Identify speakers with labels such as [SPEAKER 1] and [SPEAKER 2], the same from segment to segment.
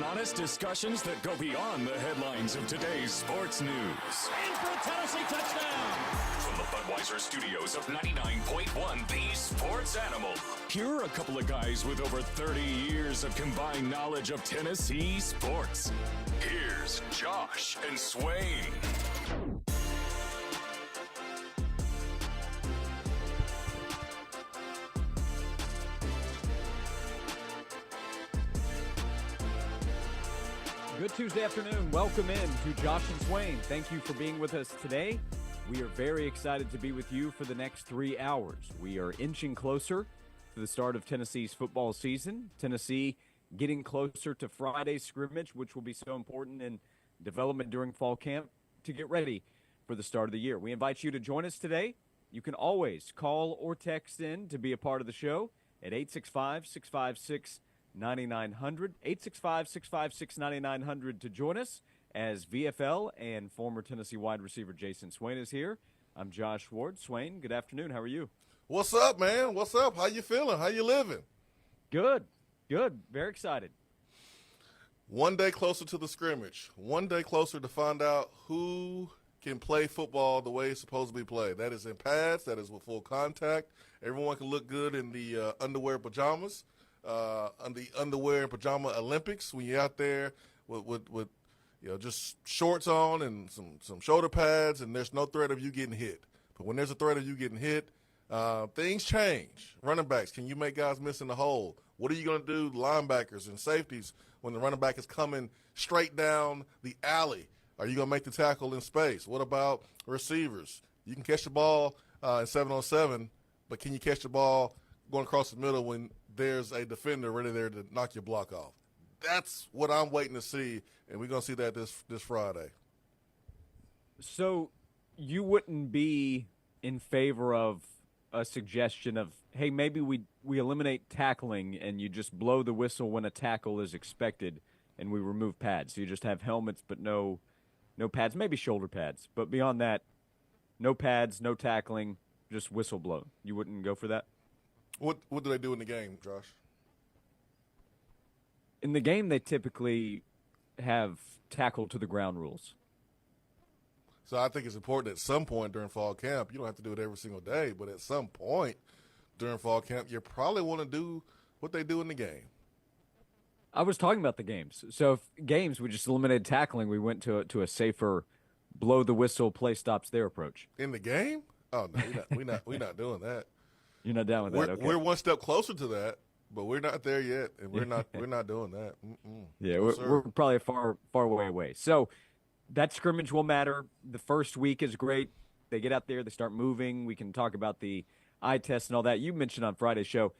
[SPEAKER 1] honest discussions that go beyond the headlines of today's sports news.
[SPEAKER 2] And for a Tennessee touchdown!
[SPEAKER 1] From the Budweiser studios of 99.1 The Sports Animal, here are a couple of guys with over 30 years of combined knowledge of Tennessee sports. Here's Josh and Swain.
[SPEAKER 3] Good Tuesday afternoon. Welcome in to Josh and Swain. Thank you for being with us today. We are very excited to be with you for the next 3 hours. We are inching closer to the start of Tennessee's football season. Tennessee getting closer to Friday's scrimmage, which will be so important in development during fall camp to get ready for the start of the year. We invite you to join us today. You can always call or text in to be a part of the show at 865-656-9900, 865-656-9900 to join us as VFL and former Tennessee wide receiver Jason Swain is here. I'm Josh Ward. Swain, good afternoon. How are you?
[SPEAKER 4] What's up, man? What's up? How you feeling? How you living?
[SPEAKER 3] Good. Very excited.
[SPEAKER 4] One day closer to the scrimmage. One day closer to find out who can play football the way it's supposed to be played. That is in pads. That is with full contact. Everyone can look good in the underwear pajamas. On the underwear and pajama Olympics, when you're out there with just shorts on and some shoulder pads, and there's no threat of you getting hit. But when there's a threat of you getting hit, things change. Running backs, can you make guys miss in the hole? What are you going to do, linebackers and safeties, when the running back is coming straight down the alley? Are you going to make the tackle in space? What about receivers? You can catch the ball in 7-on-7, but can you catch the ball going across the middle when there's a defender ready there to knock your block off? That's what I'm waiting to see, and we're going to see that this Friday.
[SPEAKER 3] So you wouldn't be in favor of a suggestion of, hey, maybe we eliminate tackling and you just blow the whistle when a tackle is expected and we remove pads. So you just have helmets but no pads, maybe shoulder pads. But beyond that, no pads, no tackling, just whistle blow. You wouldn't go for that?
[SPEAKER 4] What do they do in the game, Josh?
[SPEAKER 3] In the game, they typically have tackle to the ground rules.
[SPEAKER 4] So I think it's important at some point during fall camp, you don't have to do it every single day, but at some point during fall camp, you probably want to do what they do in the game.
[SPEAKER 3] I was talking about the games. So if games, we just eliminated tackling. We went to a safer blow the whistle, play stops there approach.
[SPEAKER 4] In the game? Oh, no, we're not doing that.
[SPEAKER 3] You're not down with that, okay.
[SPEAKER 4] We're one step closer to that, but we're not there yet, and we're not doing that. Mm-mm.
[SPEAKER 3] Yeah,
[SPEAKER 4] No,
[SPEAKER 3] we're probably a far way away. So that scrimmage will matter. The first week is great. They get out there, they start moving. We can talk about the eye test and all that. You mentioned on Friday's show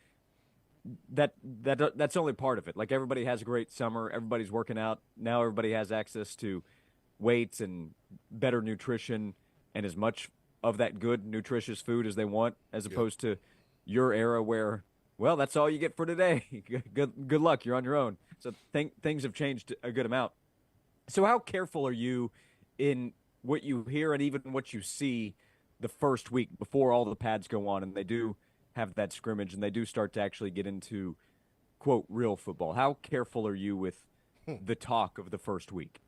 [SPEAKER 3] that's only part of it. Like, everybody has a great summer. Everybody's working out. Now everybody has access to weights and better nutrition and as much of that good, nutritious food as they want, as opposed to your era where, well, that's all you get for today. Good luck. You're on your own. So things have changed a good amount. So how careful are you in what you hear and even what you see the first week before all the pads go on and they do have that scrimmage and they do start to actually get into, quote, real football? How careful are you with the talk of the first week?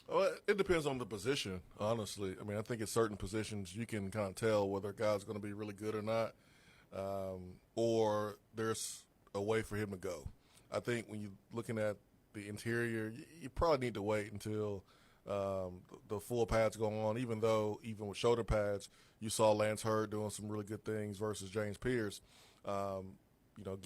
[SPEAKER 4] Well, it depends on the position, honestly. I mean, I think at certain positions you can kind of tell whether a guy's going to be really good or not, or there's a way for him to go. I think when you're looking at the interior, you probably need to wait until the full pads go on, even with shoulder pads, you saw Lance Hurd doing some really good things versus James Pierce.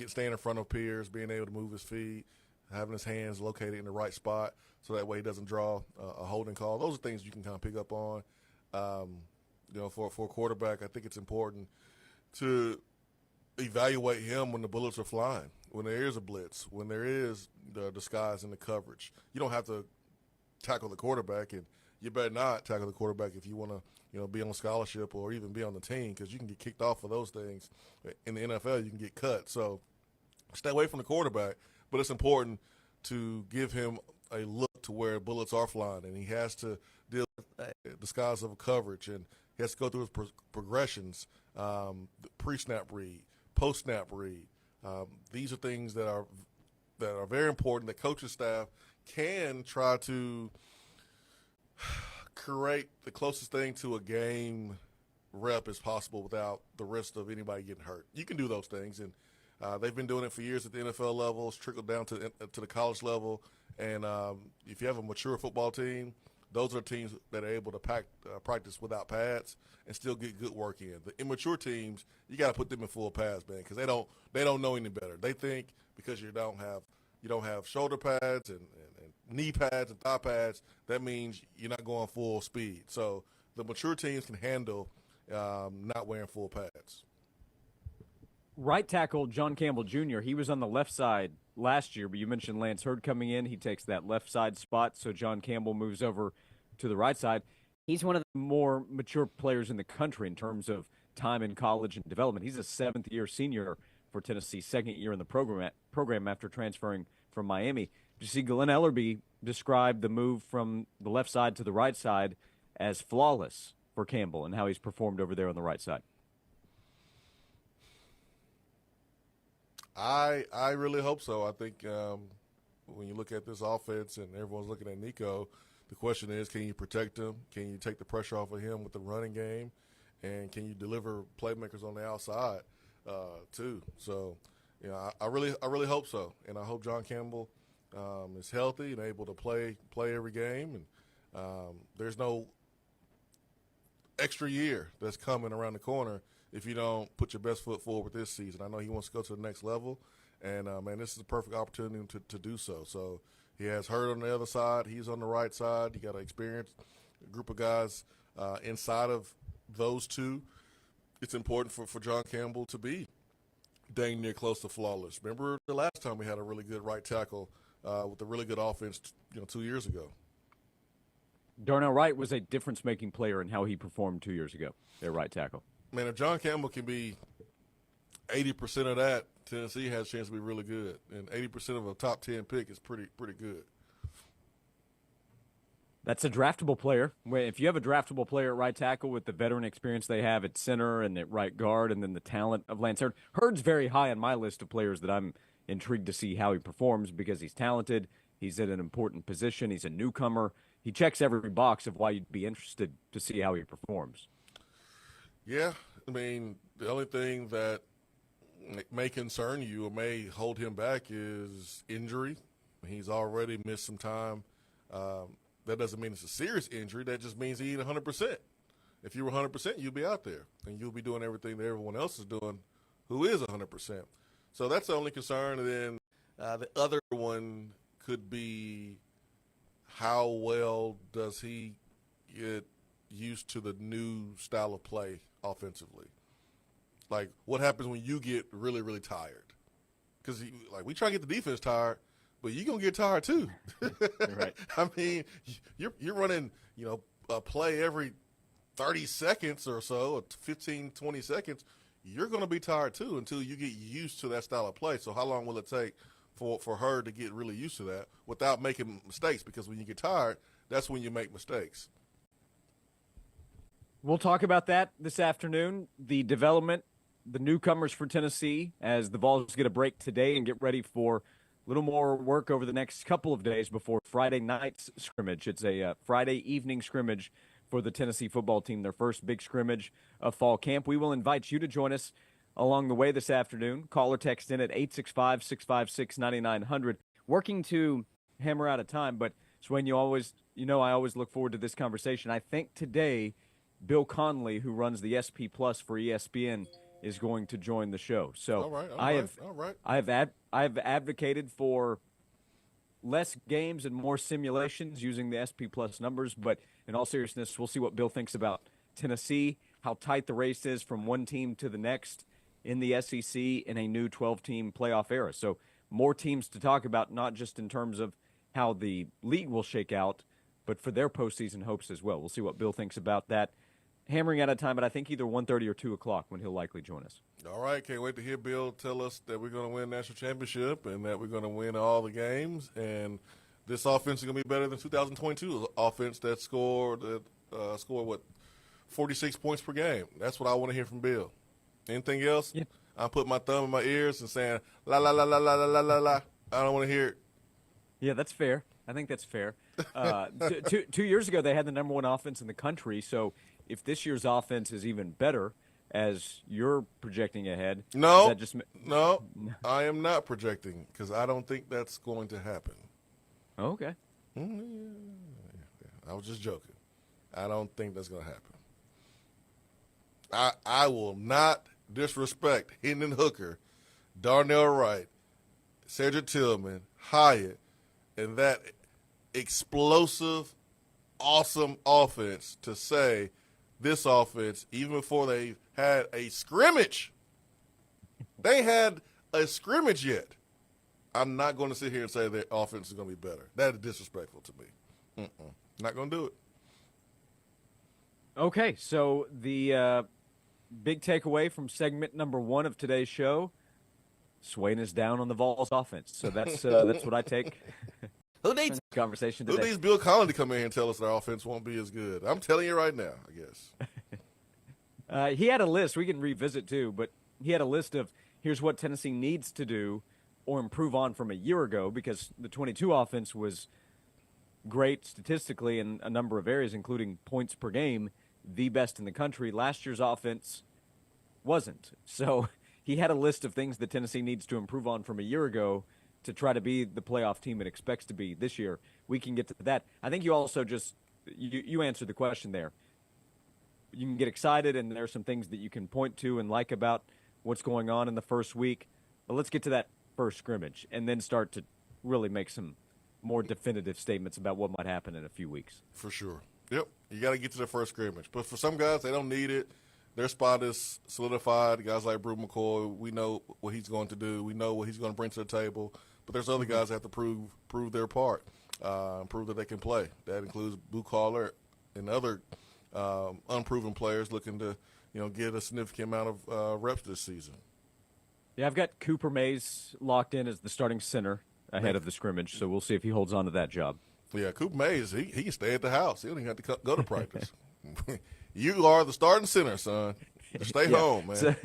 [SPEAKER 4] Staying in front of Pierce, being able to move his feet, having his hands located in the right spot so that way he doesn't draw a holding call. Those are things you can kind of pick up on. For a quarterback, I think it's important to evaluate him when the bullets are flying, when there is a blitz, when there is the disguise in the coverage. You don't have to tackle the quarterback, and you better not tackle the quarterback if you want to be on scholarship or even be on the team, because you can get kicked off for those things. In the NFL, you can get cut. So stay away from the quarterback. But it's important to give him a look to where bullets are flying, and he has to deal with the skies of coverage, and he has to go through his progressions, the pre-snap read, post-snap read. These are things that are that are very important that coaching staff can try to create the closest thing to a game rep as possible without the risk of anybody getting hurt. You can do those things, and they've been doing it for years at the NFL level. It's trickled down to the college level, and if you have a mature football team, those are teams that are able to practice without pads and still get good work in. The immature teams, you got to put them in full pads, man, because they don't know any better. They think because you don't have shoulder pads and knee pads and thigh pads, that means you're not going full speed. So the mature teams can handle not wearing full pads.
[SPEAKER 3] Right tackle John Campbell Jr., he was on the left side last year, but you mentioned Lance Hurd coming in. He takes that left side spot, so John Campbell moves over to the right side. He's one of the more mature players in the country in terms of time in college and development. He's a seventh-year senior for Tennessee, second year in the program after transferring from Miami. Did you see Glenn Ellerbe describe the move from the left side to the right side as flawless for Campbell and how he's performed over there on the right side?
[SPEAKER 4] I really hope so. I think when you look at this offense and everyone's looking at Nico, the question is, can you protect him? Can you take the pressure off of him with the running game? And can you deliver playmakers on the outside too? So, I really hope so. And I hope John Campbell is healthy and able to play every game. And there's no extra year that's coming around the corner if you don't put your best foot forward this season. I know he wants to go to the next level, and, man, this is a perfect opportunity to do so. So he has Hurd on the other side. He's on the right side. You got an experienced group of guys inside of those two. It's important for John Campbell to be dang near close to flawless. Remember the last time we had a really good right tackle with a really good offense 2 years ago.
[SPEAKER 3] Darnell Wright was a difference-making player in how he performed 2 years ago, their right tackle.
[SPEAKER 4] Man, if John Campbell can be 80% of that, Tennessee has a chance to be really good. And 80% of a top 10 pick is pretty good.
[SPEAKER 3] That's a draftable player. If you have a draftable player at right tackle with the veteran experience they have at center and at right guard and then the talent of Lance Hurd, Hurd's very high on my list of players that I'm intrigued to see how he performs because he's talented, he's in an important position, he's a newcomer. He checks every box of why you'd be interested to see how he performs.
[SPEAKER 4] Yeah, I mean, the only thing that may concern you or may hold him back is injury. He's already missed some time. That doesn't mean it's a serious injury. That just means he ain't 100%. If you were 100%, you'd be out there, and you'll be doing everything that everyone else is doing who is 100%. So that's the only concern. And then the other one could be how well does he get used to the new style of play offensively? Like, what happens when you get really, really tired? Because, we try to get the defense tired, but you're going to get tired too.
[SPEAKER 3] Right.
[SPEAKER 4] I mean, you're running, a play every 30 seconds or so, or 15, 20 seconds. You're going to be tired too until you get used to that style of play. So how long will it take for her to get really used to that without making mistakes? Because when you get tired, that's when you make mistakes.
[SPEAKER 3] We'll talk about that this afternoon, the development, the newcomers for Tennessee, as the Vols get a break today and get ready for a little more work over the next couple of days before Friday night's scrimmage. It's a Friday evening scrimmage for the Tennessee football team, their first big scrimmage of fall camp. We will invite you to join us along the way this afternoon. Call or text in at 865-656-9900. Working to hammer out a time, but Swain, I always look forward to this conversation. I think today Bill Connelly, who runs the SP Plus for ESPN, is going to join the show. So I have advocated for less games and more simulations using the SP Plus numbers, but in all seriousness, we'll see what Bill thinks about Tennessee, how tight the race is from one team to the next in the SEC in a new 12-team playoff era. So more teams to talk about, not just in terms of how the league will shake out, but for their postseason hopes as well. We'll see what Bill thinks about that. Hammering out of time, but I think either 1:30 or 2 o'clock when he'll likely join us.
[SPEAKER 4] All right, can't wait to hear Bill tell us that we're going to win national championship and that we're going to win all the games. And this offense is going to be better than 2022 offense that scored 46 points per game. That's what I want to hear from Bill. Anything else?
[SPEAKER 3] Yeah.
[SPEAKER 4] I'm putting my thumb in my ears and saying, la, la, la, la, la, la, la, la, la. I don't want to hear it.
[SPEAKER 3] Yeah, that's fair. I think that's fair. 2 years ago, they had the number one offense in the country. So if this year's offense is even better, as you're projecting ahead,
[SPEAKER 4] No,
[SPEAKER 3] that just
[SPEAKER 4] no, I am not projecting because I don't think that's going to happen.
[SPEAKER 3] okay.
[SPEAKER 4] I was just joking. I don't think that's going to happen. I will not disrespect Hendon Hooker, Darnell Wright, Cedric Tillman, Hyatt, and that explosive, awesome offense to say this offense, even before they had a scrimmage, they had a scrimmage yet. I'm not going to sit here and say their offense is going to be better. That is disrespectful to me. Not going to do it.
[SPEAKER 3] Okay, so the big takeaway from segment number 1 of today's show, Swain is down on the Vols offense. So that's what I take.
[SPEAKER 4] Who needs
[SPEAKER 3] conversation
[SPEAKER 4] today? Who needs Bill Connelly to come in here and tell us their offense won't be as good? I'm telling you right now, I guess.
[SPEAKER 3] He had a list. We can revisit, too, but he had a list of here's what Tennessee needs to do or improve on from a year ago because the 22 offense was great statistically in a number of areas, including points per game, the best in the country. Last year's offense wasn't. So he had a list of things that Tennessee needs to improve on from a year ago to try to be the playoff team it expects to be this year. We can get to that. I think you also just you answered the question there. You can get excited, and there are some things that you can point to and like about what's going on in the first week. But let's get to that first scrimmage and then start to really make some more definitive statements about what might happen in a few weeks.
[SPEAKER 4] For sure. Yep. You got to get to the first scrimmage. But for some guys, they don't need it. Their spot is solidified. Guys like Brew McCoy, we know what he's going to do. We know what he's going to bring to the table. But there's other guys that have to prove their part, prove that they can play. That includes Blue Collar and other unproven players looking to, get a significant amount of reps this season.
[SPEAKER 3] Yeah, I've got Cooper Mays locked in as the starting center ahead of the scrimmage, so we'll see if he holds on to that job.
[SPEAKER 4] Yeah, Cooper Mays, he can stay at the house. He don't even have to go to practice. You are the starting center, son. Stay home, man.
[SPEAKER 3] So,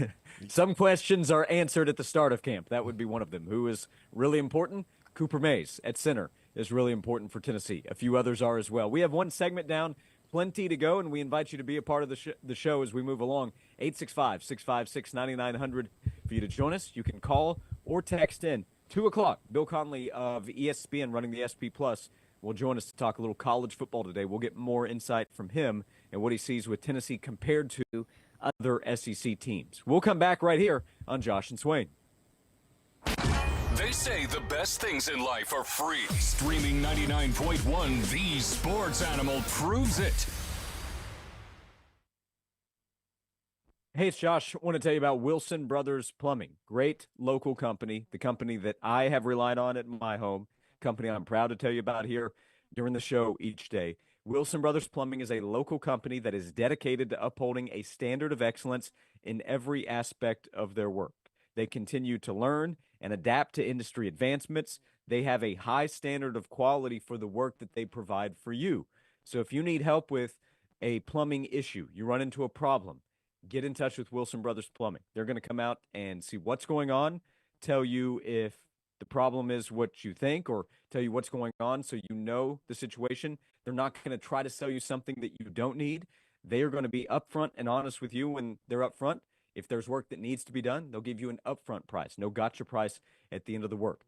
[SPEAKER 3] some questions are answered at the start of camp. That would be one of them. Who is really important? Cooper Mays at center is really important for Tennessee. A few others are as well. We have one segment down, plenty to go, and we invite you to be a part of the show as we move along. 865-656-9900 for you to join us. You can call or text in. 2 o'clock, Bill Connelly of ESPN running the SP Plus will join us to talk a little college football today. We'll get more insight from him and what he sees with Tennessee compared to other SEC teams. We'll come back right here on Josh and Swain.
[SPEAKER 1] They say the best things in life are free. Streaming 99.1, the sports animal proves it.
[SPEAKER 3] Hey, it's Josh. I want to tell you about Wilson Brothers Plumbing. Great local company, the company that I have relied on at my home, company I'm proud to tell you about here during the show each day. Wilson Brothers Plumbing is a local company that is dedicated to upholding a standard of excellence in every aspect of their work. They continue to learn and adapt to industry advancements. They have a high standard of quality for the work that they provide for you. So if you need help with a plumbing issue, you run into a problem, get in touch with Wilson Brothers Plumbing. They're going to come out and see what's going on, tell you if the problem is what you think, or tell you what's going on so you know the situation. They're not going to try to sell you something that you don't need. They are going to be upfront and honest with you when they're upfront. If there's work that needs to be done, they'll give you an upfront price, no gotcha price at the end of the work.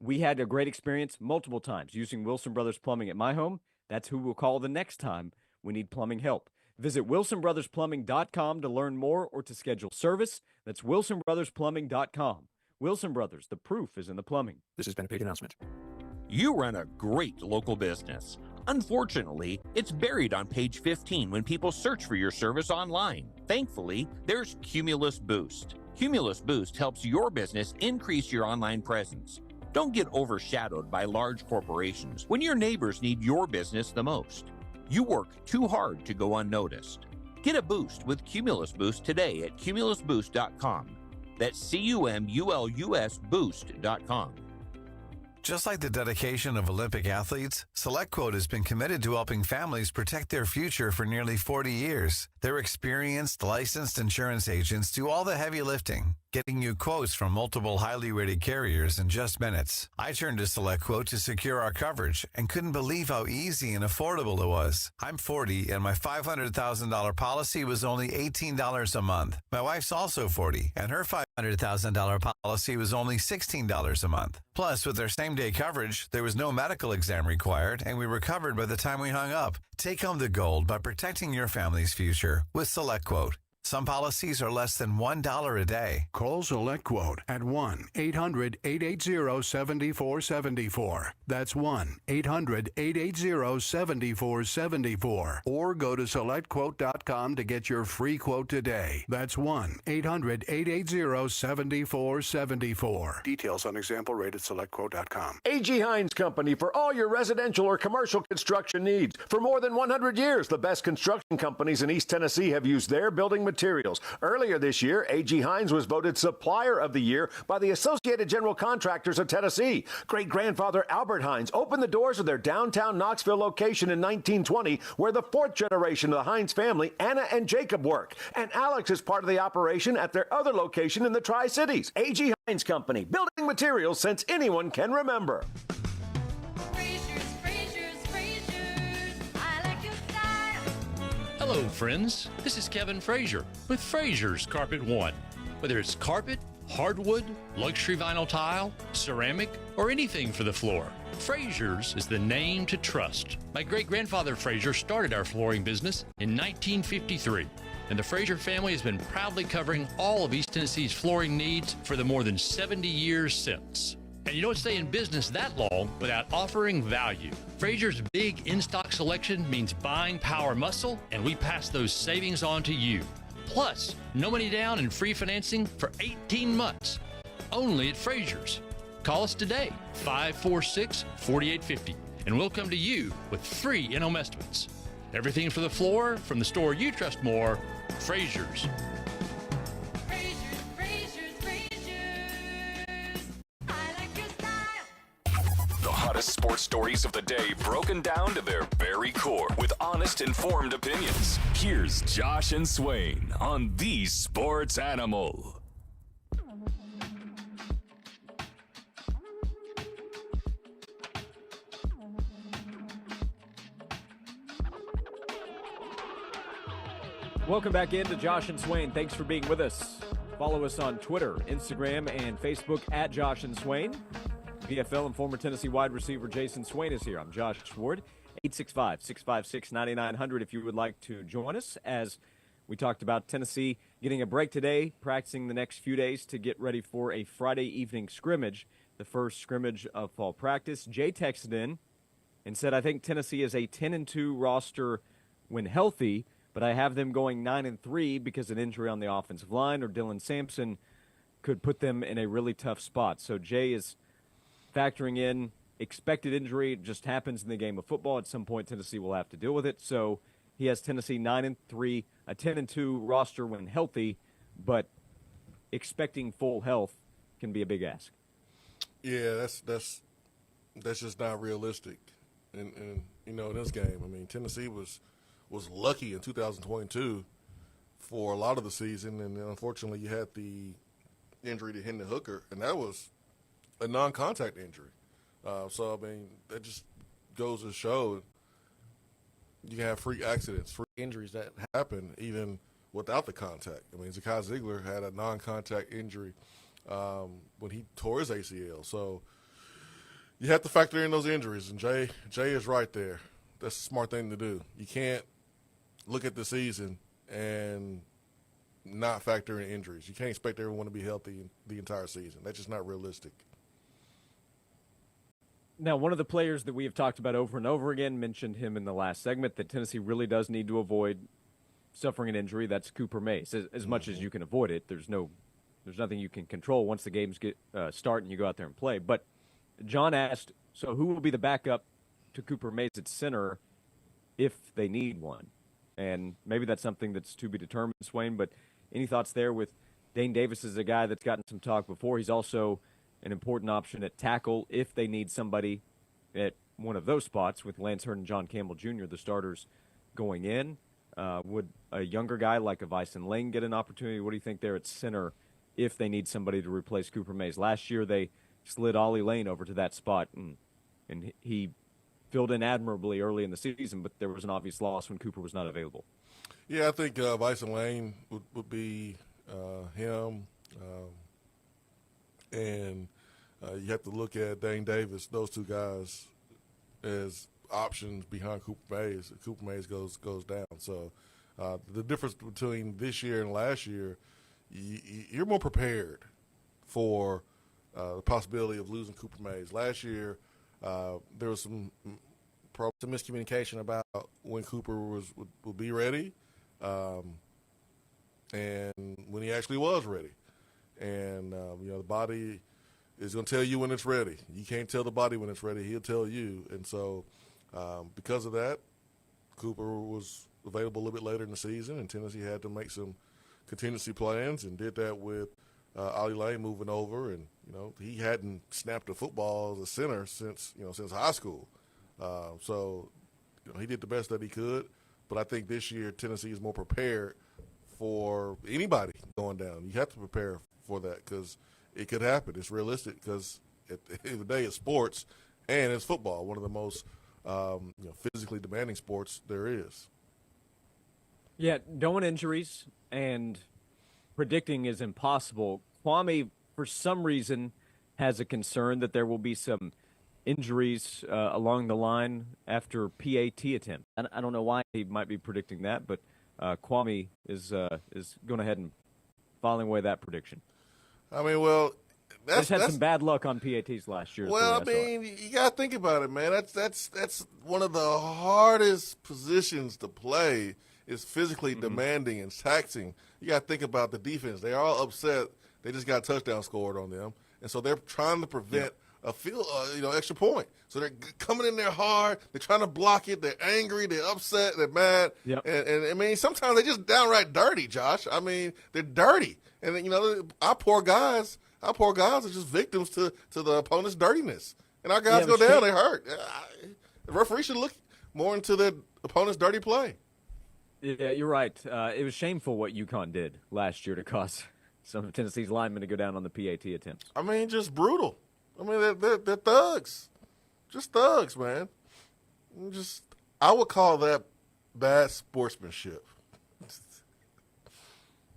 [SPEAKER 3] We had a great experience multiple times using Wilson Brothers Plumbing at my home. That's who we'll call the next time we need plumbing help. Visit WilsonBrothersPlumbing.com to learn more or to schedule service. That's WilsonBrothersPlumbing.com. Wilson Brothers, the proof is in the plumbing.
[SPEAKER 5] This has been a paid announcement.
[SPEAKER 6] You run a great local business. Unfortunately, it's buried on page 15 when people search for your service online. Thankfully, there's Cumulus Boost. Cumulus Boost helps your business increase your online presence. Don't get overshadowed by large corporations when your neighbors need your business the most. You work too hard to go unnoticed. Get a boost with Cumulus Boost today at cumulusboost.com. That's CUMULUS boost.com.
[SPEAKER 5] Just like the dedication of Olympic athletes, SelectQuote has been committed to helping families protect their future for nearly 40 years. Their experienced, licensed insurance agents do all the heavy lifting, getting you quotes from multiple highly rated carriers in just minutes. I turned to SelectQuote to secure our coverage and couldn't believe how easy and affordable it was. I'm 40 and my $500,000 policy was only $18 a month. My wife's also 40 and her $500,000 policy was only $16 a month. Plus, with their same-day coverage, there was no medical exam required and we were covered by the time we hung up. Take home the gold by protecting your family's future with SelectQuote. Some policies are less than $1 a day.
[SPEAKER 7] Call SelectQuote at 1-800-880-7474. That's 1-800-880-7474. Or go to SelectQuote.com to get your free quote today. That's 1-800-880-7474. Details on example rate at SelectQuote.com.
[SPEAKER 8] A.G. Hines Company for all your residential or commercial construction needs. For more than 100 years, the best construction companies in East Tennessee have used their building materials. Earlier this year, A.G. Hines was voted Supplier of the Year by the Associated General Contractors of Tennessee. Great-grandfather Albert Hines opened the doors of their downtown Knoxville location in 1920, where the fourth generation of the Hines family, Anna and Jacob, work. And Alex is part of the operation at their other location in the Tri-Cities. A.G. Hines Company, building materials since anyone can remember.
[SPEAKER 2] Hello, friends. This is Kevin Frazier with Frazier's Carpet One. Whether it's carpet, hardwood, luxury vinyl tile, ceramic, or anything for the floor, Frazier's is the name to trust. My great-grandfather Frazier started our flooring business in 1953, and the Frazier family has been proudly covering all of East Tennessee's flooring needs for the more than 70 years since. And you don't stay in business that long without offering value. Frazier's big in-stock selection means buying power muscle, and we pass those savings on to you. Plus, no money down and free financing for 18 months. Only at Frazier's. Call us today, 546-4850, and we'll come to you with free in-home estimates. Everything for the floor from the store you trust more, Frazier's.
[SPEAKER 1] Hottest sports stories of the day broken down to their very core with honest, informed opinions. Here's Josh and Swain on The Sports Animal.
[SPEAKER 3] Welcome back into Josh and Swain. Thanks for being with us. Follow us on Twitter, Instagram, and Facebook at Josh and Swain. PFL and former Tennessee wide receiver Jason Swain is here. I'm Josh Ward, 865-656-9900 if you would like to join us. As we talked about Tennessee getting a break today, practicing the next few days to get ready for a Friday evening scrimmage, the first scrimmage of fall practice. Jay texted in and said, I think Tennessee is a 10-2 roster when healthy, but I have them going 9-3 because an injury on the offensive line or Dylan Sampson could put them in a really tough spot. So Jay is factoring in expected injury. It just happens in the game of football. At some point, Tennessee will have to deal with it. So he has Tennessee 9-3, a 10-2 roster when healthy, but expecting full health can be a big ask.
[SPEAKER 4] Yeah, that's just not realistic. And you know, in this game, I mean, Tennessee was lucky in 2022 for a lot of the season, and then unfortunately, you had the injury to Hendon Hooker, and that was a non-contact injury. So, I mean, that just goes to show you can have freak accidents, freak injuries that happen even without the contact. I mean, Zakai Ziegler had a non-contact injury when he tore his ACL. So you have to factor in those injuries, and Jay is right there. That's a smart thing to do. You can't look at the season and not factor in injuries. You can't expect everyone to be healthy the entire season. That's just not realistic.
[SPEAKER 3] Now, one of the players that we have talked about over and over again, mentioned him in the last segment, that Tennessee really does need to avoid suffering an injury. That's Cooper Mace. As much as you can avoid it, there's nothing you can control once the games start and you go out there and play. But John asked, so who will be the backup to Cooper Mace at center if they need one? And maybe that's something that's to be determined, Swain, but any thoughts there with Dane Davis is a guy that's gotten some talk before. He's also an important option at tackle if they need somebody at one of those spots with Lance Hurd and John Campbell Jr., the starters going in. Would a younger guy like a Vyson Lane get an opportunity? What do you think there at center if they need somebody to replace Cooper Mays? Last year they slid Ollie Lane over to that spot, and he filled in admirably early in the season, but there was an obvious loss when Cooper was not available.
[SPEAKER 4] Yeah, I think Vyson Lane would be him. And you have to look at Dane Davis, those two guys, as options behind Cooper Mays. Cooper Mays goes down. So the difference between this year and last year, you're more prepared for the possibility of losing Cooper Mays. Last year, there was some miscommunication about when Cooper would be ready, and when he actually was ready. And the body is going to tell you when it's ready. You can't tell the body when it's ready. He'll tell you. And so because of that, Cooper was available a little bit later in the season, and Tennessee had to make some contingency plans and did that with Ollie Lane moving over. And, he hadn't snapped a football as a center since high school. So he did the best that he could. But I think this year Tennessee is more prepared for anybody going down. You have to prepare for that because it could happen. It's realistic because at the end of the day, it's sports and it's football, one of the most physically demanding sports there is.
[SPEAKER 3] Yeah, knowing injuries and predicting is impossible. Kwame, for some reason, has a concern that there will be some injuries along the line after PAT attempt. I don't know why he might be predicting that, but Kwame is going ahead and filing away that prediction.
[SPEAKER 4] I mean, well,
[SPEAKER 3] that's some bad luck on PATs last year.
[SPEAKER 4] Well, I mean, you got to think about it, man. That's one of the hardest positions to play. Is physically demanding and taxing. You got to think about the defense. They're all upset. They just got a touchdown scored on them, and so they're trying to prevent a extra point. So they're coming in there hard. They're trying to block it. They're angry. They're upset. They're mad. Yep. And I mean, sometimes they're just downright dirty, Josh. I mean, they're dirty. And our poor guys are just victims to the opponent's dirtiness. And our guys go down. They hurt. The referee should look more into their opponent's dirty play.
[SPEAKER 3] Yeah, you're right. It was shameful what UConn did last year to cause some of Tennessee's linemen to go down on the PAT attempts.
[SPEAKER 4] I mean, just brutal. I mean, they're thugs. Just thugs, man. I would call that bad sportsmanship.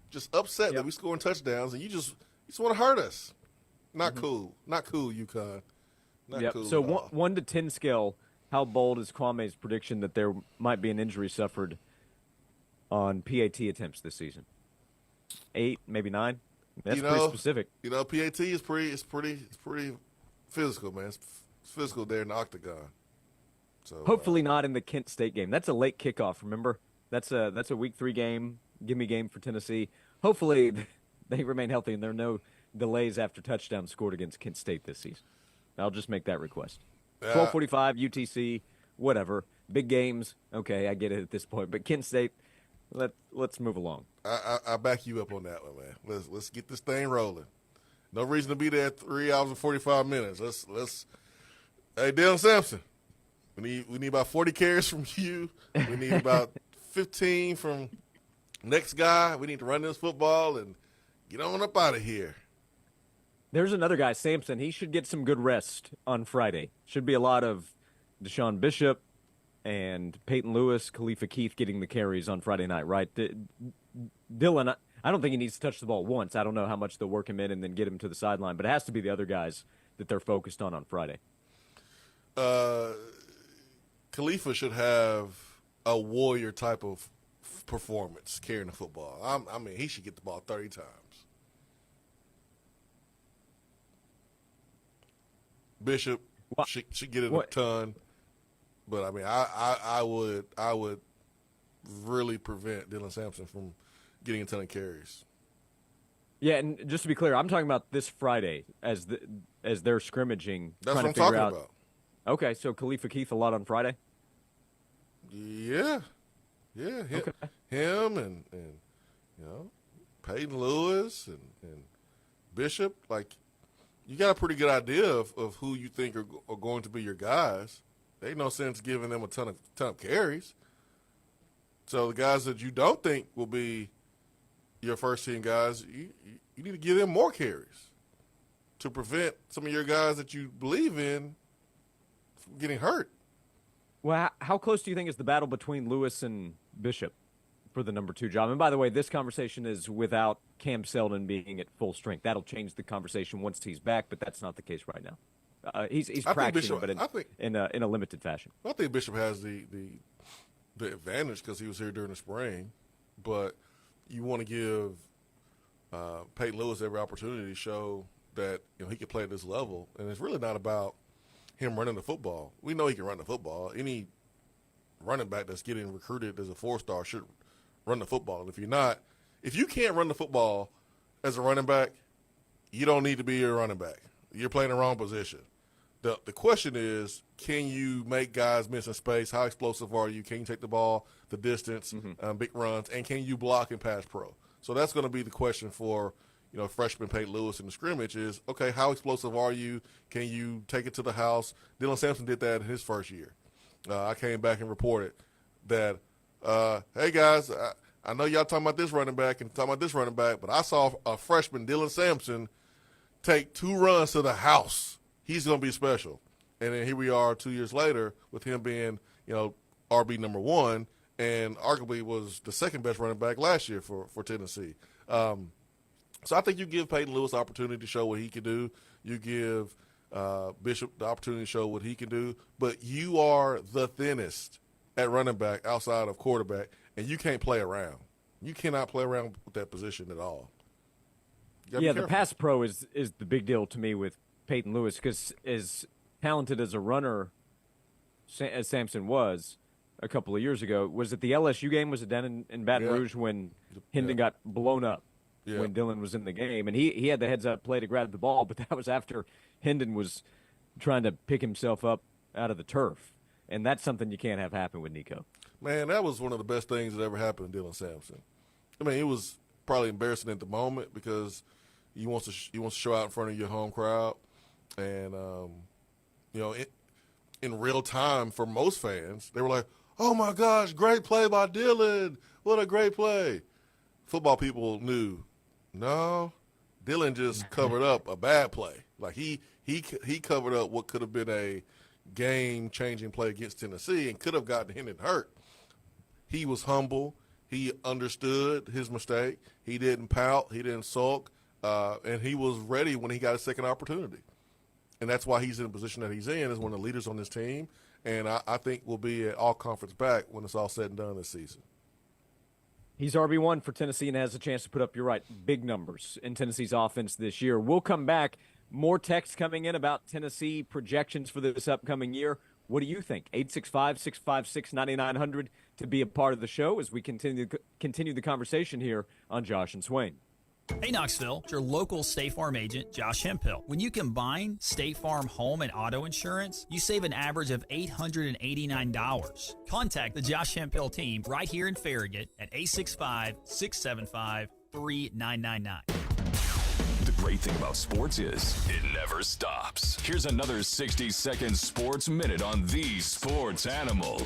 [SPEAKER 4] Just upset that we scoring touchdowns and you just want to hurt us. Not cool. Not cool, UConn. Not cool.
[SPEAKER 3] So 1 to 10 scale, how bold is Kwame's prediction that there might be an injury suffered on PAT attempts this season? 8, maybe 9. That's pretty specific.
[SPEAKER 4] PAT is pretty physical, man. It's physical there in the octagon. So
[SPEAKER 3] hopefully not in the Kent State game. That's a late kickoff. Remember, that's a week 3 game. Gimme game for Tennessee. Hopefully they remain healthy and there are no delays after touchdowns scored against Kent State this season. I'll just make that request. 12:45 UTC, whatever. Big games. Okay, I get it at this point. But Kent State. Let's move along.
[SPEAKER 4] I back you up on that one, man. Let's get this thing rolling. No reason to be there at 3 hours and 45 minutes. Let's. Hey, Dylan Sampson, we need about 40 carries from you. We need about 15 from next guy. We need to run this football and get on up out of here.
[SPEAKER 3] There's another guy, Sampson. He should get some good rest on Friday. Should be a lot of Deshaun Bishop and Peyton Lewis, Khalifa Keith getting the carries on Friday night, right? Dylan, I don't think he needs to touch the ball once. I don't know how much they'll work him in and then get him to the sideline, but it has to be the other guys that they're focused on Friday.
[SPEAKER 4] Khalifa should have a warrior type of performance carrying the football. I mean, he should get the ball 30 times. Bishop should get it a ton. But I mean, I would really prevent Dylan Sampson from getting a ton of carries.
[SPEAKER 3] Yeah, and just to be clear, I'm talking about this Friday as they're scrimmaging.
[SPEAKER 4] That's
[SPEAKER 3] trying
[SPEAKER 4] what
[SPEAKER 3] to
[SPEAKER 4] I'm
[SPEAKER 3] figure
[SPEAKER 4] talking
[SPEAKER 3] out.
[SPEAKER 4] about.
[SPEAKER 3] Okay, so Khalifa Keith a lot on Friday.
[SPEAKER 4] Yeah, him and Peyton Lewis and Bishop. Like you got a pretty good idea of who you think are going to be your guys. There ain't no sense giving them a ton of carries. So the guys that you don't think will be your first team guys, you need to give them more carries to prevent some of your guys that you believe in from getting hurt.
[SPEAKER 3] Well, how close do you think is the battle between Lewis and Bishop for the number 2 job? And by the way, this conversation is without Cam Seldon being at full strength. That'll change the conversation once he's back, but that's not the case right now. He's practicing, but in a limited fashion.
[SPEAKER 4] I think Bishop has the advantage because he was here during the spring, but you want to give Peyton Lewis every opportunity to show that he can play at this level, and it's really not about him running the football. We know he can run the football. Any running back that's getting recruited as a 4-star should run the football. And if you can't run the football as a running back, you don't need to be a running back. You're playing the wrong position. The question is, can you make guys miss in space? How explosive are you? Can you take the ball the distance, big runs, and can you block and pass pro? So that's going to be the question for freshman Peyton Lewis in the scrimmage is, okay, how explosive are you? Can you take it to the house? Dylan Sampson did that in his first year. I came back and reported that, hey, guys, I know y'all talking about this running back and talking about this running back, but I saw a freshman, Dylan Sampson, take 2 runs to the house. He's going to be special. And then here we are 2 years later with him being, RB number 1 and arguably was the second best running back last year for Tennessee. So I think you give Peyton Lewis the opportunity to show what he can do. You give Bishop the opportunity to show what he can do. But you are the thinnest at running back outside of quarterback, and you can't play around. You cannot play around with that position at all.
[SPEAKER 3] Yeah, the pass pro is the big deal to me with Peyton Lewis because as talented as a runner as Sampson was a couple of years ago, was it the LSU game? Was it down in Baton Rouge when Hendon got blown up when Dylan was in the game? And he had the heads-up play to grab the ball, but that was after Hendon was trying to pick himself up out of the turf. And that's something you can't have happen with Nico.
[SPEAKER 4] Man, that was one of the best things that ever happened to Dylan Sampson. I mean, it was probably embarrassing at the moment because he wants to show out in front of your home crowd. And, in real time for most fans, they were like, oh, my gosh, great play by Dylan. What a great play. Football people knew, no, Dylan just covered up a bad play. Like he covered up what could have been a game-changing play against Tennessee and could have gotten Hendon hurt. He was humble. He understood his mistake. He didn't pout. He didn't sulk. And he was ready when he got a second opportunity. And that's why he's in the position that he's in, as one of the leaders on this team. And I think we'll be at all conference back when it's all said and done this season.
[SPEAKER 3] He's RB1 for Tennessee and has a chance to put up, you're right, big numbers in Tennessee's offense this year. We'll come back. More text coming in about Tennessee projections for this upcoming year. What do you think? 865-656-9900 to be a part of the show as we continue the conversation here on Josh and Swain.
[SPEAKER 9] Hey Knoxville, it's your local State Farm agent, Josh Hemphill. When you combine State Farm home and auto insurance, you save an average of $889. Contact the Josh Hemphill team right here in Farragut at 865-675-3999.
[SPEAKER 1] The great thing about sports is it never stops. Here's another 60-second sports minute on the Sports Animal.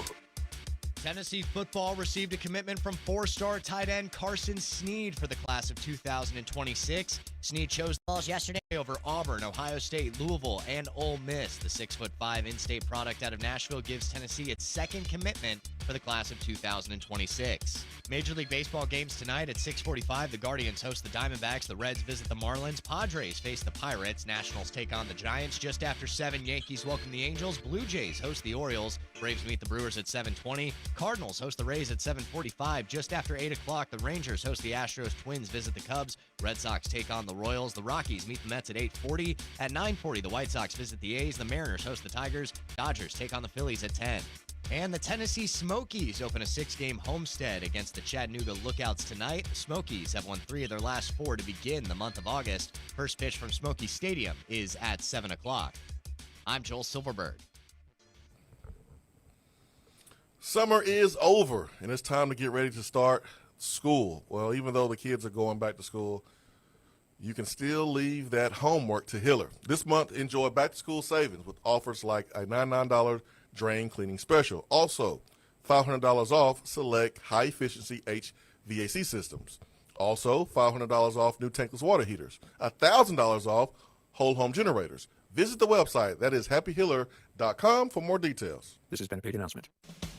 [SPEAKER 10] Tennessee football received a commitment from 4-star tight end Carson Snead for the class of 2026. Snead chose the balls yesterday over Auburn, Ohio State, Louisville, and Ole Miss. The 6'5" in-state product out of Nashville gives Tennessee its second commitment for the class of 2026. Major League Baseball games tonight at 6:45. The Guardians host the Diamondbacks. The Reds visit the Marlins. Padres face the Pirates. Nationals take on the Giants. Just after 7, Yankees welcome the Angels. Blue Jays host the Orioles. Braves meet the Brewers at 7:20. Cardinals host the Rays at 7:45. Just after 8 o'clock, the Rangers host the Astros. Twins visit the Cubs. Red Sox take on the Royals. The Rockies meet the Mets at 8:40. At 9:40, the White Sox visit the A's. The Mariners host the Tigers. Dodgers take on the Phillies at 10. And the Tennessee Smokies open a 6-game homestead against the Chattanooga Lookouts tonight. The Smokies have won 3 of their last 4 to begin the month of August. First pitch from Smoky Stadium is at 7 o'clock. I'm Joel Silverberg.
[SPEAKER 4] Summer is over, and it's time to get ready to start school. Well, even though the kids are going back to school, you can still leave that homework to Hiller. This month, enjoy back-to-school savings with offers like a $99 drain cleaning special. Also, $500 off select high-efficiency HVAC systems. Also, $500 off new tankless water heaters. $1,000 off whole home generators. Visit the website, that is happyhiller.com, for more details.
[SPEAKER 11] This has been a paid announcement.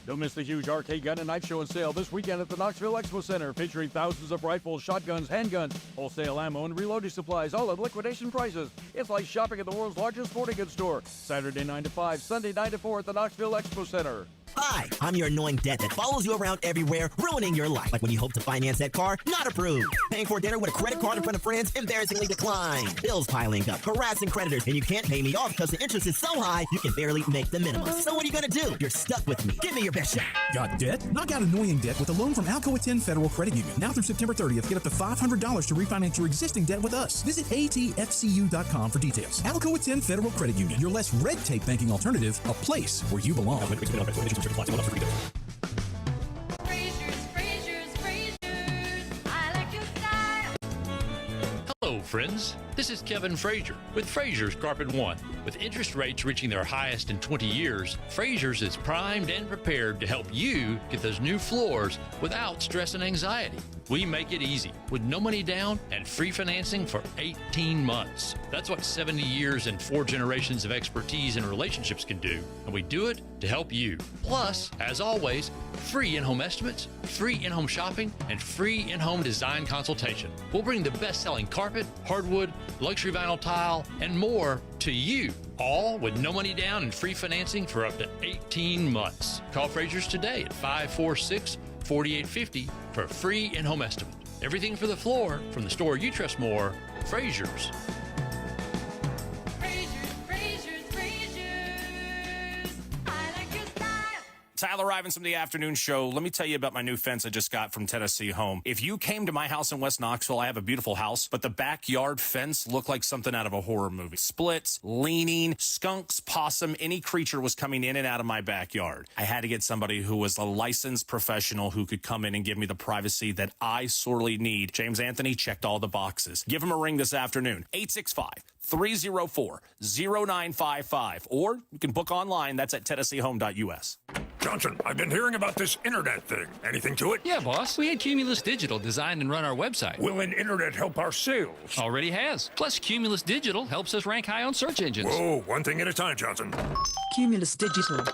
[SPEAKER 12] Don't miss the huge arcade gun and knife show and sale this weekend at the Knoxville Expo Center, featuring thousands of rifles, shotguns, handguns, wholesale ammo, and reloading supplies, all at liquidation prices. It's like shopping at the world's largest sporting goods store. Saturday 9 to 5, Sunday 9 to 4 at the Knoxville Expo Center.
[SPEAKER 13] Hi, I'm your annoying dad that follows you around everywhere, ruining your life. Like when you hope to finance that car, not approved. Paying for dinner with a credit card in front of friends, embarrassingly declined. Bills piling up, harassing creditors, and you can't pay me off because the interest is so high, you can barely make the minimum. So what are you going to do? You're stuck with me. Give me your best shot.
[SPEAKER 14] Got debt? Knock out annoying debt with a loan from Alcoa 10 Federal Credit Union. Now through September 30th, get up to $500 to refinance your existing debt with us. Visit atfcu.com for details. Alcoa 10 Federal Credit Union, your less red tape banking alternative, a place where you belong.
[SPEAKER 2] Hello, friends. This is Kevin Frazier with Frazier's Carpet One. With interest rates reaching their highest in 20 years, Frazier's is primed and prepared to help you get those new floors without stress and anxiety. We make it easy with no money down and free financing for 18 months. That's what 70 years and 4 generations of expertise and relationships can do, and we do it to help you. Plus, as always, free in-home estimates, free in-home shopping, and free in-home design consultation. We'll bring the best-selling carpet, hardwood, luxury vinyl tile, and more to you, all with no money down and free financing for up to 18 months. Call Frazier's today at 546-4850 for a free in-home estimate. Everything for the floor from the store you trust more, Frazier's.
[SPEAKER 15] Tyler Ivins from the afternoon show. Let me tell you about my new fence I just got from Tennessee Home. If you came to my house in West Knoxville, I have a beautiful house, but the backyard fence looked like something out of a horror movie. Splits, leaning, skunks, possum, any creature was coming in and out of my backyard. I had to get somebody who was a licensed professional who could come in and give me the privacy that I sorely need. James Anthony checked all the boxes. Give him a ring this afternoon. 865-304-0955. Or you can book online. That's at TennesseeHome.us.
[SPEAKER 16] Johnson, I've been hearing about this internet thing. Anything to it?
[SPEAKER 17] Yeah, boss. We had Cumulus Digital design and run our website.
[SPEAKER 16] Will an internet help our sales?
[SPEAKER 17] Already has. Plus, Cumulus Digital helps us rank high on search engines.
[SPEAKER 16] Whoa, one thing at a time, Johnson.
[SPEAKER 18] CumulusDigital.com.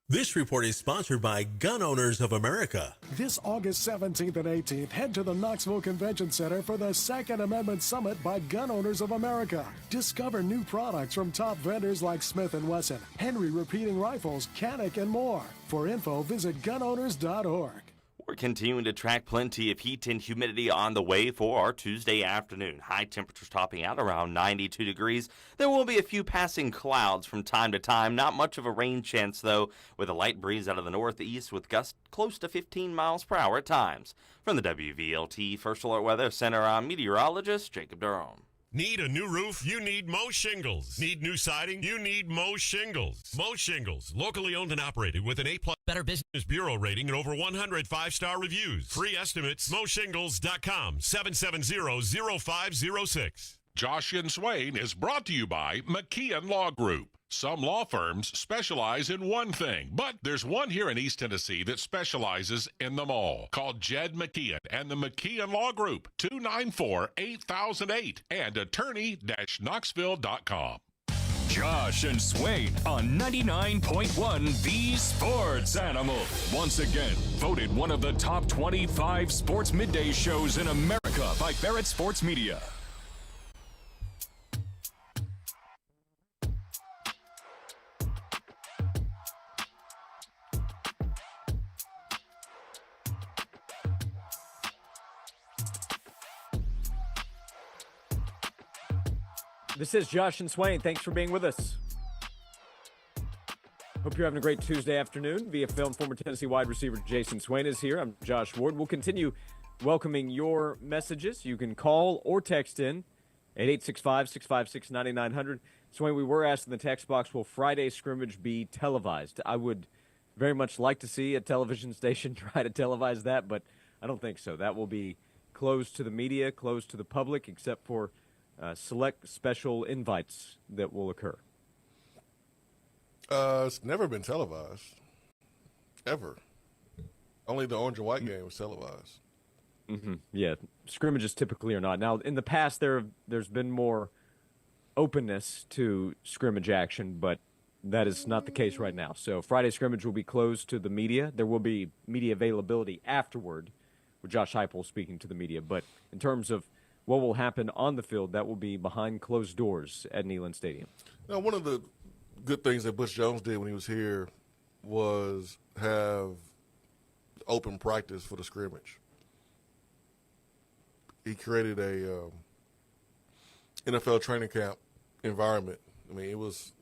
[SPEAKER 18] This report is sponsored by Gun Owners of America.
[SPEAKER 19] This August 17th and 18th, head to the Knoxville Convention Center for the Second Amendment Summit by Gun Owners of America. Discover new products from top vendors like Smith & Wesson, Henry Repeating Rifles, Canik, and more. For info, visit gunowners.org.
[SPEAKER 20] We're continuing to track plenty of heat and humidity on the way for our Tuesday afternoon. High temperatures topping out around 92 degrees. There will be a few passing clouds from time to time. Not much of a rain chance, though, with a light breeze out of the northeast with gusts close to 15 miles per hour at times. From the WVLT First Alert Weather Center, I'm meteorologist Jacob Durham.
[SPEAKER 21] Need a new roof? You need Mo Shingles. Need new siding? You need Mo Shingles. Mo Shingles, locally owned and operated with an A+ Better Business Bureau rating and over 100 5-star reviews. Free estimates, moshingles.com, 770-0506.
[SPEAKER 22] Josh and Swain is brought to you by McKeon Law Group. Some law firms specialize in one thing, but there's one here in East Tennessee that specializes in them all. Call Jed McKeon and the McKeon Law Group, 294-8008 and attorney-knoxville.com.
[SPEAKER 1] Josh and Swain on 99.1 The Sports Animal. Once again, voted one of the top 25 sports midday shows in America by Barrett Sports Media.
[SPEAKER 3] This is Josh and Swain. Thanks for being with us. Hope you're having a great Tuesday afternoon. Via film, former Tennessee wide receiver Jason Swain is here. I'm Josh Ward. We'll continue welcoming your messages. You can call or text in at 865-656-9900. Swain, we were asked in the text box, will Friday's scrimmage be televised? I would very much like to see a television station try to televise that, but I don't think so. That will be closed to the media, closed to the public, except for select special invites that will occur.
[SPEAKER 4] It's never been televised, ever. Only the orange and white game was televised.
[SPEAKER 3] Mm-hmm. Yeah, scrimmages typically are not. Now, in the past, there's been more openness to scrimmage action, but that is not the case right now. So Friday scrimmage will be closed to the media. There will be media availability afterward, with Josh Heupel speaking to the media. But in terms of what will happen on the field, that will be behind closed doors at Neyland Stadium.
[SPEAKER 4] Now, one of the good things that Butch Jones did when he was here was have open practice for the scrimmage. He created a NFL training camp environment. I mean, it was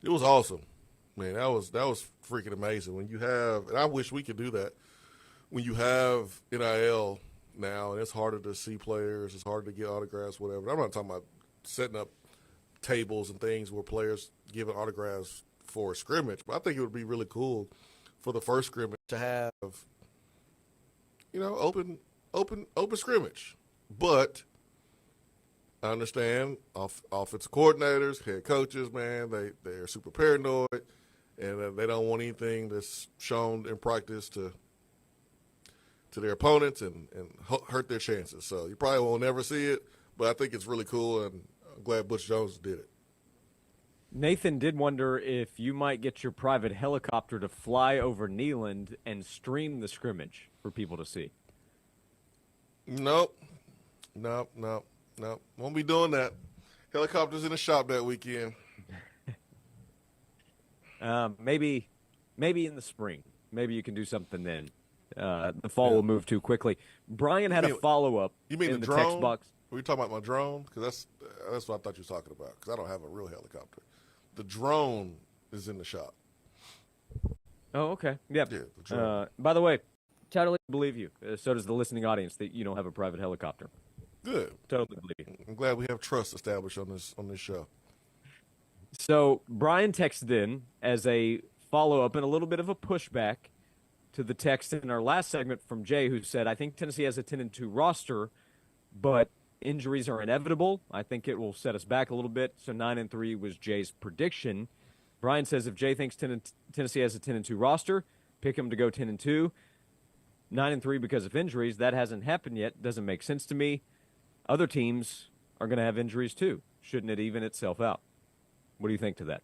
[SPEAKER 4] awesome. Man, that was freaking amazing. When you have, and I wish we could do that. When you have NIL now, and it's harder to see players, it's harder to get autographs, whatever. I'm not talking about setting up tables and things where players giving autographs for a scrimmage, but I think it would be really cool for the first scrimmage to have, open scrimmage. But I understand offensive coordinators, head coaches, man, they're super paranoid, and they don't want anything that's shown in practice to their opponents and hurt their chances. So you probably won't never see it, but I think it's really cool, and I'm glad Butch Jones did it.
[SPEAKER 3] Nathan did wonder if you might get your private helicopter to fly over Neyland and stream the scrimmage for people to see.
[SPEAKER 4] Nope. Won't be doing that. Helicopters in the shop that weekend.
[SPEAKER 3] Maybe in the spring. Maybe you can do something then. The fall will move too quickly. Brian had a follow-up.
[SPEAKER 4] You mean
[SPEAKER 3] in
[SPEAKER 4] the
[SPEAKER 3] the
[SPEAKER 4] drone?
[SPEAKER 3] text box.
[SPEAKER 4] Were you talking about my drone? Because that's what I thought you were talking about. Because I don't have a real helicopter. The drone is in the shop.
[SPEAKER 3] Oh, okay. Yep.
[SPEAKER 4] Yeah, the drone.
[SPEAKER 3] By the way, totally believe you. So does the listening audience that you don't have a private helicopter.
[SPEAKER 4] Good.
[SPEAKER 3] Totally believe you.
[SPEAKER 4] I'm glad we have trust established on this show.
[SPEAKER 3] So Brian texted in as a follow-up and a little bit of a pushback to the text in our last segment from Jay, who said, I think Tennessee has a 10-2 roster, but injuries are inevitable. I think it will set us back a little bit. So 9-3 was Jay's prediction. Brian says if Jay thinks Tennessee has a 10-2 roster, pick him to go 10-2. 9-3 because of injuries. That hasn't happened yet. Doesn't make sense to me. Other teams are going to have injuries too. Shouldn't it even itself out? What do you think to that?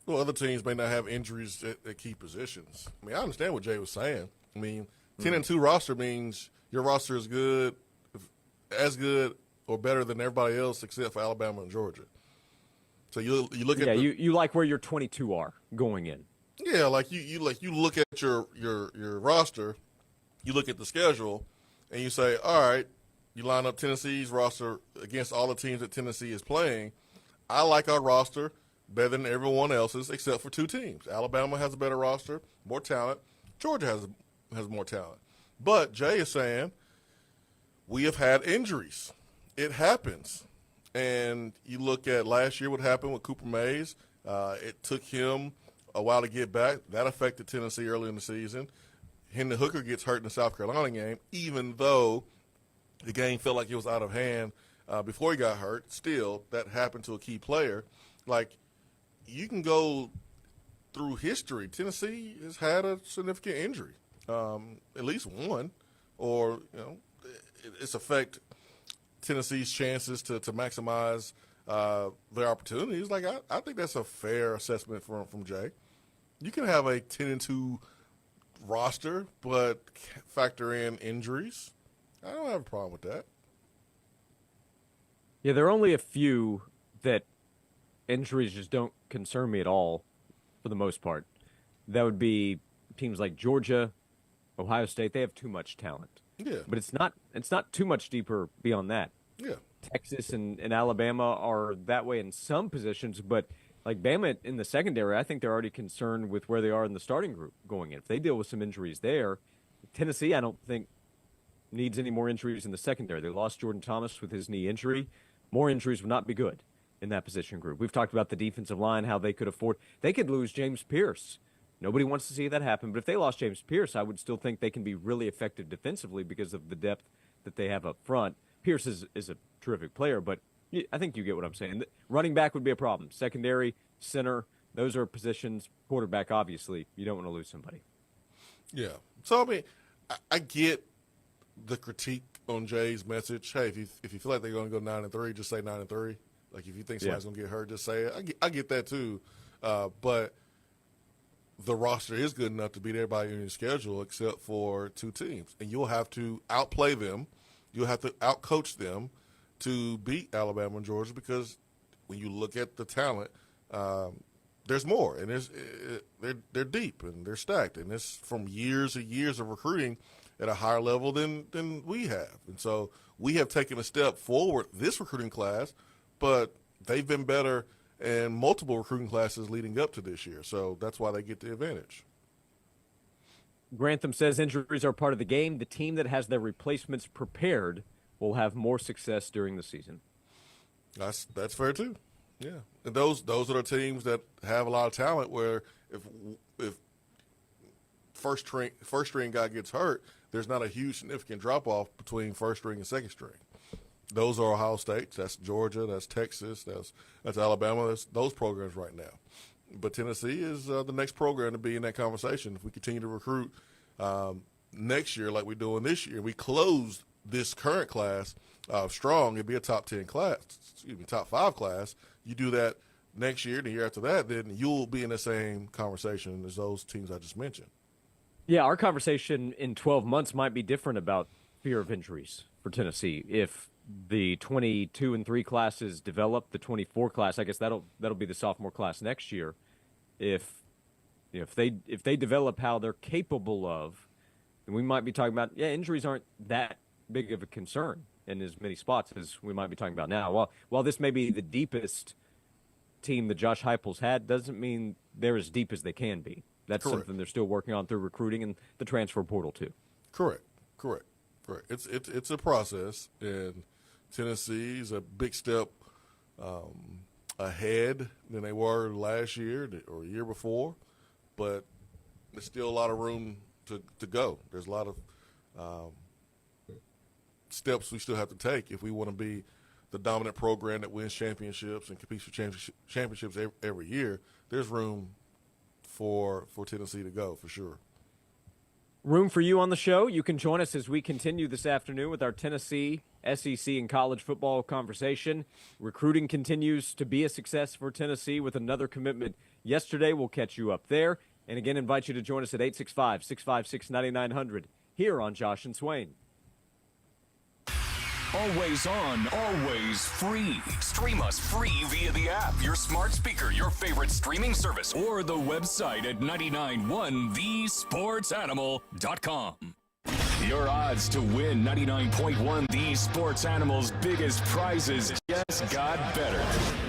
[SPEAKER 4] Well, other teams may not have injuries at key positions. I mean, I understand what Jay was saying. I mean, 10-2 roster means your roster is good, as good or better than everybody else except for Alabama and Georgia. So you look at
[SPEAKER 3] you like where your 22 are going in.
[SPEAKER 4] Yeah, like you look at your roster, you look at the schedule, and you say, all right, you line up Tennessee's roster against all the teams that Tennessee is playing. I like our roster better than everyone else's except for two teams. Alabama has a better roster, more talent. Georgia has more talent. But Jay is saying we have had injuries. It happens. And you look at last year what happened with Cooper Mays. It took him a while to get back. That affected Tennessee early in the season. Hendon Hooker gets hurt in the South Carolina game, even though the game felt like it was out of hand before he got hurt. Still, that happened to a key player. Like, you can go through history. Tennessee has had a significant injury, at least one, or it's affect Tennessee's chances to maximize their opportunities. Like I think that's a fair assessment from Jay. You can have a 10-2 roster, but factor in injuries. I don't have a problem with that.
[SPEAKER 3] Yeah, there are only a few that injuries just don't concern me at all, for the most part. That would be teams like Georgia, Ohio State. They have too much talent.
[SPEAKER 4] Yeah.
[SPEAKER 3] But it's not too much deeper beyond that.
[SPEAKER 4] Yeah.
[SPEAKER 3] Texas and Alabama are that way in some positions, but like Bama in the secondary, I think they're already concerned with where they are in the starting group going in. If they deal with some injuries there, Tennessee, I don't think, needs any more injuries in the secondary. They lost Jordan Thomas with his knee injury. More injuries would not be good in that position group. We've talked about the defensive line, how they could lose James Pierce. Nobody wants to see that happen, but if they lost James Pierce, I would still think they can be really effective defensively because of the depth that they have up front. Pierce is a terrific player, but I think you get what I'm saying. Running back would be a problem. Secondary, center, those are positions. Quarterback, obviously, you don't want to lose somebody.
[SPEAKER 4] Yeah. So, I mean, I get the critique on Jay's message. Hey, if you feel like they're going to go 9-3, just say 9-3. Like, if you think somebody's going to get hurt, just say it. I get that too. But the roster is good enough to beat everybody in your schedule except for two teams. And you'll have to outplay them. You'll have to outcoach them to beat Alabama and Georgia, because when you look at the talent, there's more. And they're deep and they're stacked. And it's from years and years of recruiting at a higher level than we have. And so we have taken a step forward this recruiting class, but they've been better in multiple recruiting classes leading up to this year. So that's why they get the advantage.
[SPEAKER 3] Grantham says injuries are part of the game. The team that has their replacements prepared will have more success during the season.
[SPEAKER 4] That's fair too. Yeah. And those are the teams that have a lot of talent where if first string guy gets hurt, there's not a huge significant drop off between first string and second string. Those are Ohio State, that's Georgia, that's Texas, that's Alabama, that's those programs right now. But Tennessee is the next program to be in that conversation. If we continue to recruit next year like we're doing this year, we close this current class strong, it'd be a top 10 class, top 5 class. You do that next year, the year after that, then you'll be in the same conversation as those teams I just mentioned.
[SPEAKER 3] Yeah, our conversation in 12 months might be different about fear of injuries for Tennessee. If the 22 and 3 classes develop, the 24 class, I guess that'll be the sophomore class next year. If they develop how they're capable of, then we might be talking about, injuries aren't that big of a concern in as many spots as we might be talking about now. While this may be the deepest team that Josh Heupel's had, doesn't mean they're as deep as they can be. That's
[SPEAKER 4] Correct.
[SPEAKER 3] Something they're still working on through recruiting and the transfer portal too.
[SPEAKER 4] Correct. It's a process, and Tennessee's a big step ahead than they were last year or the year before, but there's still a lot of room to go. There's a lot of steps we still have to take if we want to be the dominant program that wins championships and competes for championships every year. There's room for Tennessee to go, for sure.
[SPEAKER 3] Room for you on the show. You can join us as we continue this afternoon with our Tennessee, SEC, and college football conversation. Recruiting continues to be a success for Tennessee with another commitment yesterday. We'll catch you up there. And again, invite you to join us at 865-656-9900 here on Josh and Swain.
[SPEAKER 1] Always on, always free. Stream us free via the app, your smart speaker, your favorite streaming service, or the website at 991thesportsanimal.com. Your odds to win 99.1 The Sports Animal's biggest prizes just got better.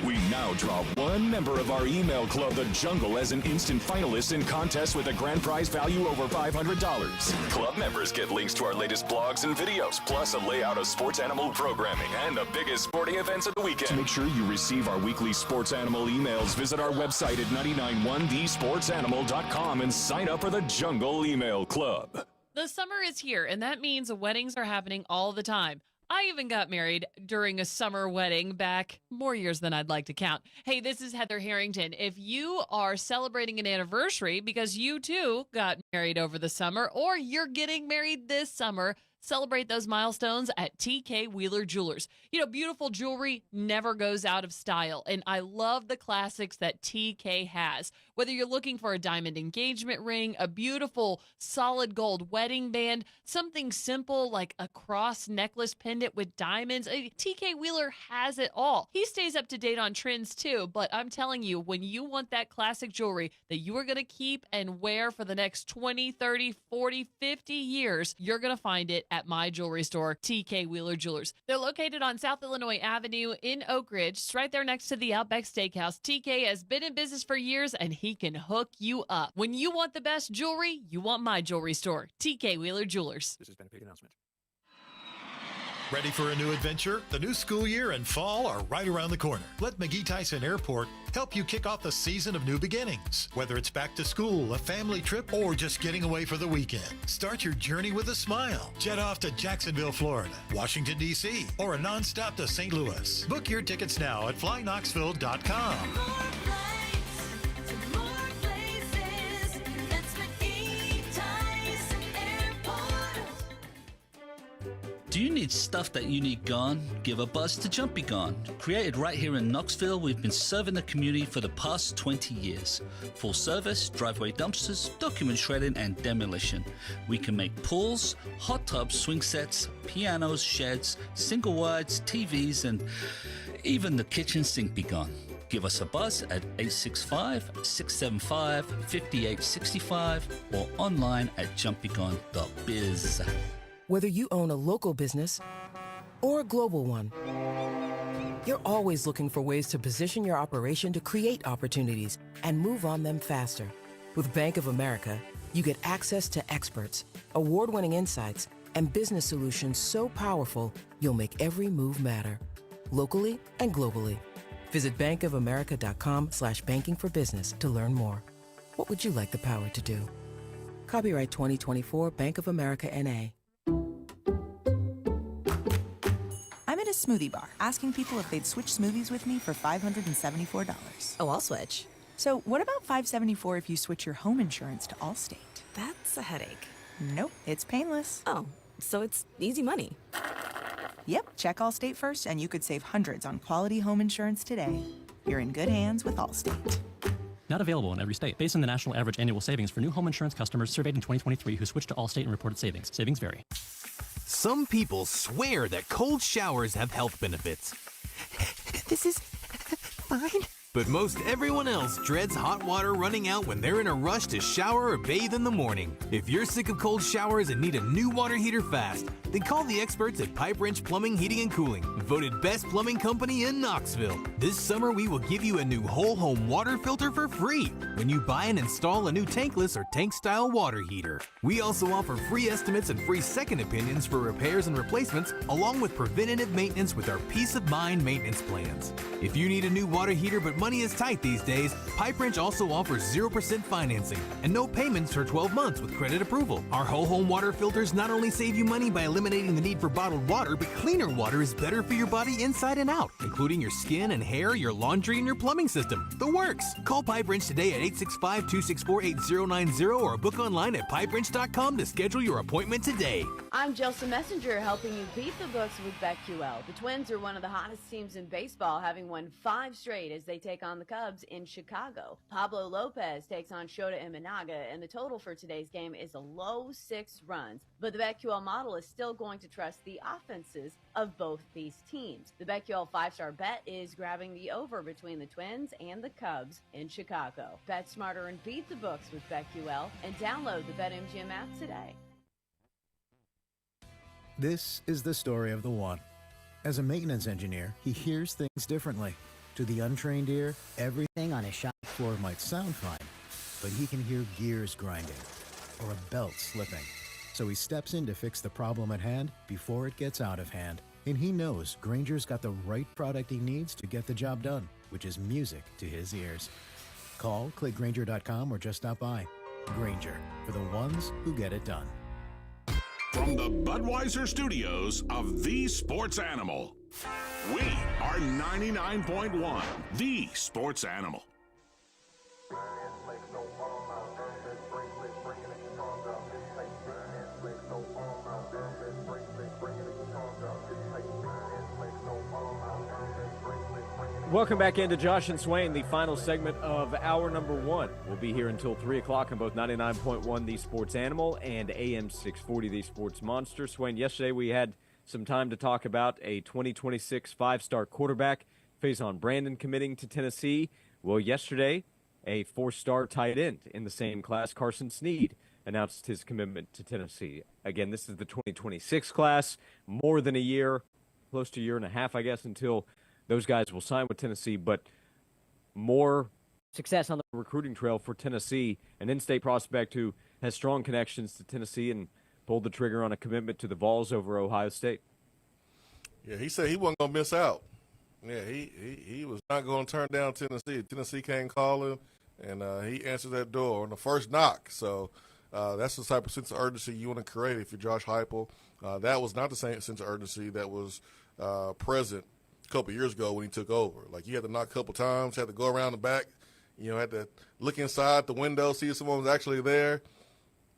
[SPEAKER 1] We now draw one member of our email club, The Jungle, as an instant finalist in contests with a grand prize value over $500. Club members get links to our latest blogs and videos, plus a layout of Sports Animal programming and the biggest sporting events of the weekend. To make sure you receive our weekly Sports Animal emails, visit our website at 991thesportsanimal.com and sign up for The Jungle Email Club.
[SPEAKER 6] The summer is here, and that means weddings are happening all the time. I even got married during a summer wedding back more years than I'd like to count. Hey, this is Heather Harrington. If you are celebrating an anniversary because you too got married over the summer, or you're getting married this summer, celebrate those milestones at TK Wheeler Jewelers. You know, beautiful jewelry never goes out of style, and I love the classics that TK has. Whether you're looking for a diamond engagement ring, a beautiful solid gold wedding band, something simple like a cross necklace pendant with diamonds, TK Wheeler has it all. He stays up to date on trends too, but I'm telling you, when you want that classic jewelry that you are going to keep and wear for the next 20, 30, 40, 50 years, you're going to find it at my jewelry store, TK Wheeler Jewelers. They're located on South Illinois Avenue in Oak Ridge. It's right there next to the Outback Steakhouse. TK has been in business for years, and he can hook you up. When you want the best jewelry, you want my jewelry store, TK Wheeler Jewelers.
[SPEAKER 12] This has been a big announcement.
[SPEAKER 5] Ready for a new adventure? The new school year and fall are right around the corner. Let McGee Tyson Airport help you kick off the season of new beginnings. Whether it's back to school, a family trip, or just getting away for the weekend, start your journey with a smile. Jet off to Jacksonville, Florida, Washington, D.C., or a nonstop to St. Louis. Book your tickets now at flyknoxville.com.
[SPEAKER 11] Do you need stuff that you need gone? Give a buzz to Jumpy Gone. Created right here in Knoxville, we've been serving the community for the past 20 years. Full service, driveway dumpsters, document shredding, and demolition. We can make pools, hot tubs, swing sets, pianos, sheds, single wides, TVs, and even the kitchen sink be gone. Give us a buzz at 865-675-5865 or online at jumpygone.biz.
[SPEAKER 23] Whether you own a local business or a global one, you're always looking for ways to position your operation to create opportunities and move on them faster. With Bank of America, you get access to experts, award-winning insights, and business solutions so powerful, you'll make every move matter, locally and globally. Visit bankofamerica.com/banking for business to learn more. What would you like the power to do? Copyright 2024 Bank of America N.A.
[SPEAKER 24] I'm at a smoothie bar asking people if they'd switch smoothies with me for $574.
[SPEAKER 25] Oh, I'll switch.
[SPEAKER 24] So what about $574 if you switch your home insurance to Allstate?
[SPEAKER 25] That's a headache.
[SPEAKER 24] Nope, it's painless.
[SPEAKER 25] Oh, so it's easy money.
[SPEAKER 24] Yep, check Allstate first and you could save hundreds on quality home insurance today. You're in good hands with Allstate.
[SPEAKER 26] Not available in every state. Based on the national average annual savings for new home insurance customers surveyed in 2023 who switched to Allstate and reported savings. Savings vary.
[SPEAKER 27] Some people swear that cold showers have health benefits. This is fine. But most everyone else dreads hot water running out when they're in a rush to shower or bathe in the morning. If you're sick of cold showers and need a new water heater fast, then call the experts at Pipe Wrench Plumbing, Heating, and Cooling, voted best plumbing company in Knoxville. This summer, we will give you a new whole home water filter for free when you buy and install a new tankless or tank-style water heater. We also offer free estimates and free second opinions for repairs and replacements, along with preventative maintenance with our Peace of Mind maintenance plans. If you need a new water heater but money is tight these days, Pipe Wrench also offers 0% financing and no payments for 12 months with credit approval. Our whole home water filters not only save you money by eliminating the need for bottled water, but cleaner water is better for your body inside and out, including your skin and hair, your laundry, and your plumbing system. The works! Call Pipe Wrench today at 865-264-8090 or book online at pipewrench.com to schedule your appointment today.
[SPEAKER 28] I'm Jelsa Messenger, helping you beat the books with BetQL. The Twins are one of the hottest teams in baseball, having won 5 straight as they take on the Cubs in Chicago. Pablo Lopez takes on Shota Imanaga, and the total for today's game is a low 6 runs. But the BetQL model is still going to trust the offenses of both these teams. The BetQL 5-star bet is grabbing the over between the Twins and the Cubs in Chicago. Bet smarter and beat the books with BetQL, and download the BetMGM app today.
[SPEAKER 29] This is the story of the one. As a maintenance engineer, he hears things differently. To the untrained ear, everything on his shop floor might sound fine, but he can hear gears grinding or a belt slipping. So he steps in to fix the problem at hand before it gets out of hand. And he knows Grainger's got the right product he needs to get the job done, which is music to his ears. Call, click Grainger.com, or just stop by. Grainger, for the ones who get it done.
[SPEAKER 21] From the Budweiser studios of The Sports Animal, we are 99.1 The Sports Animal.
[SPEAKER 3] Welcome back into Josh and Swain, the final segment of hour number 1. We'll be here until 3 o'clock on both 99.1 The Sports Animal and AM 640 The Sports Monster. Swain, yesterday we had some time to talk about a 2026 5-star quarterback, Faison Brandon committing to Tennessee. Well, yesterday, a 4-star tight end in the same class, Carson Snead, announced his commitment to Tennessee. Again, this is the 2026 class, more than a year, close to a year and a half, I guess, until those guys will sign with Tennessee, but more success on the recruiting trail for Tennessee, an in-state prospect who has strong connections to Tennessee and pulled the trigger on a commitment to the Vols over Ohio State.
[SPEAKER 4] Yeah, he said he wasn't going to miss out. Yeah, he was not going to turn down Tennessee. Tennessee came calling, and he answered that door on the first knock. So that's the type of sense of urgency you want to create if you're Josh Heupel. That was not the same sense of urgency that was present a couple years ago when he took over. Like, you had to knock a couple times, had to go around the back, had to look inside the window, see if someone was actually there.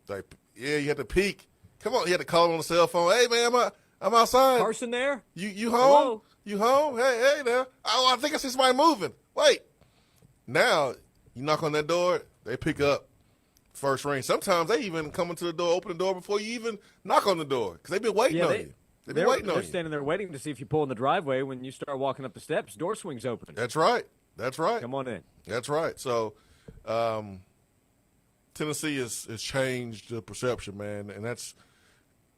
[SPEAKER 4] Like, yeah, you had to peek. Come on, you had to call on the cell phone. Hey, man, I'm outside.
[SPEAKER 3] Carson there?
[SPEAKER 4] You home?
[SPEAKER 3] Hello?
[SPEAKER 4] You home? Hey there. Oh, I think I see somebody moving. Wait. Now, you knock on that door, they pick up first ring. Sometimes they even come into the door, open the door before you even knock on the door because they've been waiting on you.
[SPEAKER 3] They're standing there waiting to see if you pull in the driveway. When you start walking up the steps, door swings open.
[SPEAKER 4] That's right.
[SPEAKER 3] Come on in.
[SPEAKER 4] That's right. So, Tennessee has changed the perception, man, and it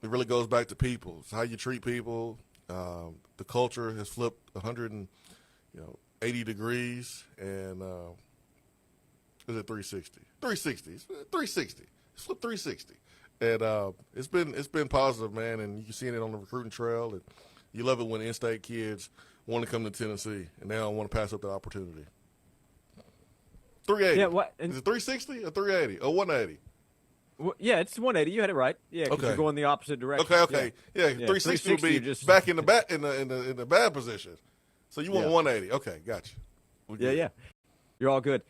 [SPEAKER 4] really goes back to people. It's how you treat people. The culture has flipped 180 degrees, and is it 360? 360. 360. It's flipped 360, and it's been positive, man. And you can see it on the recruiting trail. And you love it when in-state kids want to come to Tennessee, and they don't want to pass up the opportunity. 380.
[SPEAKER 3] Yeah,
[SPEAKER 4] is it 360 or 380 or 180?
[SPEAKER 3] Well, yeah, it's 180. You had it right. Yeah, because you're going the opposite direction.
[SPEAKER 4] Okay. Yeah, 360 would be just back in the back in the bad position. So you want 180. Okay, gotcha.
[SPEAKER 3] Yeah. You're all good.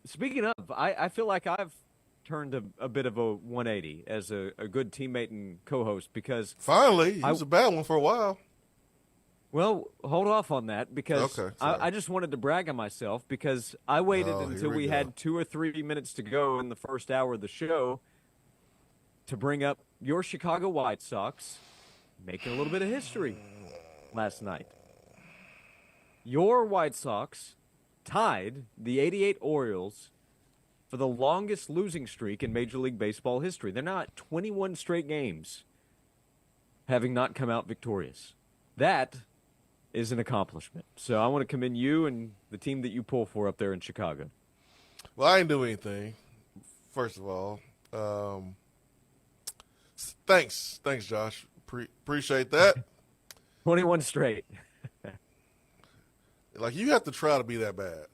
[SPEAKER 3] Speaking of, I feel like I've turned a bit of a 180 as a good teammate and co-host because
[SPEAKER 4] finally, he was a bad one for a while.
[SPEAKER 3] Well, hold off on that because I just wanted to brag on myself because I waited until we had 2 or 3 minutes to go in the first hour of the show to bring up your Chicago White Sox making a little bit of history last night. Your White Sox tied the 88 Orioles for the longest losing streak in Major League Baseball history. They're now at 21 straight games having not come out victorious. That is an accomplishment. So I want to commend you and the team that you pull for up there in Chicago.
[SPEAKER 4] Well, I didn't do anything, first of all. Thanks, Josh. Appreciate that.
[SPEAKER 3] 21 straight.
[SPEAKER 4] Like, you have to try to be that bad.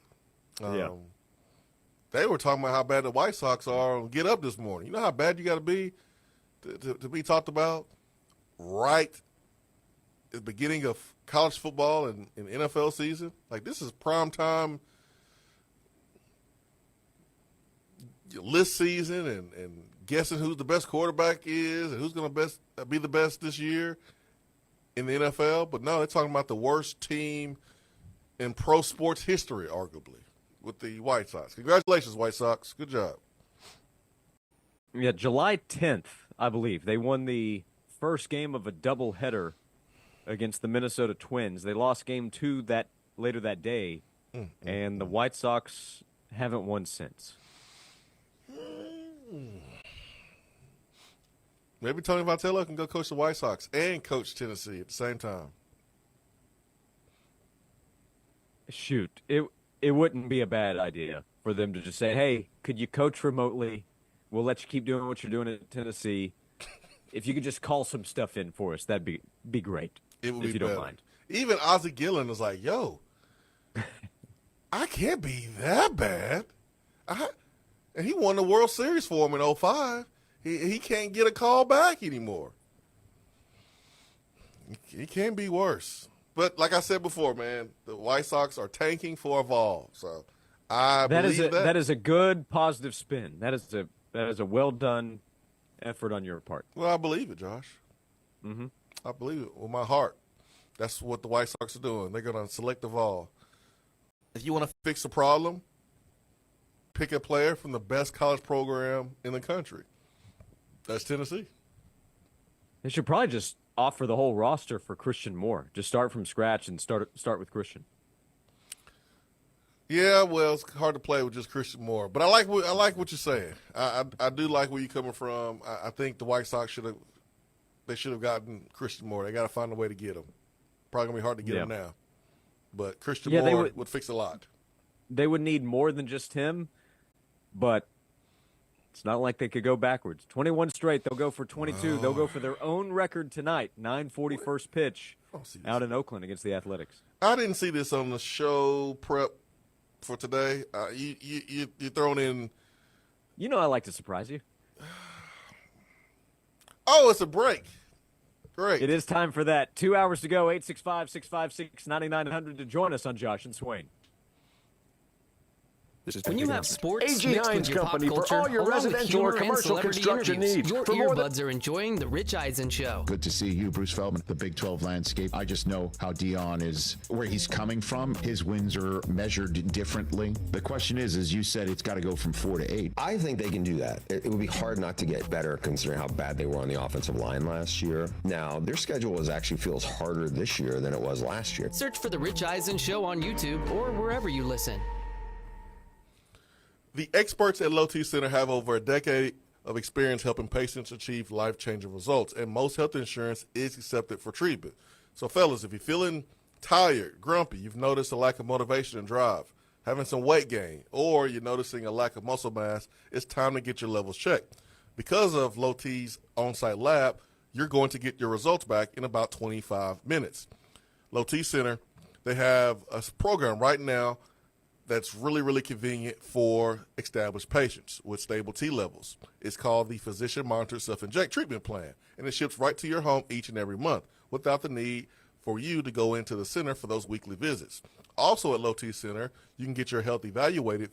[SPEAKER 4] They were talking about how bad the White Sox are on Get Up this morning. You know how bad you got to be to be talked about right at the beginning of college football and NFL season? Like, this is prime time list season and guessing who the best quarterback is and who's going to be the best this year in the NFL. But no, they're talking about the worst team in pro sports history, arguably, with the White Sox. Congratulations, White Sox. Good job.
[SPEAKER 3] Yeah, July 10th, I believe. They won the first game of a doubleheader against the Minnesota Twins. They lost game 2 later that day, and the White Sox haven't won since.
[SPEAKER 4] Maybe Tony Vitello can go coach the White Sox and coach Tennessee at the same time.
[SPEAKER 3] Shoot, it wouldn't be a bad idea for them to just say, hey, could you coach remotely? We'll let you keep doing what you're doing at Tennessee. If you could just call some stuff in for us, that'd be great.
[SPEAKER 4] It would
[SPEAKER 3] if
[SPEAKER 4] be
[SPEAKER 3] you
[SPEAKER 4] better.
[SPEAKER 3] don't mind.
[SPEAKER 4] Even Ozzie Gillen was like, yo, I can't be that bad. And he won the World Series for him in 2005. He can't get a call back anymore. He can be worse. But like I said before, man, the White Sox are tanking for a vol. So I believe that.
[SPEAKER 3] That is a good positive spin. That is a well done effort on your part.
[SPEAKER 4] Well, I believe it, Josh.
[SPEAKER 3] Mm-hmm.
[SPEAKER 4] I believe it with my heart. That's what the White Sox are doing. They're going to select the vol. If you want to fix a problem, pick a player from the best college program in the country. That's Tennessee.
[SPEAKER 3] They should probably just offer the whole roster for Christian Moore. Just start from scratch and start with Christian.
[SPEAKER 4] Yeah, well, it's hard to play with just Christian Moore, but I like what you're saying. I do like where you're coming from. I think the White Sox should have gotten Christian Moore. They got to find a way to get him. Probably gonna be hard to get him now, but Christian Moore would fix a lot.
[SPEAKER 3] They would need more than just him, but It's not like they could go backwards. 21 straight. They'll go for 22. Wow. They'll go for their own record tonight. 9:40 first pitch out in Oakland against the Athletics.
[SPEAKER 4] I didn't see this on the show prep for today. You thrown in.
[SPEAKER 3] You know I like to surprise you.
[SPEAKER 4] Oh, it's a break. Great.
[SPEAKER 3] It is time for that. 2 hours to go. 865-656-9900 to join us on Josh and Swain.
[SPEAKER 2] When you have sports
[SPEAKER 7] A.G.
[SPEAKER 2] mixed
[SPEAKER 7] Hines
[SPEAKER 2] with your
[SPEAKER 7] Company
[SPEAKER 2] pop culture,
[SPEAKER 7] for all your
[SPEAKER 2] along with
[SPEAKER 7] residential
[SPEAKER 2] humor
[SPEAKER 7] or
[SPEAKER 2] and
[SPEAKER 7] commercial
[SPEAKER 2] celebrity
[SPEAKER 7] construction
[SPEAKER 2] interviews,
[SPEAKER 7] needs.
[SPEAKER 2] your
[SPEAKER 7] For more than-
[SPEAKER 2] earbuds are enjoying the Rich Eisen Show.
[SPEAKER 8] Good to see you, Bruce Feldman, the Big 12 landscape. I just know how Dion is, where he's coming from. His wins are measured differently. The question is, as you said, it's got to go from 4 to 8.
[SPEAKER 9] I think they can do that. It would be hard not to get better considering how bad they were on the offensive line last year. Now, their schedule actually feels harder this year than it was last year.
[SPEAKER 2] Search for the Rich Eisen Show on YouTube or wherever you listen.
[SPEAKER 4] The experts at Low T Center have over a decade of experience helping patients achieve life-changing results, and most health insurance is accepted for treatment. So, fellas, if you're feeling tired, grumpy, you've noticed a lack of motivation and drive, having some weight gain, or you're noticing a lack of muscle mass, it's time to get your levels checked. Because of Low T's on-site lab, you're going to get your results back in about 25 minutes. Low T Center, they have a program right now that's really, really convenient for established patients with stable T levels. It's called the Physician Monitored Self-Inject Treatment Plan, and it ships right to your home each and every month without the need for you to go into the center for those weekly visits. Also at Low T Center, you can get your health evaluated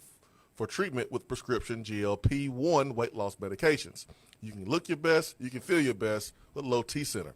[SPEAKER 4] for treatment with prescription GLP-1 weight loss medications. You can look your best, you can feel your best with Low T Center.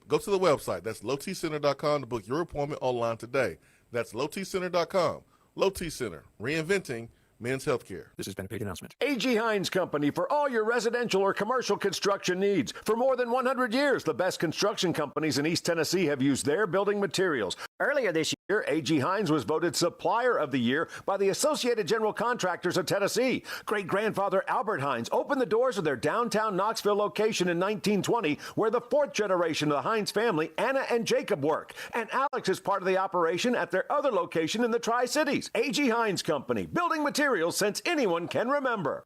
[SPEAKER 4] Go to the website. That's lowtcenter.com to book your appointment online today. That's lowtcenter.com. Low T Center, reinventing men's healthcare.
[SPEAKER 7] This has been a paid announcement. A.G. Hines Company for all your residential or commercial construction needs. For more than 100 years, the best construction companies in East Tennessee have used their building materials. Earlier this year, A.G. Hines was voted Supplier of the Year by the Associated General Contractors of Tennessee. Great-grandfather Albert Hines opened the doors of their downtown Knoxville location in 1920, where the fourth generation of the Hines family, Anna and Jacob, work. And Alex is part of the operation at their other location in the Tri-Cities. A.G. Hines Company, building materials since anyone can remember.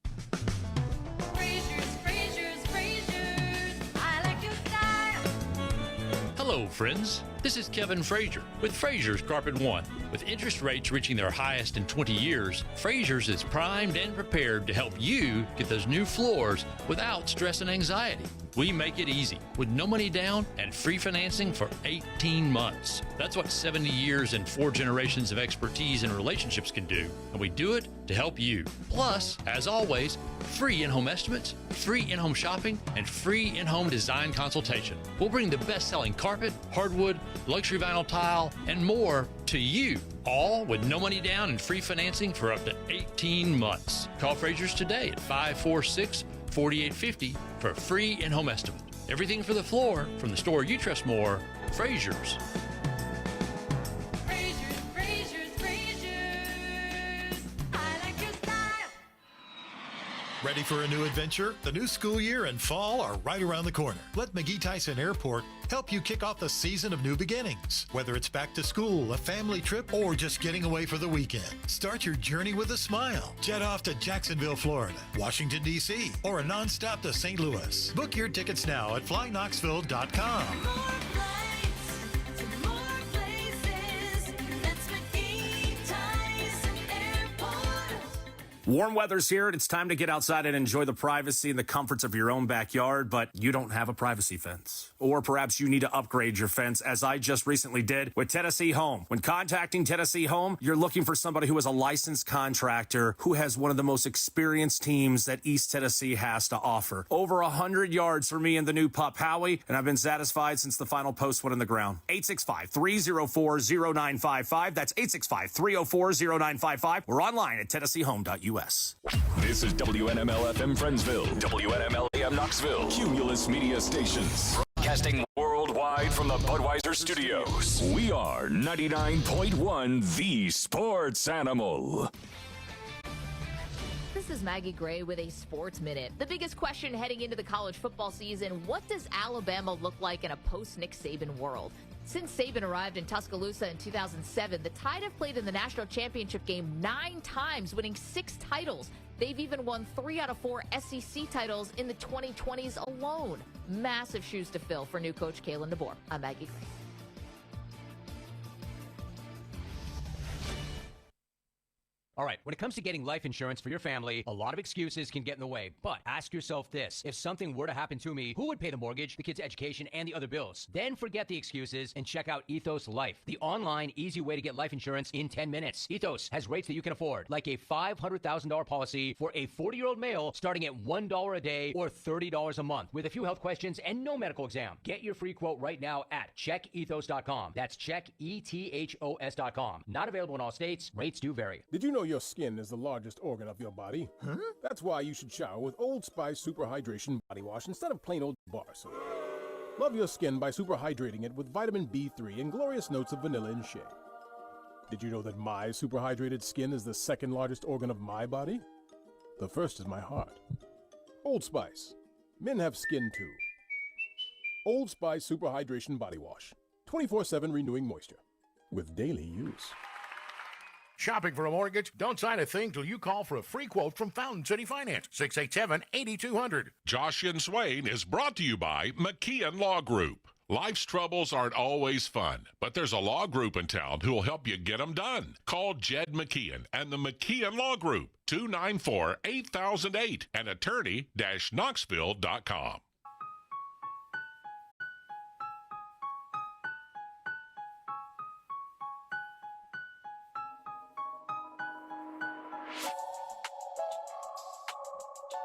[SPEAKER 10] Hello, friends. This is Kevin Frazier with Frazier's Carpet One. With interest rates reaching their highest in 20 years, Frazier's is primed and prepared to help you get those new floors without stress and anxiety. We make it easy with no money down and free financing for 18 months. That's what 70 years and 4 generations of expertise and relationships can do, and we do it to help you. Plus, as always, free in-home estimates, free in-home shopping, and free in-home design consultation. We'll bring the best-selling carpet, hardwood, luxury vinyl tile, and more to you, all with no money down and free financing for up to 18 months. Call Frazier's today at 546-4850 for a free in-home estimate. Everything for the floor from the store you trust more, Frazier's.
[SPEAKER 5] Ready for a new adventure? The new school year and fall are right around the corner. Let McGee Tyson Airport help you kick off the season of new beginnings. Whether it's back to school, a family trip, or just getting away for the weekend, start your journey with a smile. Jet off to Jacksonville, Florida, Washington, D.C., or a nonstop to St. Louis. Book your tickets now at flyknoxville.com.
[SPEAKER 13] Warm weather's here, and it's time to get outside and enjoy the privacy and the comforts of your own backyard, but you don't have a privacy fence. Or perhaps you need to upgrade your fence, as I just recently did with Tennessee Home. When contacting Tennessee Home, you're looking for somebody who is a licensed contractor who has one of the most experienced teams that East Tennessee has to offer. Over 100 yards for me and the new pup, Howie, and I've been satisfied since the final post went in the ground. 865-304-0955. That's 865-304-0955. We're online at TennesseeHome.us.
[SPEAKER 1] This is WNML FM Friendsville, WNML AM Knoxville, Cumulus Media Stations. Broadcasting worldwide from the Budweiser Studios. We are 99.1 The Sports Animal.
[SPEAKER 14] This is Maggie Gray with a Sports Minute. The biggest question heading into the college football season, what does Alabama look like in a post-Nick Saban world? Since Saban arrived in Tuscaloosa in 2007, the Tide have played in the national championship game 9 times, winning 6 titles. They've even won 3 out of 4 SEC titles in the 2020s alone. Massive shoes to fill for new coach Kalen DeBoer. I'm Maggie Gray.
[SPEAKER 6] All right, when it comes to getting life insurance for your family, a lot of excuses can get in the way. But ask yourself this. If something were to happen to me, who would pay the mortgage, the kids' education, and the other bills? Then forget the excuses and check out Ethos Life, the online, easy way to get life insurance in 10 minutes. Ethos has rates that you can afford, like a $500,000 policy for a 40-year-old male starting at $1 a day or $30 a month with a few health questions and no medical exam. Get your free quote right now at checkethos.com. That's checkethos.com. Not available in all states. Rates do vary.
[SPEAKER 12] Did you know your skin is the largest organ of your body? Huh? That's why you should shower with Old Spice Super Hydration Body Wash instead of plain old bar soap. Love your skin by super hydrating it with vitamin B3 and glorious notes of vanilla and shea. Did you know that my super hydrated skin is the second largest organ of my body? The first is my heart. Old Spice. Men have skin too. Old Spice Super Hydration Body Wash. 24/7 renewing moisture. With daily use.
[SPEAKER 15] Shopping for a mortgage? Don't sign a thing till you call for a free quote from Fountain City Finance, 687-8200.
[SPEAKER 21] Josh and Swain is brought to you by McKeon Law Group. Life's troubles aren't always fun, but there's a law group in town who will help you get them done. Call Jed McKeon and the McKeon Law Group, 294-8008 and attorney-knoxville.com.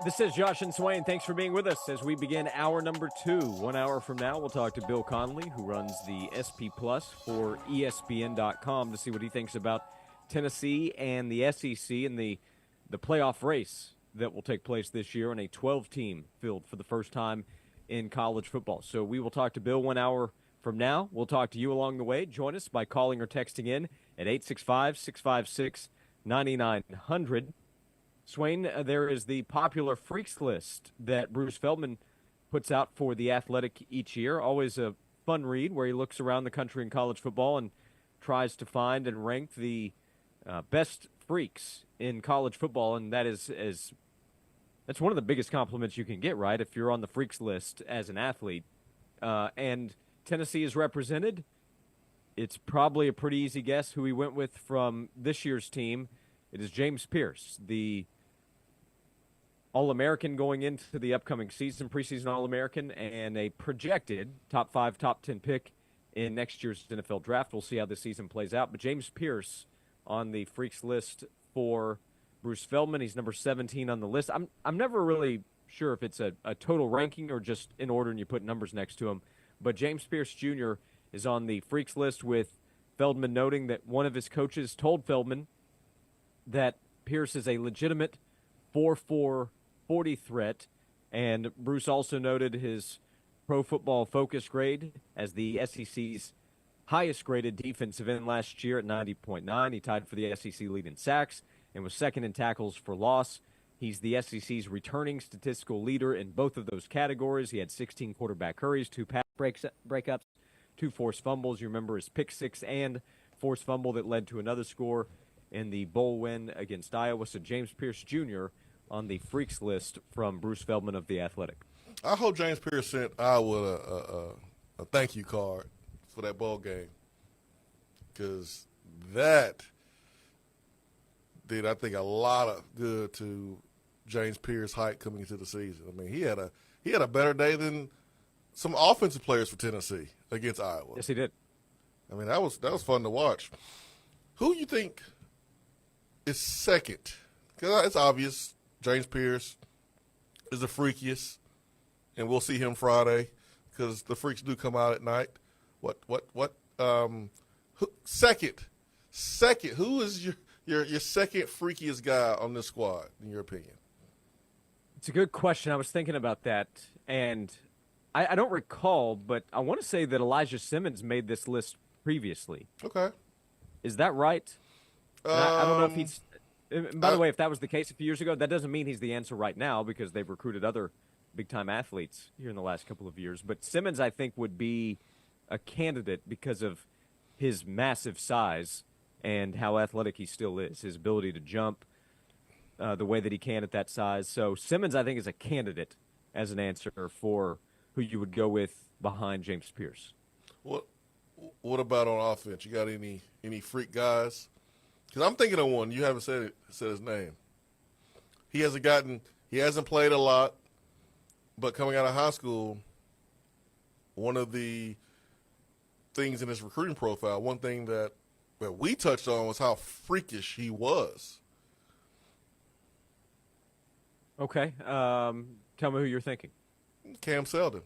[SPEAKER 3] This is Josh and Swain. Thanks for being with us as we begin hour number 2. 1 hour from now, we'll talk to Bill Connelly, who runs the SP Plus for ESPN.com, to see what he thinks about Tennessee and the SEC and the playoff race that will take place this year in a 12-team field for the first time in college football. So we will talk to Bill 1 hour from now. We'll talk to you along the way. Join us by calling or texting in at 865-656-9900. Swain, there is the popular Freaks list that Bruce Feldman puts out for The Athletic each year. Always a fun read where he looks around the country in college football and tries to find and rank the best freaks in college football, and that's one of the biggest compliments you can get, right, if you're on the Freaks list as an athlete. And Tennessee is represented. It's probably a pretty easy guess who he went with from this year's team. It is James Pierce, the All-American going into the upcoming season, preseason All-American, and a projected top 5, top 10 pick in next year's NFL draft. We'll see how the season plays out. But James Pierce on the Freaks list for Bruce Feldman. He's number 17 on the list. I'm never really sure if it's a total ranking or just in order and you put numbers next to him. But James Pierce Jr. is on the Freaks list, with Feldman noting that one of his coaches told Feldman that Pierce is a legitimate 4.4 40 threat, and Bruce also noted his Pro Football Focus grade as the SEC's highest-graded defensive end last year at 90.9. He tied for the SEC lead in sacks and was second in tackles for loss. He's the SEC's returning statistical leader in both of those categories. He had 16 quarterback hurries, 2 pass breakups, 2 forced fumbles. You remember his pick six and forced fumble that led to another score in the bowl win against Iowa. So James Pierce Jr. on the Freaks list from Bruce Feldman of The Athletic.
[SPEAKER 4] I hope James Pierce sent Iowa a thank you card for that bowl game, because that did, I think, a lot of good to James Pierce's hype coming into the season. I mean, he had a better day than some offensive players for Tennessee against Iowa.
[SPEAKER 3] Yes, he did.
[SPEAKER 4] I mean, that was fun to watch. Who you think is second? Because it's obvious James Pierce is the freakiest, and we'll see him Friday because the freaks do come out at night. Second, who is your second freakiest guy on this squad, in your opinion?
[SPEAKER 3] It's a good question. I was thinking about that, and I don't recall, but I want to say that Elijah Simmons made this list previously.
[SPEAKER 4] Okay.
[SPEAKER 3] Is that right? I don't know if he's – by the way, if that was the case a few years ago, that doesn't mean he's the answer right now, because they've recruited other big-time athletes here in the last couple of years. But Simmons, I think, would be a candidate because of his massive size and how athletic he still is, his ability to jump. the way that he can at that size. So Simmons, I think, is a candidate as an answer for who you would go with behind James Pierce.
[SPEAKER 4] What about on offense? You got any freak guys? Because I'm thinking of one. You haven't said his name. He hasn't played a lot, but coming out of high school, one of the things in his recruiting profile, one thing that we touched on was how freakish he was.
[SPEAKER 3] Okay. Tell me who you're thinking.
[SPEAKER 4] Cam Seldon.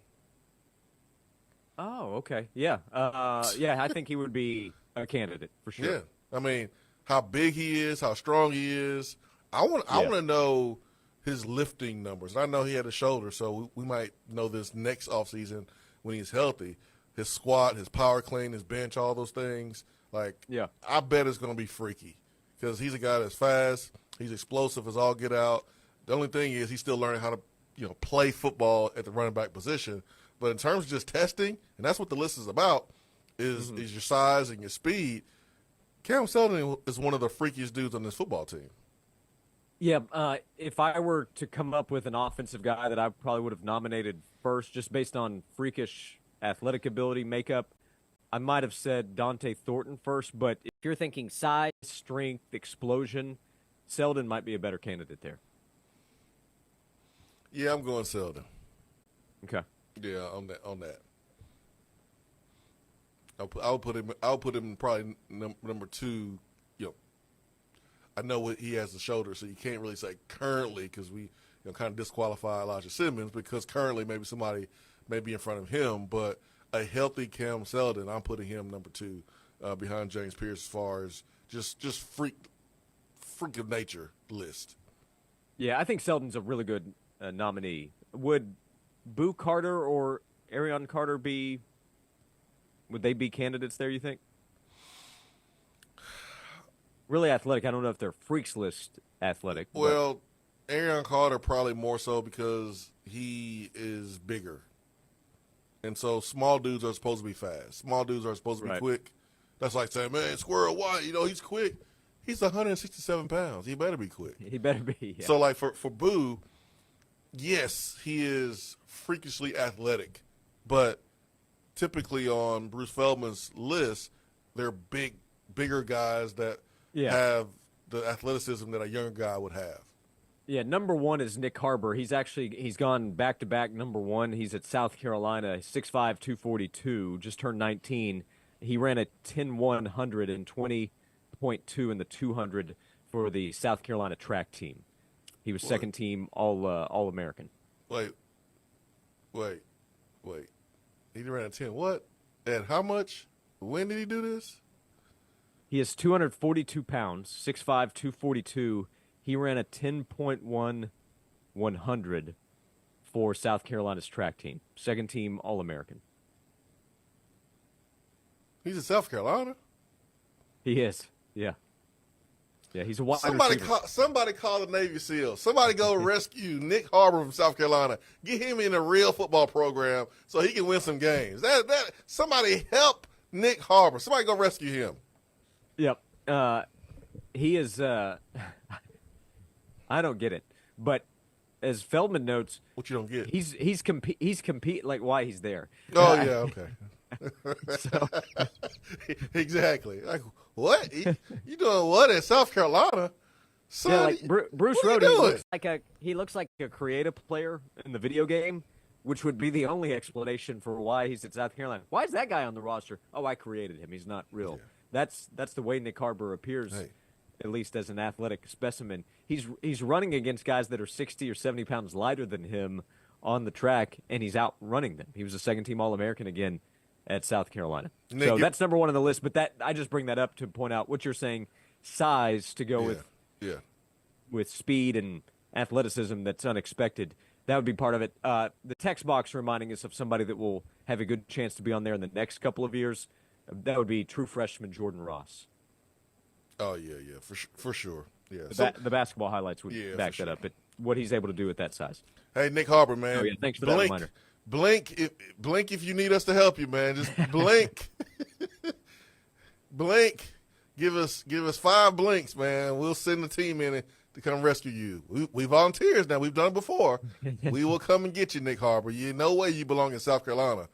[SPEAKER 3] Oh, okay. Yeah. I think he would be a candidate for sure.
[SPEAKER 4] Yeah. I mean, how big he is, how strong he is. I want to know his lifting numbers. I know he had a shoulder, so we might know this next offseason when he's healthy. His squat, his power clean, his bench, all those things. I bet it's going to be freaky because he's a guy that's fast. He's explosive as all get out. The only thing is he's still learning how to, play football at the running back position. But in terms of just testing, and that's what the list is about, is your size and your speed. Cam Seldon is one of the freakiest dudes on this football team.
[SPEAKER 3] Yeah, if I were to come up with an offensive guy that I probably would have nominated first just based on freakish athletic ability, makeup, I might have said Dante Thornton first. But if you're thinking size, strength, explosion, Seldon might be a better candidate there.
[SPEAKER 4] Yeah, I'm going Seldon.
[SPEAKER 3] Okay.
[SPEAKER 4] Yeah, on that. I'll put him probably number two. I know he has the shoulder, so you can't really say currently because we kind of disqualify Elijah Simmons because currently maybe somebody may be in front of him, but a healthy Cam Seldon, I'm putting him number two behind James Pierce as far as just freak of nature list.
[SPEAKER 3] Yeah, I think Seldon's a really good nominee. Would Boo Carter or Arion Carter would they be candidates there, you think? Really athletic. I don't know if they're freaks list athletic.
[SPEAKER 4] Well, Arion Carter probably more so because he is bigger. And so small dudes are supposed to be fast. Small dudes are supposed to be quick. That's like saying, man, Squirrel White, he's quick. He's 167 pounds. He better be quick.
[SPEAKER 3] He better be, yeah.
[SPEAKER 4] So, like, for Boo, yes, he is freakishly athletic. But typically on Bruce Feldman's list, they're bigger guys that have the athleticism that a younger guy would have.
[SPEAKER 3] Yeah, number one is Nick Harbor. He's gone back-to-back number one. He's at South Carolina, 6'5", 242, just turned 19. He ran a 10-100 and 20.2 in the 200 for the South Carolina track team. He was second team All-American.
[SPEAKER 4] Wait. He ran a 10 what? And how much? When did he do this?
[SPEAKER 3] He is 242 pounds, 6'5", 242. He ran a 10.1 100 for South Carolina's track team. Second team All-American.
[SPEAKER 4] He's in South Carolina?
[SPEAKER 3] He is, yeah. Yeah, he's a wide receiver.
[SPEAKER 4] Somebody call the Navy SEAL. Somebody go rescue Nick Harbor from South Carolina. Get him in a real football program so he can win some games. Somebody help Nick Harbor. Somebody go rescue him.
[SPEAKER 3] Yep. He is I don't get it. But as Feldman notes,
[SPEAKER 4] what you don't get?
[SPEAKER 3] He's compete like why he's there.
[SPEAKER 4] Oh yeah, okay. So. Exactly. Like what? You doing what in South Carolina? Son,
[SPEAKER 3] yeah, like Bruce Rhodes looks like a creative player in the video game, which would be the only explanation for why he's at South Carolina. Why is that guy on the roster? Oh, I created him. He's not real. Yeah. That's the way Nick Harbor appears, at least as an athletic specimen. He's running against guys that are 60 or 70 pounds lighter than him on the track, and he's outrunning them. He was a second-team All-American again at South Carolina.
[SPEAKER 4] Nick,
[SPEAKER 3] so that's number one on the list, but I just bring that up to point out what you're saying, size to go with speed and athleticism that's unexpected. That would be part of it. The text box reminding us of somebody that will have a good chance to be on there in the next couple of years. That would be true freshman Jordan Ross.
[SPEAKER 4] Oh, yeah, for sure. Yeah,
[SPEAKER 3] the basketball highlights would back that up, but what he's able to do at that size.
[SPEAKER 4] Hey, Nick Harbor, man.
[SPEAKER 3] Oh, yeah, thanks for that reminder.
[SPEAKER 4] Blink if you need us to help you, man. Just blink. Blink. Give us 5 blinks, man. We'll send the team in and to come rescue you. We volunteers now. We've done it before. We will come and get you, Nick Harbor. You no way you belong in South Carolina,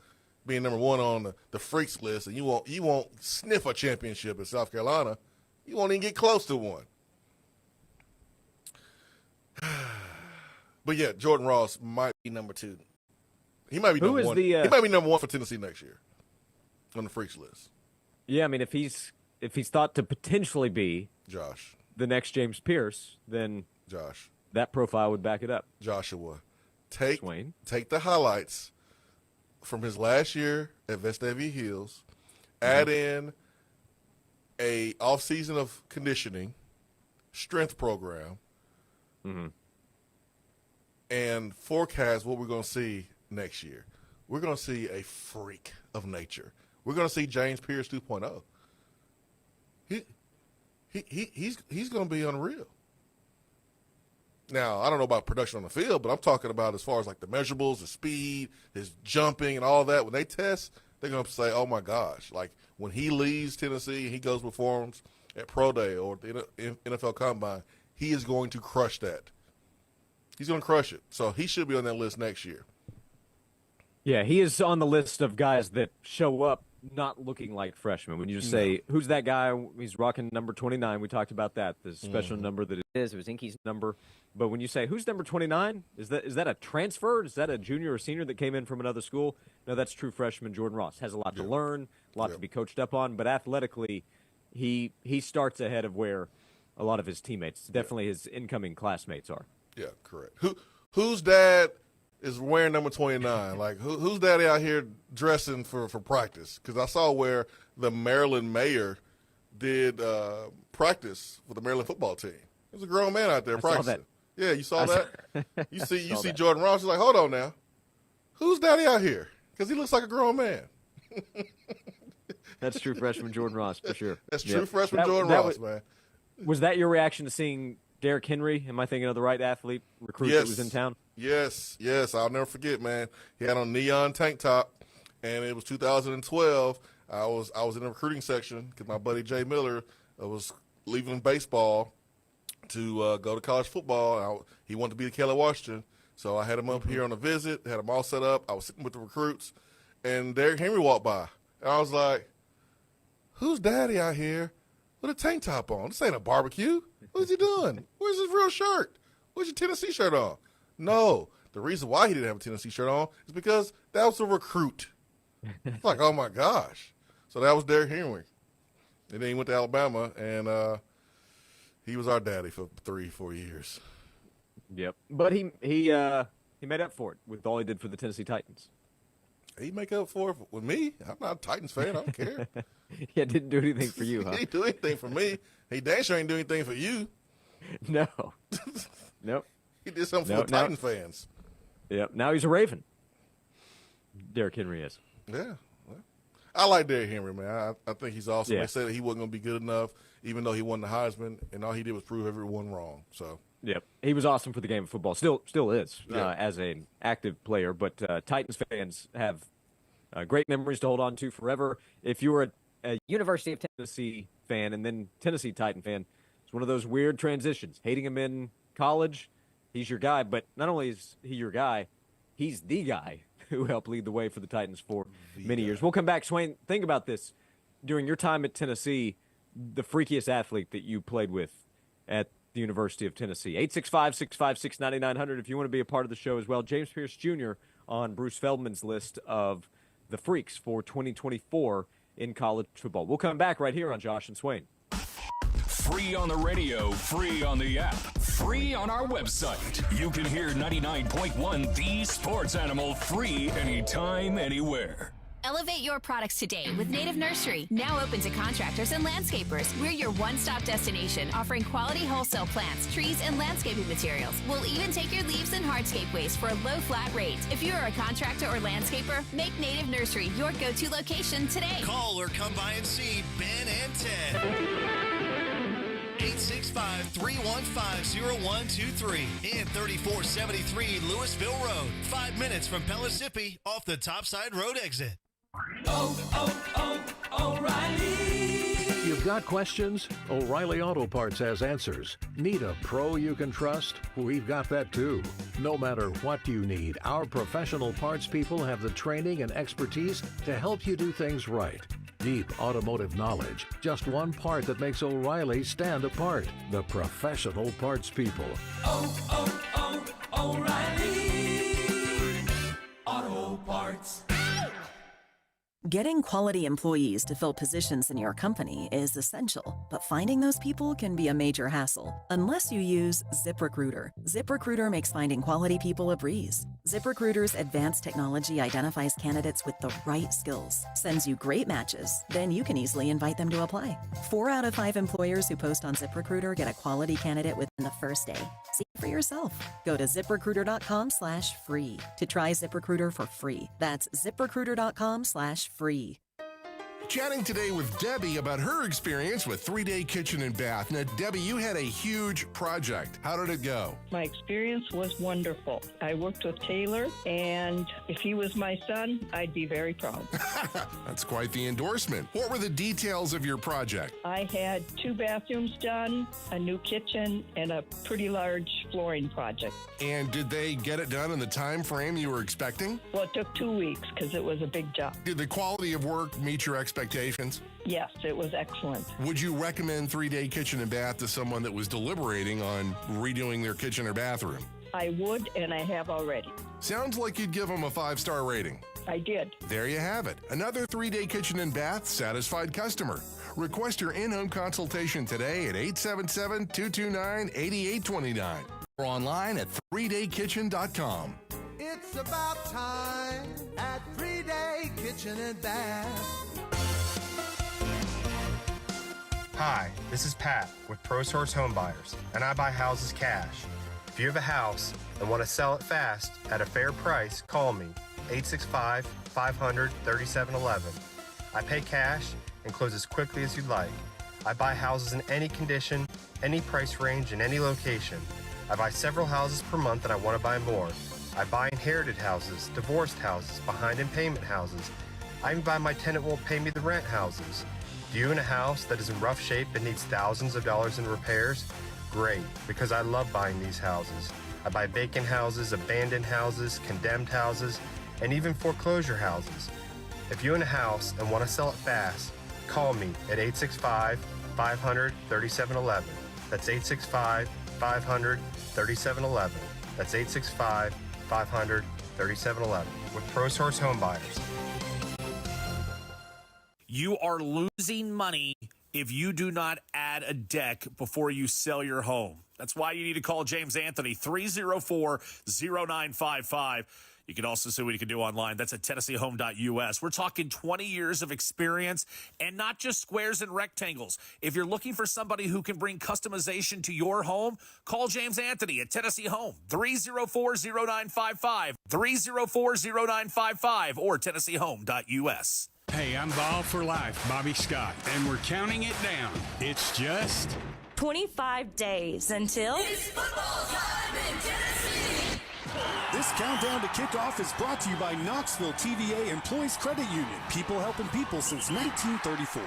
[SPEAKER 4] being number one on the freaks list, and you won't sniff a championship in South Carolina. You won't even get close to one. But yeah, Jordan Ross might be number 2. He might be number 1. He might be number 1 for Tennessee next year on the freaks list.
[SPEAKER 3] Yeah, I mean, if he's thought to potentially be
[SPEAKER 4] Josh,
[SPEAKER 3] the next James Pierce, then
[SPEAKER 4] Josh,
[SPEAKER 3] that profile would back it up.
[SPEAKER 4] Joshua, take
[SPEAKER 3] Swain.
[SPEAKER 4] Take the highlights from his last year at Vestavia Hills, add in a off-season of conditioning, strength program, and forecast what we're going to see next year. We're going to see a freak of nature. We're going to see James Pierce 2.0. He's going to be unreal. Now, I don't know about production on the field, but I'm talking about as far as like the measurables, the speed, his jumping and all that. When they test, they're going to say, oh, my gosh. Like when he leaves Tennessee, he goes performs at Pro Day or the NFL Combine, he is going to crush that. He's going to crush it. So he should be on that list next year.
[SPEAKER 3] Yeah, he is on the list of guys that show up not looking like freshmen. When you just say, who's that guy? He's rocking number 29. We talked about that, the special number that it is. It was Inky's number. But when you say, who's number 29? Is that a transfer? Is that a junior or senior that came in from another school? No, that's true freshman Jordan Ross. Has a lot to learn, a lot to be coached up on. But athletically, he starts ahead of where a lot of his teammates, definitely his incoming classmates are.
[SPEAKER 4] Yeah, correct. Whose dad is wearing number 29? Like, who's daddy out here dressing for practice? Because I saw where the Maryland mayor did practice for the Maryland football team. There's a grown man out there practicing. Yeah, you saw that? You see Jordan Ross, you're like, hold on now. Who's daddy out here? Because he looks like a grown man.
[SPEAKER 3] That's true freshman Jordan Ross, for sure.
[SPEAKER 4] That's true freshman Jordan Ross, man.
[SPEAKER 3] Was that your reaction to seeing Derrick Henry? Am I thinking of the right athlete recruit that was in town?
[SPEAKER 4] Yes. I'll never forget, man. He had on a neon tank top, and it was 2012. I was in the recruiting section because my buddy Jay Miller was leaving baseball to go to college football. He wanted to be at Kelly Washington, so I had him up here on a visit, had him all set up. I was sitting with the recruits, and Derrick Henry walked by. And I was like, who's daddy out here with a tank top on? This ain't a barbecue. What's he doing? Where's his real shirt? Where's your Tennessee shirt on? No, the reason why he didn't have a Tennessee shirt on is because that was a recruit. It's like, oh, my gosh. So that was Derrick Henry. And then he went to Alabama, and he was our daddy for 3-4 years.
[SPEAKER 3] Yep. But he made up for it with all he did for the Tennessee Titans.
[SPEAKER 4] He make up for it with me? I'm not a Titans fan. I don't care.
[SPEAKER 3] Yeah, didn't do anything for you, huh?
[SPEAKER 4] He didn't do anything for me. He damn sure ain't do anything for you.
[SPEAKER 3] No. Nope.
[SPEAKER 4] He did something for the Titans fans.
[SPEAKER 3] Yep. Now he's a Raven. Derrick Henry is.
[SPEAKER 4] Yeah. Well, I like Derrick Henry, man. I think he's awesome.
[SPEAKER 3] Yeah.
[SPEAKER 4] They said that he wasn't going to be good enough, even though he won the Heisman, and all he did was prove everyone wrong. So.
[SPEAKER 3] Yep. He was awesome for the game of football. Still is as an active player. But Titans fans have great memories to hold on to forever. If you were a University of Tennessee fan and then Tennessee Titan fan, it's one of those weird transitions. Hating him in college, he's your guy. But not only is he your guy, he's the guy who helped lead the way for the Titans for many years. We'll come back. Swain, think about this. During your time at Tennessee, the freakiest athlete that you played with at the University of Tennessee. 865-656-9900 if you want to be a part of the show as well. James Pierce Jr. on Bruce Feldman's list of the freaks for 2024 in college football. We'll come back right here on Josh and Swain.
[SPEAKER 1] Free on the radio, free on the app, free on our website. You can hear 99.1 The Sports Animal free anytime, anywhere.
[SPEAKER 11] Elevate your products today with Native Nursery, now open to contractors and landscapers. We're your one-stop destination, offering quality wholesale plants, trees, and landscaping materials. We'll even take your leaves and hardscape waste for a low flat rate. If you are a contractor or landscaper, make Native Nursery your go-to location today.
[SPEAKER 16] Call or come by and see Ben and Ted. 865-315-0123 and 3473 Louisville Road. 5 minutes from Pellissippi off the Topside Road exit.
[SPEAKER 17] O'Reilly. If you've got questions, O'Reilly Auto Parts has answers. Need a pro you can trust? We've got that too. No matter what you need, our professional parts people have the training and expertise to help you do things right. Deep automotive knowledge. Just one part that makes O'Reilly stand apart. The professional parts people.
[SPEAKER 18] O'Reilly Auto Parts.
[SPEAKER 19] Getting quality employees to fill positions in your company is essential, but finding those people can be a major hassle unless you use ZipRecruiter. ZipRecruiter makes finding quality people a breeze. ZipRecruiter's advanced technology identifies candidates with the right skills, sends you great matches, then you can easily invite them to apply. 4 out of 5 employers who post on ZipRecruiter get a quality candidate within the first day. See it for yourself. Go to ZipRecruiter.com/free to try ZipRecruiter for free. That's ZipRecruiter.com/free.
[SPEAKER 20] Chatting today with Debbie about her experience with 3-Day Kitchen and Bath. Now, Debbie, you had a huge project. How did it go?
[SPEAKER 22] My experience was wonderful. I worked with Taylor, and if he was my son, I'd be very proud.
[SPEAKER 20] That's quite the endorsement. What were the details of your project?
[SPEAKER 22] I had 2 bathrooms done, a new kitchen, and a pretty large flooring project.
[SPEAKER 20] And did they get it done in the time frame you were expecting?
[SPEAKER 22] Well, it took 2 weeks because it was a big job.
[SPEAKER 20] Did the quality of work meet your expectations?
[SPEAKER 22] Yes, it was excellent.
[SPEAKER 20] Would you recommend 3-Day Kitchen and Bath to someone that was deliberating on redoing their kitchen or bathroom?
[SPEAKER 22] I would, and I have already.
[SPEAKER 20] Sounds like you'd give them a 5-star rating.
[SPEAKER 22] I did.
[SPEAKER 20] There you have it. Another 3-Day Kitchen and Bath satisfied customer. Request your in-home consultation today at 877-229-8829 or online at 3daykitchen.com.
[SPEAKER 23] It's about time at 3-Day Kitchen and Bath.
[SPEAKER 24] Hi, this is Pat with ProSource Home Buyers, and I buy houses cash. If you have a house and want to sell it fast at a fair price, call me, 865-500-3711. I pay cash and close as quickly as you'd like. I buy houses in any condition, any price range, in any location. I buy several houses per month and I want to buy more. I buy inherited houses, divorced houses, behind in payment houses. I even buy my tenant won't pay me the rent houses. Do you own a house that is in rough shape and needs thousands of dollars in repairs? Great, because I love buying these houses. I buy vacant houses, abandoned houses, condemned houses, and even foreclosure houses. If you own a house and want to sell it fast, call me at 865-500-3711. That's 865-500-3711. That's 865-500-3711 with ProSource Home Buyers.
[SPEAKER 13] You are losing money if you do not add a deck before you sell your home. That's why you need to call James Anthony, 304-0955. You can also see what you can do online. That's at TennesseeHome.us. We're talking 20 years of experience and not just squares and rectangles. If you're looking for somebody who can bring customization to your home, call James Anthony at Tennessee Home, 304-0955, 304-0955, or TennesseeHome.us.
[SPEAKER 25] Hey, I'm Ball for Life, Bobby Scott, and we're counting it down. It's just
[SPEAKER 26] 25 days until
[SPEAKER 18] it's football time in Tennessee.
[SPEAKER 30] This countdown to kickoff is brought to you by Knoxville TVA Employees Credit Union. People helping people since 1934.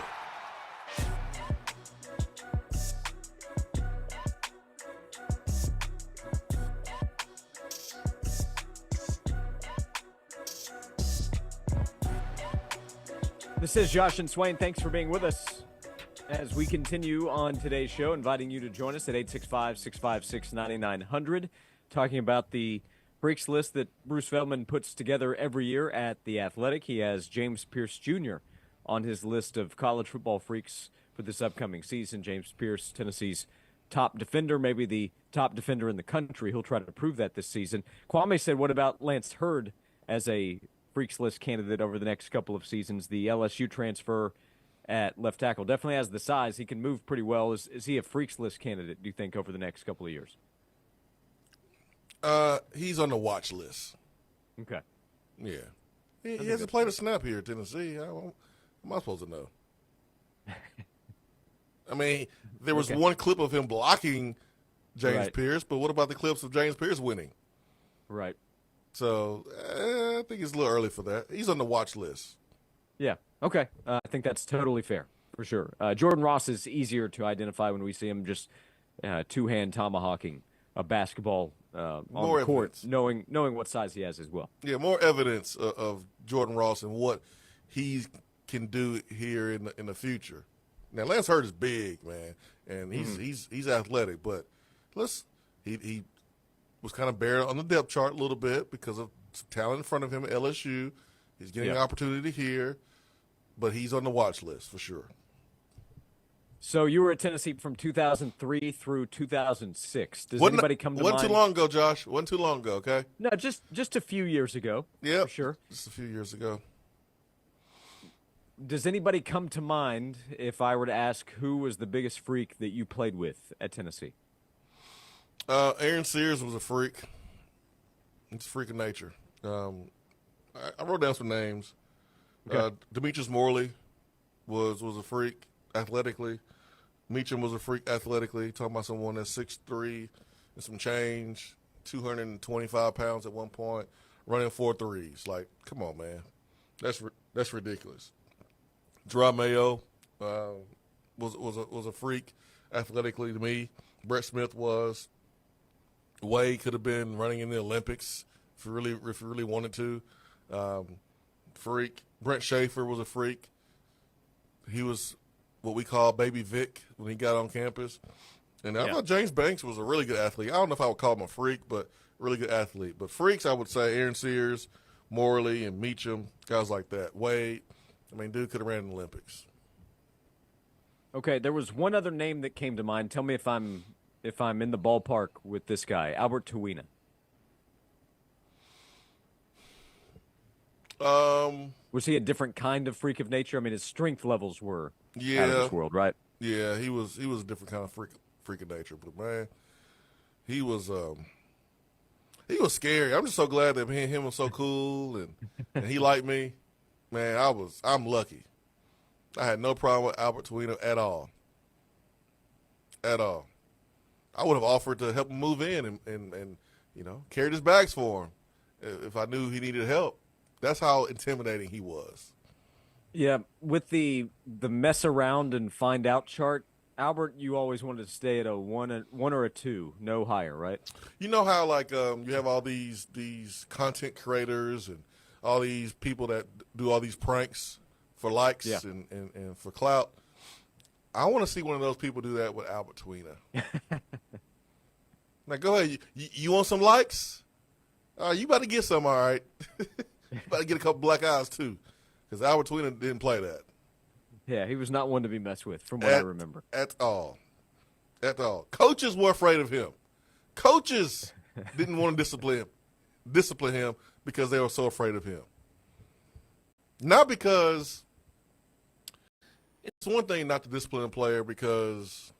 [SPEAKER 3] This is Josh and Swain. Thanks for being with us as we continue on today's show, inviting you to join us at 865-656-9900, talking about the Freaks list that Bruce Feldman puts together every year at The Athletic. He has James Pierce Jr. on his list of college football freaks for this upcoming season. James Pierce, Tennessee's top defender, maybe the top defender in the country. He'll try to prove that this season. Kwame said, what about Lance Hurd as a Freaks list candidate over the next couple of seasons? The LSU transfer at left tackle definitely has the size. He can move pretty well. Is he a Freaks list candidate, do you think, over the next couple of years?
[SPEAKER 4] He's on the watch list.
[SPEAKER 3] Okay.
[SPEAKER 4] Yeah. He hasn't played a snap here at Tennessee. How am I supposed to know? I mean, there was one clip of him blocking James Pierce, but what about the clips of James Pierce winning?
[SPEAKER 3] Right.
[SPEAKER 4] So I think it's a little early for that. He's on the watch list.
[SPEAKER 3] Yeah. Okay. I think that's totally fair. For sure. Jordan Ross is easier to identify when we see him just two-hand tomahawking a basketball on the court, knowing what size he has as well.
[SPEAKER 4] Yeah, more evidence of Jordan Ross and what he can do here in the future. Now, Lance Hurd is big, man, and he's athletic, but he was kind of buried on the depth chart a little bit because of some talent in front of him at LSU. He's getting an opportunity here, but he's on the watch list for sure.
[SPEAKER 3] So you were at Tennessee from 2003 through 2006. Does anybody come to mind?
[SPEAKER 4] Wasn't too long ago, Josh. Wasn't too long ago, okay?
[SPEAKER 3] No, just a few years ago.
[SPEAKER 4] Yeah,
[SPEAKER 3] for sure.
[SPEAKER 4] Just a few years ago.
[SPEAKER 3] Does anybody come to mind if I were to ask who was the biggest freak that you played with at Tennessee?
[SPEAKER 4] Aaron Sears was a freak. It's a freak of nature. I wrote down some names. Okay. Demetrius Morley was a freak athletically. Meacham was a freak athletically. Talking about someone that's 6'3" and some change, 225 pounds at one point, running 4 threes. Like, come on, man. That's ridiculous. Dry Mayo was a freak athletically to me. Brett Smith was. Wade could have been running in the Olympics if you really wanted to. Freak. Brent Schaefer was a freak. He was what we call Baby Vic when he got on campus. And I thought James Banks was a really good athlete. I don't know if I would call him a freak, but really good athlete. But freaks, I would say Aaron Sears, Morley, and Meacham, guys like that. Wade, I mean, dude could have ran in the Olympics.
[SPEAKER 3] Okay, there was one other name that came to mind. Tell me if I'm in the ballpark with this guy, Albert Tuina. Was he a different kind of freak of nature? I mean, his strength levels were out of this world, right?
[SPEAKER 4] Yeah, he was a different kind of freak of nature. But man, he was scary. I'm just so glad that me and him was so cool and he liked me. Man, I'm lucky. I had no problem with Albert Tuina at all. At all. I would have offered to help him move in and carried his bags for him if I knew he needed help. That's how intimidating he was.
[SPEAKER 3] Yeah, with the mess around and find out chart, Albert, you always wanted to stay at a 1 or a 2, no higher, right?
[SPEAKER 4] You know how you have all these content creators and all these people that do all these pranks for likes and for clout. I want to see one of those people do that with Albert Tuina. Now, go ahead. You want some likes? You about to get some, all right. You about to get a couple black eyes, too, because Albert Tuina didn't play that.
[SPEAKER 3] Yeah, he was not one to be messed with, from what I remember.
[SPEAKER 4] At all. At all. Coaches were afraid of him. Coaches didn't want to discipline him because they were so afraid of him. Not because it's one thing not to discipline a player because,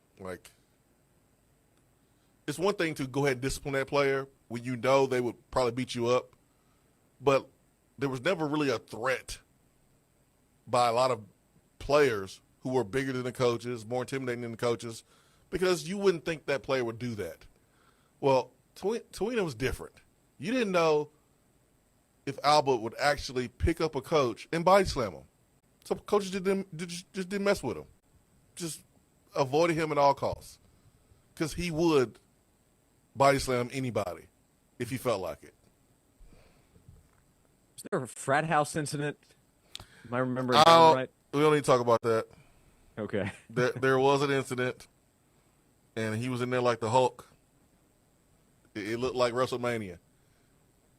[SPEAKER 4] it's one thing to go ahead and discipline that player when you know they would probably beat you up. But there was never really a threat by a lot of players who were bigger than the coaches, more intimidating than the coaches, because you wouldn't think that player would do that. Well, Tuina was different. You didn't know if Albert would actually pick up a coach and body slam him. Some coaches just didn't mess with him. Just avoided him at all costs. Because he would body slam anybody if he felt like it.
[SPEAKER 3] Was there a frat house incident? Am I remembering that right?
[SPEAKER 4] We don't need to talk about that.
[SPEAKER 3] Okay.
[SPEAKER 4] There was an incident, and he was in there like the Hulk. It looked like WrestleMania.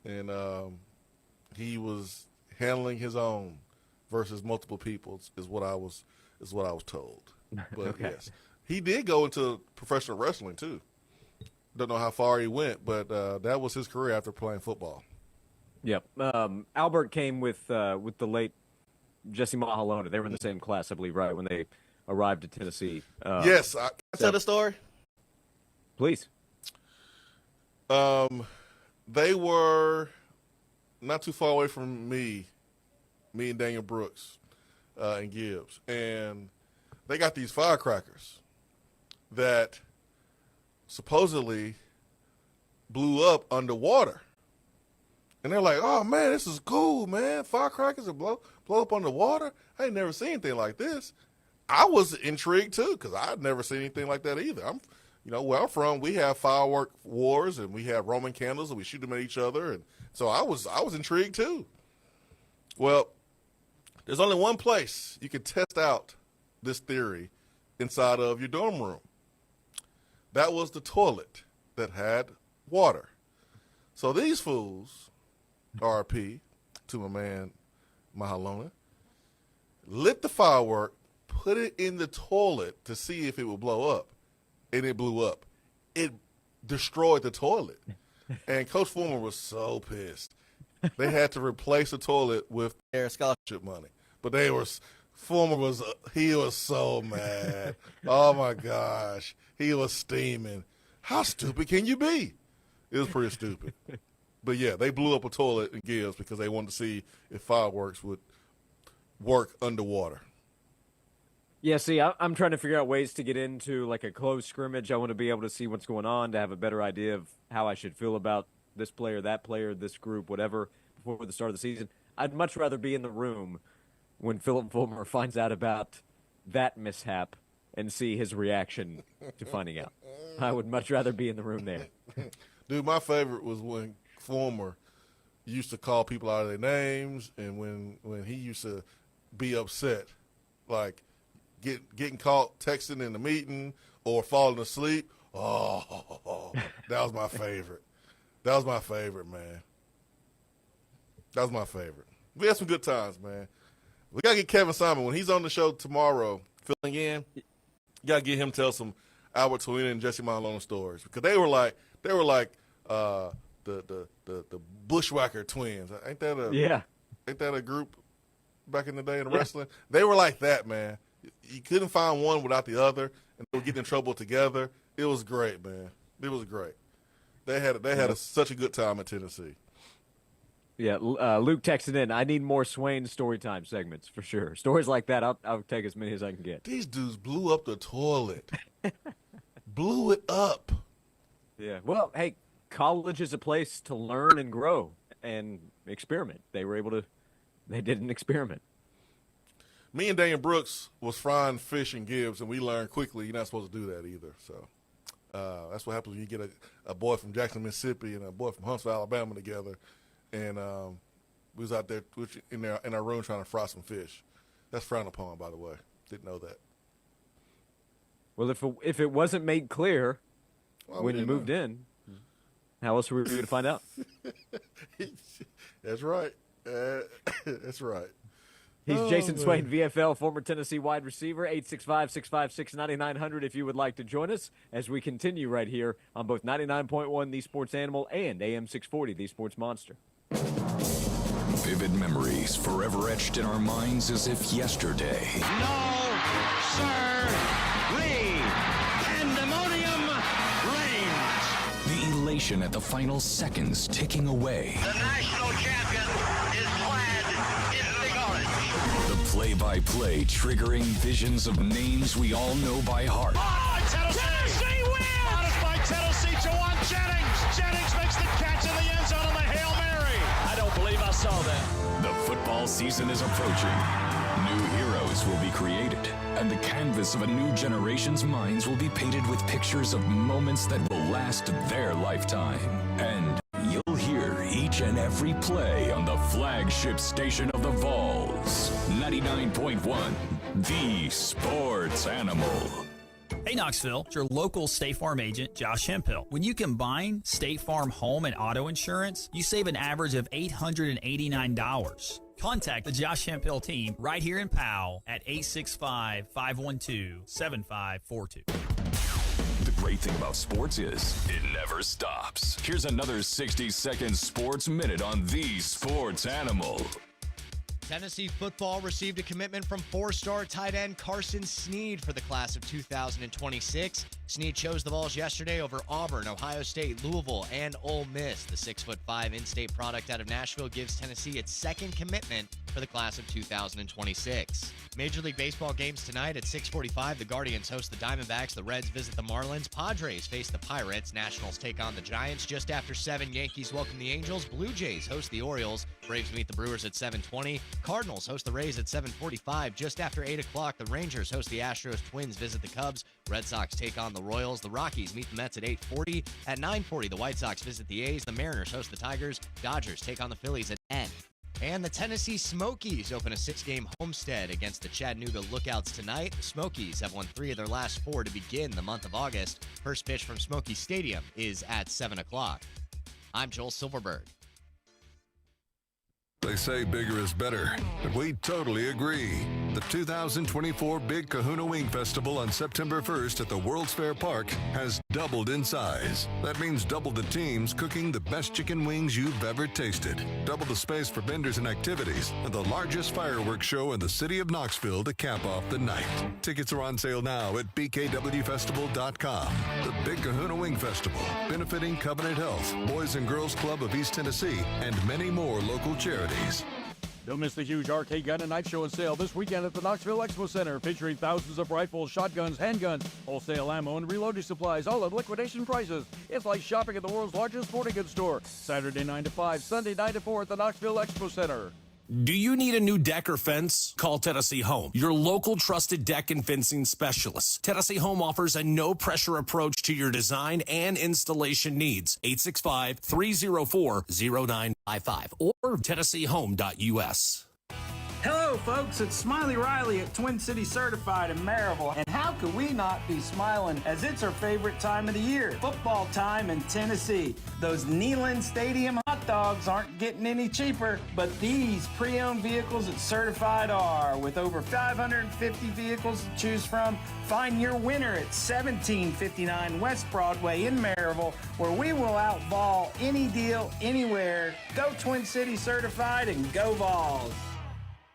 [SPEAKER 4] And he was handling his own versus multiple people is what I was told. But
[SPEAKER 3] okay.
[SPEAKER 4] Yes, he did go into professional wrestling too. Don't know how far he went, but that was his career after playing football.
[SPEAKER 3] Yep. Albert came with the late Jesse Mahalona. They were in the same class, I believe, right when they arrived at Tennessee.
[SPEAKER 4] Yes, can I tell the story?
[SPEAKER 3] Please.
[SPEAKER 4] They were not too far away from me and Daniel Brooks and Gibbs. And they got these firecrackers that supposedly blew up underwater. And they're like, oh, man, this is cool, man. Firecrackers that blow up underwater? I ain't never seen anything like this. I was intrigued too because I'd never seen anything like that either. Where I'm from, we have firework wars and we have Roman candles and we shoot them at each other, and so I was intrigued too. Well, there's only one place you can test out this theory inside of your dorm room. That was the toilet that had water. So these fools, RP to my man Mahalona, lit the firework, put it in the toilet to see if it would blow up, and it blew up. It destroyed the toilet. And Coach Fulmer was so pissed. They had to replace the toilet with their scholarship money. But Fulmer was so mad. Oh, my gosh. He was steaming. How stupid can you be? It was pretty stupid. But, yeah, they blew up a toilet in Gibbs because they wanted to see if fireworks would work underwater.
[SPEAKER 3] Yeah, see, I'm trying to figure out ways to get into like a closed scrimmage. I want to be able to see what's going on, to have a better idea of how I should feel about this player, that player, this group, whatever, before the start of the season. I'd much rather be in the room when Philip Fulmer finds out about that mishap and see his reaction to finding out. I would much rather be in the room there.
[SPEAKER 4] Dude, my favorite was when Fulmer used to call people out of their names, and when he used to be upset, like getting caught texting in the meeting or falling asleep. Oh, that was my favorite. That was my favorite, man. That was my favorite. We had some good times, man. We got to get Kevin Simon. When he's on the show tomorrow filling in, you got to get him to tell some Albert Torina and Jesse Mahalona stories. Because they were like the Bushwhacker twins. Ain't that a group back in the day in wrestling? They were like that, man. You couldn't find one without the other, and they were getting in trouble together. It was great, man. It was great. They had such a good time at Tennessee.
[SPEAKER 3] Yeah, Luke texted in, I need more Swain storytime segments for sure. Stories like that, I'll take as many as I can get.
[SPEAKER 4] These dudes blew up the toilet. Blew it up.
[SPEAKER 3] Yeah. Well, hey, college is a place to learn and grow and experiment. They did an experiment.
[SPEAKER 4] Me and Daniel Brooks was frying fish in Gibbs, and we learned quickly you're not supposed to do that either. So that's what happens when you get a boy from Jackson, Mississippi, and a boy from Huntsville, Alabama together. And we was out there in our room trying to fry some fish. That's frowned upon, by the way. Didn't know that.
[SPEAKER 3] Well, if it wasn't made clear when you moved in, how else were we going to find out?
[SPEAKER 4] That's right. That's right.
[SPEAKER 3] He's Jason Swain, VFL, former Tennessee wide receiver, 865-656-9900 if you would like to join us as we continue right here on both 99.1 The Sports Animal and AM 640 The Sports Monster.
[SPEAKER 1] Vivid memories forever etched in our minds as if yesterday.
[SPEAKER 18] No, sir, pandemonium reigns.
[SPEAKER 1] The elation at the final seconds ticking away.
[SPEAKER 18] The national champion is clad in big orange.
[SPEAKER 1] The play-by-play triggering visions of names we all know by heart.
[SPEAKER 18] Oh, Tennessee wins! Out by Tennessee, Jawan Jennings. Jennings makes the catch in the end zone on the Hail Mary. I don't believe I saw that.
[SPEAKER 1] The football season is approaching. New heroes will be created, and the canvas of a new generation's minds will be painted with pictures of moments that will last their lifetime. And you'll hear each and every play on the flagship station of the Vols. 99.1, The Sports Animal.
[SPEAKER 2] Hey Knoxville, it's your local State Farm agent, Josh Hemphill. When you combine State Farm home and auto insurance, you save an average of $889. Contact the Josh Hemphill team right here in Powell at 865-512-7542.
[SPEAKER 1] The great thing about sports is it never stops. Here's another 60-second sports minute on The Sports Animal.
[SPEAKER 5] Tennessee football received a commitment from four-star tight end Carson Snead for the class of 2026. Snead chose the Vols yesterday over Auburn, Ohio State, Louisville, and Ole Miss. The 6'5" in-state product out of Nashville gives Tennessee its second commitment for the class of 2026. Major League Baseball games tonight at 6:45. The Guardians host the Diamondbacks. The Reds visit the Marlins. Padres face the Pirates. Nationals take on the Giants. Just after 7, Yankees welcome the Angels. Blue Jays host the Orioles. Braves meet the Brewers at 7:20. Cardinals host the Rays at 7:45. Just after 8 o'clock, the Rangers host the Astros. Twins visit the Cubs. Red Sox take on the Royals. The Rockies meet the Mets at 8:40. At 9:40, the White Sox visit the A's. The Mariners host the Tigers. Dodgers take on the Phillies at 10. And the Tennessee Smokies open a 6-game homestand against the Chattanooga Lookouts tonight. The Smokies have won 3 of their last 4 to begin the month of August. First pitch from Smoky Stadium is at 7 o'clock. I'm Joel Silverberg.
[SPEAKER 6] They say bigger is better, and we totally agree. The 2024 Big Kahuna Wing Festival on September 1st at the World's Fair Park has doubled in size. That means double the teams cooking the best chicken wings you've ever tasted, double the space for vendors and activities, and the largest fireworks show in the city of Knoxville to cap off the night. Tickets are on sale now at bkwfestival.com. The Big Kahuna Wing Festival, benefiting Covenant Health, Boys and Girls Club of East Tennessee, and many more local charities.
[SPEAKER 7] Don't miss the huge arcade gun and night show and sale this weekend at the Knoxville Expo Center, featuring thousands of rifles, shotguns, handguns, wholesale ammo, and reloading supplies, all at liquidation prices. It's like shopping at the world's largest sporting goods store. Saturday 9 to 5, Sunday 9 to 4 at the Knoxville Expo Center.
[SPEAKER 13] Do you need a new deck or fence? Call Tennessee Home, your local trusted deck and fencing specialist. Tennessee Home offers a no-pressure approach to your design and installation needs. 865-304-0955 or TennesseeHome.us.
[SPEAKER 8] Hello, folks. It's Smiley Riley at Twin City Certified in Maryville. And how could we not be smiling as it's our favorite time of the year? Football time in Tennessee. Those Neyland Stadium hot dogs aren't getting any cheaper, but these pre-owned vehicles at Certified are. With over 550 vehicles to choose from, find your winner at 1759 West Broadway in Maryville, where we will outball any deal anywhere. Go Twin City Certified and go Vols.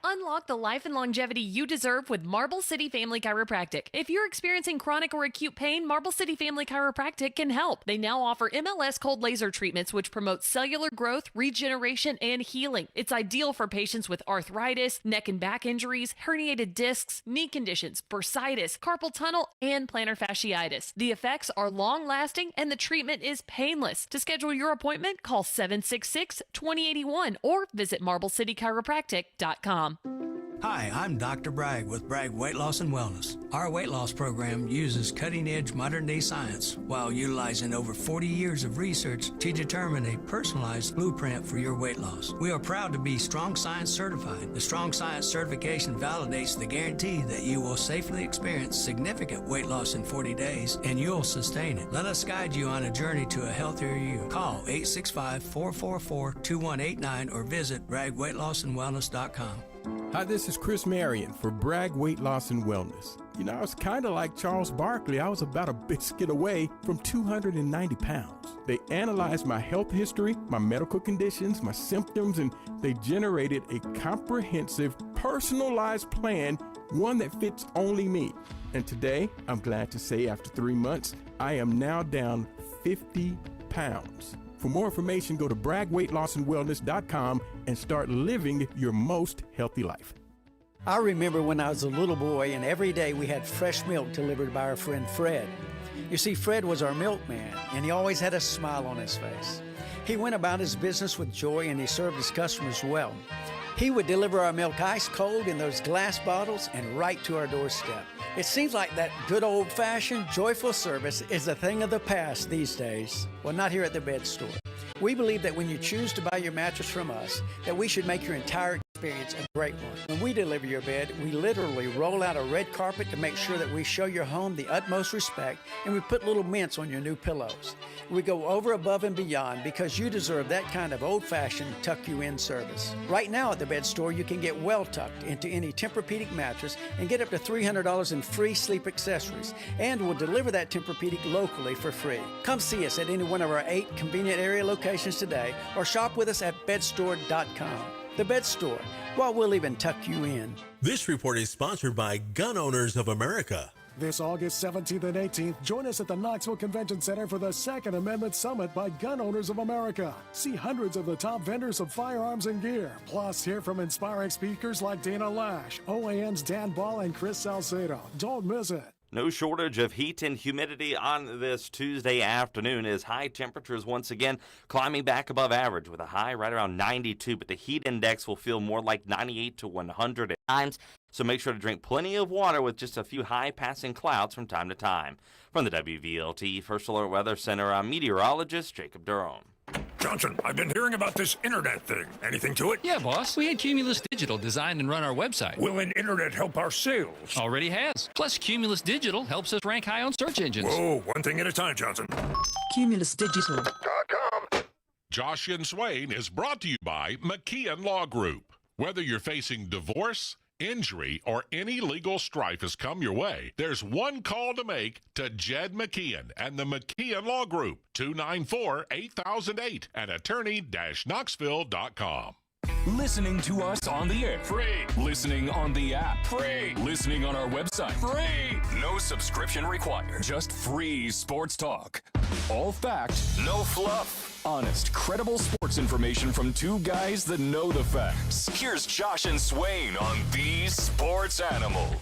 [SPEAKER 9] Unlock the life and longevity you deserve with Marble City Family Chiropractic. If you're experiencing chronic or acute pain, Marble City Family Chiropractic can help. They now offer MLS cold laser treatments, which promote cellular growth, regeneration, and healing. It's ideal for patients with arthritis, neck and back injuries, herniated discs, knee conditions, bursitis, carpal tunnel, and plantar fasciitis. The effects are long-lasting, and the treatment is painless. To schedule your appointment, call 766-2081 or visit MarbleCityChiropractic.com.
[SPEAKER 10] Hi, I'm Dr. Bragg with Bragg Weight Loss and Wellness. Our weight loss program uses cutting-edge modern-day science while utilizing over 40 years of research to determine a personalized blueprint for your weight loss. We are proud to be Strong Science certified. The Strong Science certification validates the guarantee that you will safely experience significant weight loss in 40 days, and you'll sustain it. Let us guide you on a journey to a healthier you. Call 865-444-2189 or visit BraggWeightLossandWellness.com.
[SPEAKER 12] Hi, this is Chris Marion for Bragg Weight Loss and Wellness. You know, I was kind of like Charles Barkley. I was about a biscuit away from 290 pounds. They analyzed my health history, my medical conditions, my symptoms, and they generated a comprehensive, personalized plan, one that fits only me. And today, I'm glad to say after 3 months, I am now down 50 pounds. For more information, go to BraggWeightLossandWellness.com and start living your most healthy life.
[SPEAKER 14] I remember when I was a little boy and every day we had fresh milk delivered by our friend Fred. You see, Fred was our milkman and he always had a smile on his face. He went about his business with joy and he served his customers well. He would deliver our milk ice cold in those glass bottles and right to our doorstep. It seems like that good old-fashioned, joyful service is a thing of the past these days. Well, not here at the Bed Store. We believe that when you choose to buy your mattress from us, that we should make your entire experience a great one. When we deliver your bed, we literally roll out a red carpet to make sure that we show your home the utmost respect, and we put little mints on your new pillows. We go over, above, and beyond because you deserve that kind of old-fashioned tuck-you-in service. Right now at the Bed Store, you can get well tucked into any Tempur-Pedic mattress and get up to $300 in free sleep accessories, and we'll deliver that Tempur-Pedic locally for free. Come see us at any one of our 8 convenient area locations today, or shop with us at bedstore.com. The Bed Store. Well, we'll even tuck you in.
[SPEAKER 27] This report is sponsored by Gun Owners of America.
[SPEAKER 30] This August 17th and 18th, join us at the Knoxville Convention Center for the Second Amendment Summit by Gun Owners of America. See hundreds of the top vendors of firearms and gear. Plus, hear from inspiring speakers like Dana Lash, OAN's Dan Ball, and Chris Salcedo. Don't miss it.
[SPEAKER 11] No shortage of heat and humidity on this Tuesday afternoon as high temperatures once again climbing back above average with a high right around 92, but the heat index will feel more like 98 to 100 at times, so make sure to drink plenty of water with just a few high passing clouds from time to time. From the WVLT First Alert Weather Center, I'm meteorologist Jacob Durham.
[SPEAKER 15] Johnson, I've been hearing about this internet thing. Anything to it?
[SPEAKER 16] Yeah, boss. We had Cumulus Digital design and run our website.
[SPEAKER 15] Will an internet help our sales?
[SPEAKER 16] Already has. Plus, Cumulus Digital helps us rank high on search engines.
[SPEAKER 15] Whoa, one thing at a time, Johnson.
[SPEAKER 17] CumulusDigital.com. Josh and Swain is brought to you by McKeon Law Group. Whether you're facing divorce, injury, or any legal strife has come your way, there's one call to make to Jed McKeon and the McKeon Law Group, 294-8008 and attorney-knoxville.com.
[SPEAKER 1] Listening to us on the air. Free. Listening on the app. Free. Listening on our website. Free. No subscription required. Just free sports talk. All fact, no fluff. Honest, credible sports information from two guys that know the facts. Here's Josh and Swain on The Sports Animal.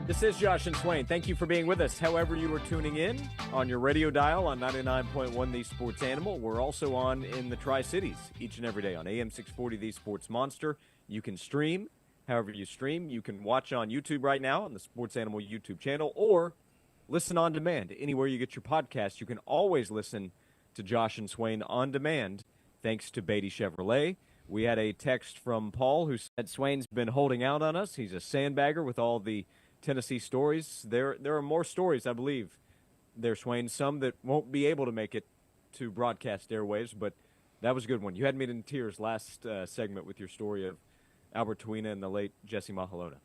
[SPEAKER 3] This is Josh and Swain. Thank you for being with us. However you are tuning in on your radio dial on 99.1 The Sports Animal. We're also on in the Tri-Cities each and every day on AM 640 The Sports Monster. You can stream however you stream. You can watch on YouTube right now on the Sports Animal YouTube channel or listen on demand. Anywhere you get your podcast, you can always listen to Josh and Swain on demand thanks to Beatty Chevrolet. We had a text from Paul who said Swain's been holding out on us. He's a sandbagger with all the Tennessee stories. There are more stories, I believe, there, Swain. Some that won't be able to make it to broadcast airwaves, but that was a good one. You had me in tears last segment with your story of Albert Twina and the late Jesse Mahalona.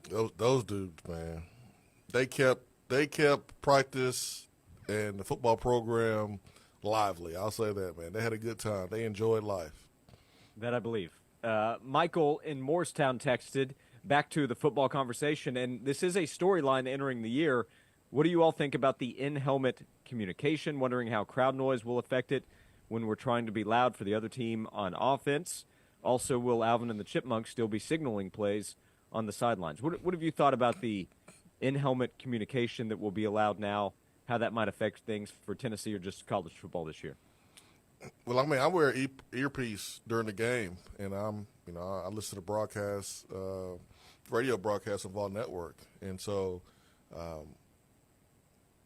[SPEAKER 4] Those dudes, man, they kept practice and the football program lively. I'll say that, man. They had a good time. They enjoyed life.
[SPEAKER 3] That I believe. Michael in Morristown texted back to the football conversation, and this is a storyline entering the year. What do you all think about the in-helmet communication? Wondering how crowd noise will affect it when we're trying to be loud for the other team on offense. Also, will Alvin and the Chipmunks still be signaling plays on the sidelines? What have you thought about the in-helmet communication that will be allowed now, how that might affect things for Tennessee or just college football this year?
[SPEAKER 4] Well, I mean, I wear earpiece during the game, and I listen to broadcasts, radio broadcasts of Vol Network, and so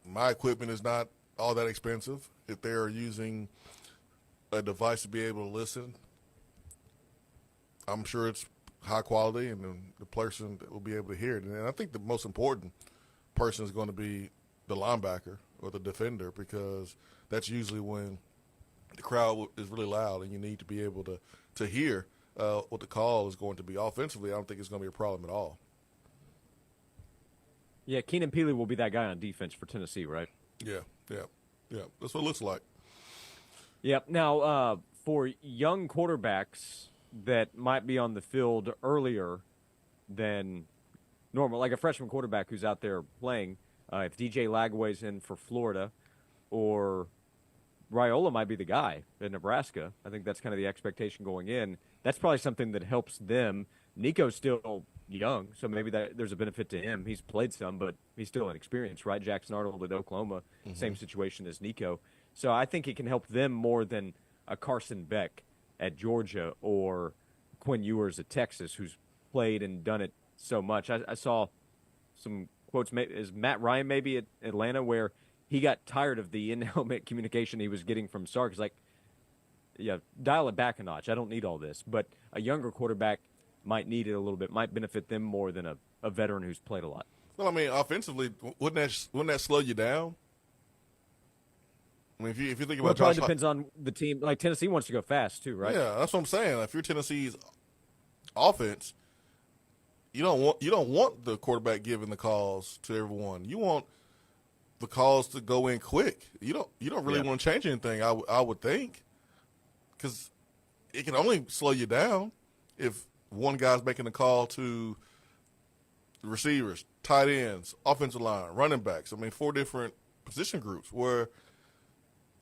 [SPEAKER 4] my equipment is not all that expensive. If they are using a device to be able to listen, I'm sure it's high quality, and the person that will be able to hear it. And I think the most important person is going to be the linebacker or the defender, because that's usually when the crowd is really loud and you need to be able to hear what the call is going to be. Offensively, I don't think it's going to be a problem at all.
[SPEAKER 3] Yeah, Keenan Peely will be that guy on defense for Tennessee, right?
[SPEAKER 4] Yeah. That's what it looks like.
[SPEAKER 3] Yep. Now, for young quarterbacks that might be on the field earlier than normal, like a freshman quarterback who's out there playing, if DJ Lagway's in for Florida, or Raiola might be the guy in Nebraska. I think that's kind of the expectation going in. That's probably something that helps them. Nico's still young, so maybe there's a benefit to him. He's played some, but he's still inexperienced, right? Jackson Arnold at Oklahoma, same situation as Nico. So I think it can help them more than a Carson Beck at Georgia or Quinn Ewers at Texas, who's played and done it so much. I saw some quotes, is Matt Ryan maybe at Atlanta, where he got tired of the in-helmet communication he was getting from Sark. He's like, yeah, dial it back a notch. I don't need all this. But a younger quarterback might need it a little bit, might benefit them more than a veteran who's played a lot.
[SPEAKER 4] Well, I mean, offensively, wouldn't that slow you down? I mean, if you think about
[SPEAKER 3] it probably depends on the team. Like Tennessee wants to go fast too, right?
[SPEAKER 4] Yeah, that's what I'm saying. If you're Tennessee's offense, you don't want the quarterback giving the calls to everyone. You want the calls to go in quick. You don't really want to change anything, I would think, because it can only slow you down if one guy's making the call to the receivers, tight ends, offensive line, running backs. I mean, 4 different position groups where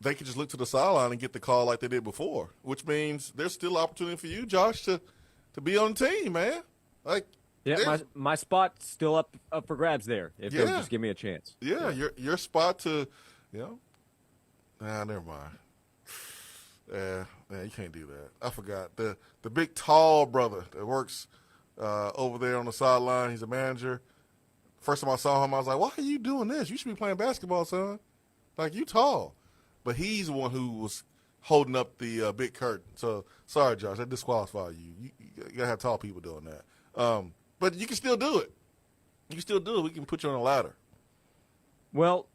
[SPEAKER 4] they could just look to the sideline and get the call like they did before, which means there's still opportunity for you, Josh, to be on the team, man. Like,
[SPEAKER 3] yeah, my spot's still up for grabs there if they'll just give me a chance.
[SPEAKER 4] Yeah, your spot to, never mind. Yeah, you can't do that. I forgot. The big tall brother that works over there on the sideline, he's a manager. First time I saw him, I was like, why are you doing this? You should be playing basketball, son. Like, you tall. But he's the one who was holding up the big curtain. So, sorry, Josh, that disqualified you. You got to have tall people doing that. But you can still do it. You can still do it. We can put you on a ladder.
[SPEAKER 3] Well,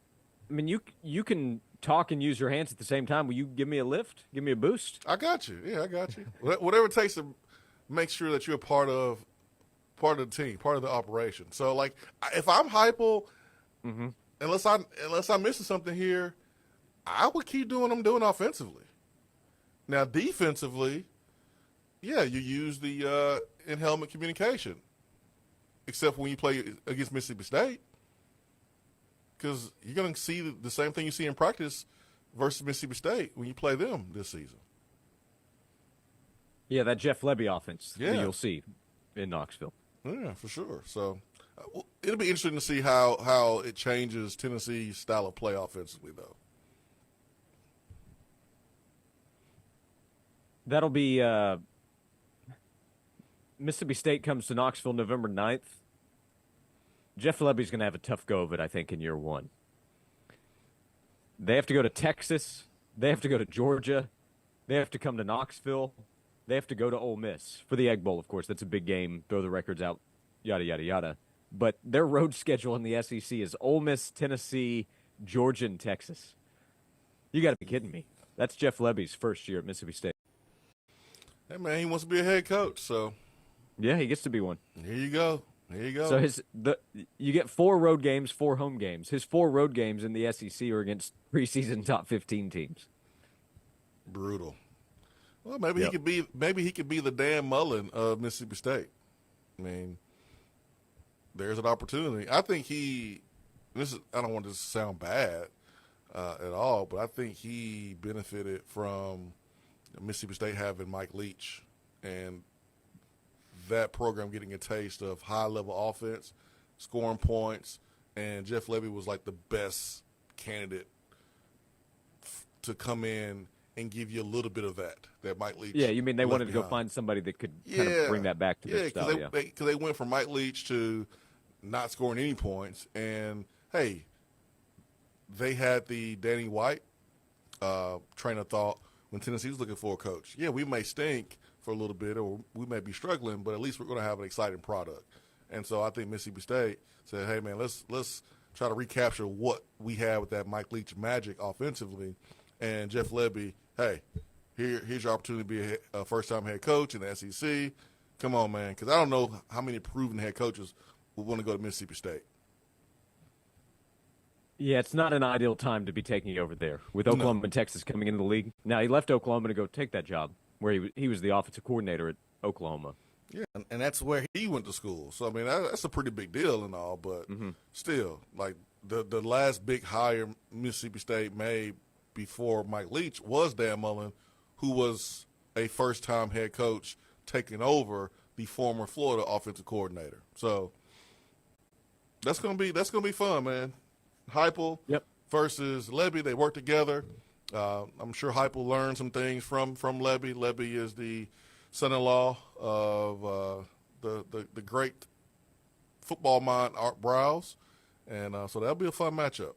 [SPEAKER 3] I mean, you can talk and use your hands at the same time. Will you give me a lift? Give me a boost?
[SPEAKER 4] I got you. Yeah, I got you. Whatever it takes to make sure that you're part of the team, part of the operation. So, like, if I'm hypo, unless I'm missing something here, I would keep doing what I'm doing offensively. Now, defensively, yeah, you use the in-helmet communication, except when you play against Mississippi State, because you're going to see the same thing you see in practice versus Mississippi State when you play them this season.
[SPEAKER 3] Yeah, that Jeff Lebby offense that you'll see in Knoxville.
[SPEAKER 4] Yeah, for sure. So it'll be interesting to see how it changes Tennessee's style of play offensively, though.
[SPEAKER 3] That'll be Mississippi State comes to Knoxville November 9th. Jeff Lebby's going to have a tough go of it, I think, in year one. They have to go to Texas. They have to go to Georgia. They have to come to Knoxville. They have to go to Ole Miss for the Egg Bowl, of course. That's a big game. Throw the records out, yada, yada, yada. But their road schedule in the SEC is Ole Miss, Tennessee, Georgia, and Texas. You got to be kidding me. That's Jeff Lebby's first year at Mississippi State.
[SPEAKER 4] Hey, man, he wants to be a head coach, so.
[SPEAKER 3] Yeah, he gets to be one.
[SPEAKER 4] Here you go. There you go.
[SPEAKER 3] So you get 4 road games, 4 home games. His 4 road games in the SEC are against preseason top 15 teams.
[SPEAKER 4] Brutal. Well, maybe he could be the Dan Mullen of Mississippi State. I mean, there's an opportunity. I think I don't want this to sound bad at all, but I think he benefited from Mississippi State having Mike Leach and that program getting a taste of high-level offense, scoring points, and Jeff Lebby was like the best candidate to come in and give you a little bit of that Mike Leach.
[SPEAKER 3] Yeah, you mean they wanted to go find somebody that could kind of bring that back to their style.
[SPEAKER 4] Because they went from Mike Leach to not scoring any points, and, hey, they had the Danny White train of thought when Tennessee was looking for a coach. Yeah, we may stink for a little bit, or we may be struggling, but at least we're going to have an exciting product. And so I think Mississippi State said, hey, man, let's try to recapture what we had with that Mike Leach magic offensively. And Jeff Lebby, hey, here's your opportunity to be a first-time head coach in the SEC. Come on, man, because I don't know how many proven head coaches would want to go to Mississippi State.
[SPEAKER 3] Yeah, it's not an ideal time to be taking over there with Oklahoma and Texas coming into the league. Now, he left Oklahoma to go take that job where he was the offensive coordinator at Oklahoma.
[SPEAKER 4] Yeah, and that's where he went to school. So, I mean, that's a pretty big deal and all, but still, like the last big hire Mississippi State made before Mike Leach was Dan Mullen, who was a first-time head coach taking over the former Florida offensive coordinator. So that's gonna be fun, man. Heupel versus Lebby, they work together. I'm sure Heupel learned some things from Lebby. Lebby is the son-in-law of the great football mind Art Browse, and so that'll be a fun matchup.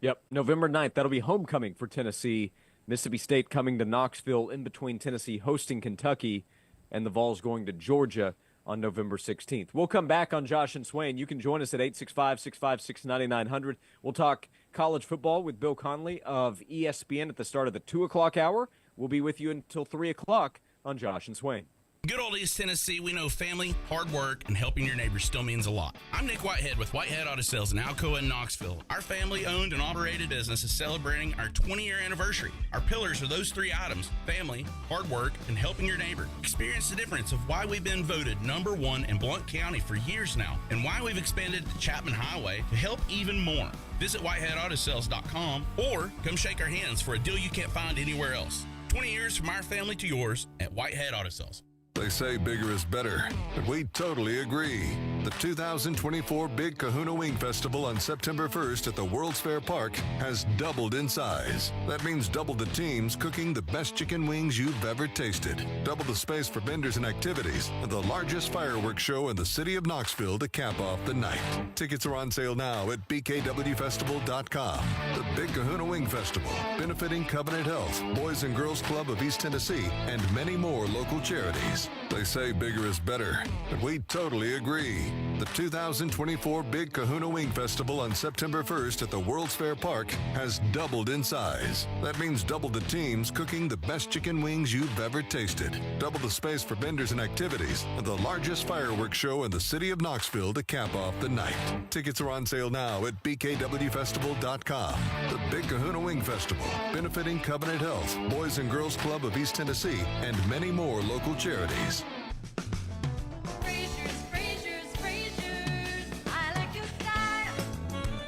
[SPEAKER 3] Yep, November 9th. That'll be homecoming for Tennessee. Mississippi State coming to Knoxville, in between Tennessee hosting Kentucky, and the Vols going to Georgia on November 16th. We'll come back on Josh and Swain. You can join us at 865-656-9900. We'll talk college football with Bill Connelly of ESPN at the start of the 2 o'clock hour. We'll be with you until 3 o'clock on Josh and Swain.
[SPEAKER 19] Good old East Tennessee, we know family, hard work, and helping your neighbors still means a lot. I'm Nick Whitehead with Whitehead Auto Sales in Alcoa and Knoxville. Our family-owned and operated business is celebrating our 20-year anniversary. Our pillars are those three items: family, hard work, and helping your neighbor. Experience the difference of why we've been voted #1 in Blount County for years now, and why we've expanded to Chapman Highway to help even more. Visit whiteheadautosales.com or come shake our hands for a deal you can't find anywhere else. 20 years from our family to yours at Whitehead Auto Sales.
[SPEAKER 6] They say bigger is better, but we totally agree. The 2024 Big Kahuna Wing Festival on September 1st at the World's Fair Park has doubled in size. That means double the teams cooking the best chicken wings you've ever tasted, double the space for vendors and activities, and the largest fireworks show in the city of Knoxville to cap off the night. Tickets are on sale now at bkwfestival.com. The Big Kahuna Wing Festival, benefiting Covenant Health, Boys and Girls Club of East Tennessee, and many more local charities. They say bigger is better, but we totally agree. The 2024 Big Kahuna Wing Festival on September 1st at the World's Fair Park has doubled in size. That means double the teams cooking the best chicken wings you've ever tasted, double the space for vendors and activities, and the largest fireworks show in the city of Knoxville to cap off the night. Tickets are on sale now at bkwfestival.com. The Big Kahuna Wing Festival, benefiting Covenant Health, Boys and Girls Club of East Tennessee, and many more local charities.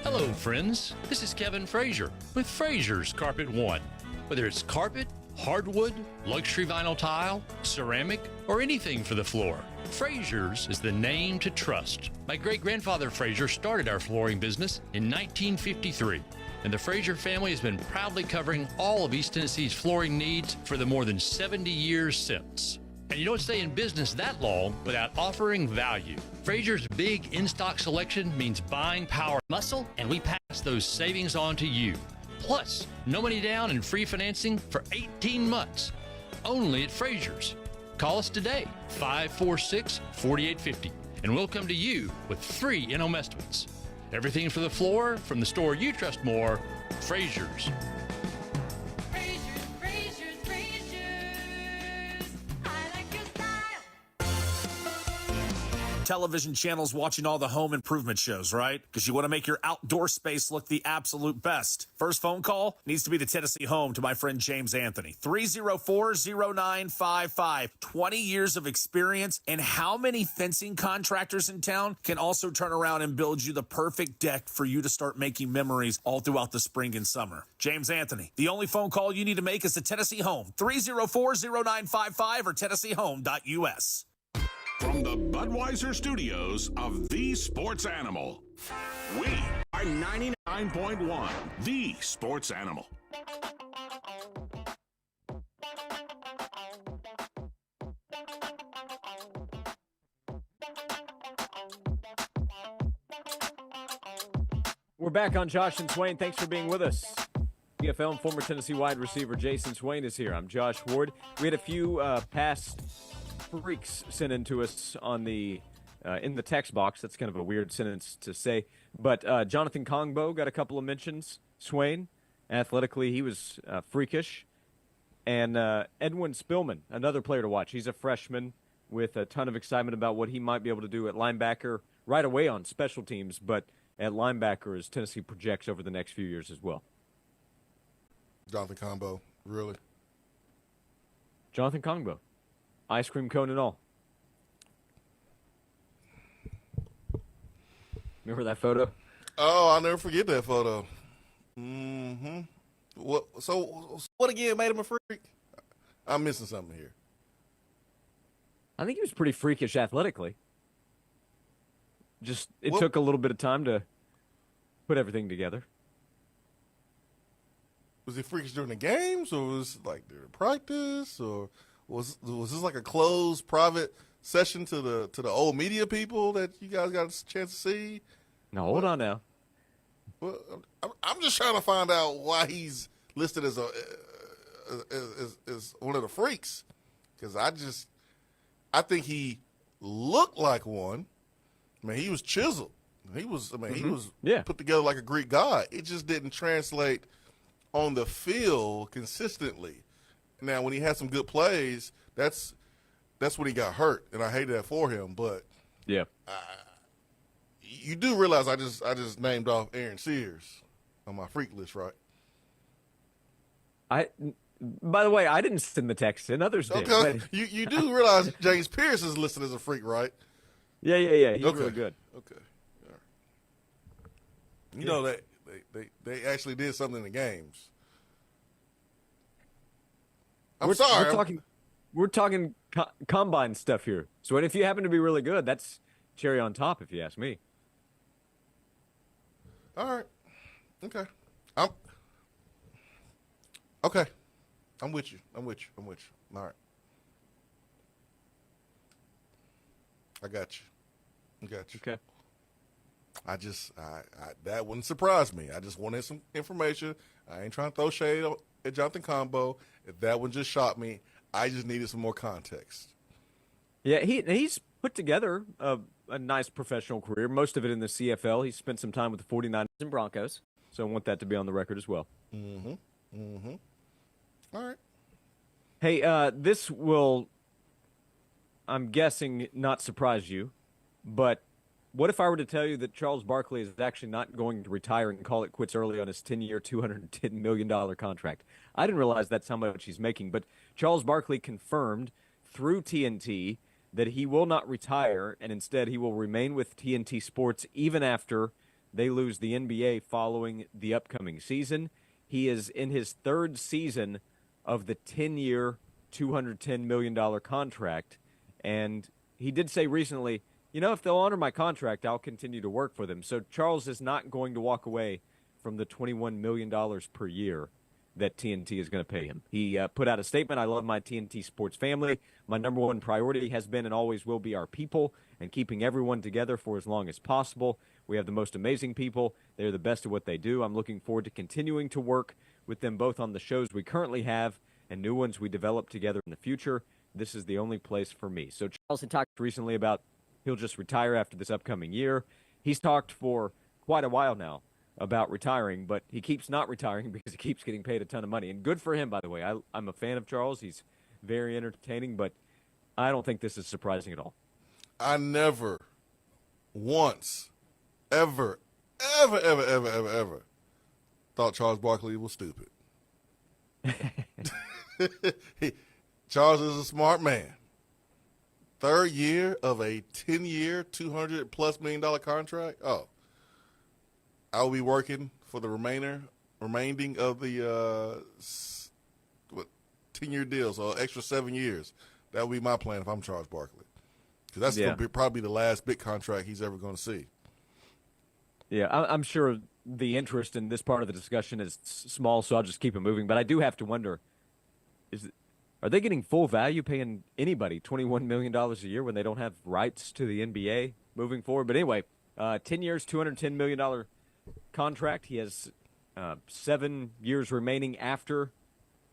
[SPEAKER 16] Hello, friends. This is Kevin Frazier with Frazier's Carpet One. Whether it's carpet, hardwood, luxury vinyl tile, ceramic, or anything for the floor, Frazier's is the name to trust. My great-grandfather Frazier started our flooring business in 1953, and the Frazier family has been proudly covering all of East Tennessee's flooring needs for the more than 70 years since. And you don't stay in business that long without offering value. Frazier's big in-stock selection means buying power muscle, and we pass those savings on to you. Plus, no money down and free financing for 18 months. Only at Frazier's. Call us today, 546-4850, and we'll come to you with free in-home estimates. Everything for the floor from the store you trust more, Frazier's.
[SPEAKER 13] Television channels watching all the home improvement shows, right? Because you want to make your outdoor space look the absolute best. First phone call needs to be to Tennessee Home to my friend James Anthony. 304-0955. 20 years of experience. And how many fencing contractors in town can also turn around and build you the perfect deck for you to start making memories all throughout the spring and summer? James Anthony. The only phone call you need to make is to Tennessee Home. 304-0955 or TennesseeHome.us.
[SPEAKER 17] From the Budweiser studios of The Sports Animal, we are 99.1 The Sports Animal.
[SPEAKER 3] We're back on Josh and Swain. Thanks for being with us. PFL and former Tennessee wide receiver Jason Swain is here. I'm Josh Ward. We had a few past freaks sent in to us on the in the text box. That's kind of a weird sentence to say. But Jonathan Kongbo got a couple of mentions. Swain, athletically, he was freakish. And Edwin Spillman, another player to watch. He's a freshman with a ton of excitement about what he might be able to do at linebacker right away on special teams, but at linebacker as Tennessee projects over the next few years as well.
[SPEAKER 4] Jonathan Kongbo, really?
[SPEAKER 3] Jonathan Kongbo. Ice cream cone and all. Remember that photo?
[SPEAKER 4] Oh, I'll never forget that photo. Mm-hmm. So what again made him a freak? I'm missing something here.
[SPEAKER 3] I think he was pretty freakish athletically. Just it took a little bit of time to put everything together.
[SPEAKER 4] Was he freakish during the games, or was it like during practice, or was this like a closed private session to the old media people that you guys got a chance to see?
[SPEAKER 3] No, hold on now.
[SPEAKER 4] Well, I'm just trying to find out why he's listed as one of the freaks, because I think he looked like one. I mean, he was chiseled. He was put together like a Greek god. It just didn't translate on the field consistently. Now, when he had some good plays, that's that's when he got hurt, and I hated that for him. But
[SPEAKER 3] yeah,
[SPEAKER 4] you do realize I just named off Aaron Sears on my freak list, right?
[SPEAKER 3] By the way, I didn't send the text in. Others did.
[SPEAKER 4] Okay.
[SPEAKER 3] But...
[SPEAKER 4] You do realize James Pierce is listed as a freak, right?
[SPEAKER 3] Yeah. He's really good.
[SPEAKER 4] Okay. All right. You know they actually did something in the games.
[SPEAKER 3] We're talking combine stuff here. So if you happen to be really good, that's cherry on top, if you ask me.
[SPEAKER 4] All right. Okay. I'm with you. All right. I got you.
[SPEAKER 3] Okay.
[SPEAKER 4] I that wouldn't surprise me. I just wanted some information. I ain't trying to throw shade at Jonathan Combo. If that one just shocked me, I just needed some more context.
[SPEAKER 3] Yeah, he's put together a nice professional career, most of it in the CFL. He spent some time with the 49ers and Broncos, so I want that to be on the record as well.
[SPEAKER 4] All right.
[SPEAKER 3] Hey, this will, I'm guessing, not surprise you, but what if I were to tell you that Charles Barkley is actually not going to retire and call it quits early on his 10-year, $210 million contract? I didn't realize that's how much he's making, but Charles Barkley confirmed through TNT that he will not retire, and instead he will remain with TNT Sports even after they lose the NBA following the upcoming season. He is in his third season of the 10-year, $210 million contract, and he did say recently, if they'll honor my contract, I'll continue to work for them. So Charles is not going to walk away from the $21 million per year that TNT is going to pay him. He put out a statement, I love my TNT Sports family. My number one priority has been and always will be our people and keeping everyone together for as long as possible. We have the most amazing people. They're the best at what they do. I'm looking forward to continuing to work with them both on the shows we currently have and new ones we develop together in the future. This is the only place for me. So Charles had talked recently about he'll just retire after this upcoming year. He's talked for quite a while now about retiring, but he keeps not retiring because he keeps getting paid a ton of money. And good for him, by the way. I'm a fan of Charles. He's very entertaining, but I don't think this is surprising at all.
[SPEAKER 4] I never once, ever thought Charles Barkley was stupid. Charles is a smart man. Third year of a 10-year, $200+ million contract. Oh, I will be working for the remaining of the 10-year deal, so extra 7 years. That will be my plan if I'm Charles Barkley, because that's going to be probably the last big contract he's ever going to see.
[SPEAKER 3] Yeah, I'm sure the interest in this part of the discussion is small, so I'll just keep it moving. But I do have to wonder, are they getting full value paying anybody $21 million a year when they don't have rights to the NBA moving forward? But anyway, 10 years, $210 million contract. He has 7 years remaining after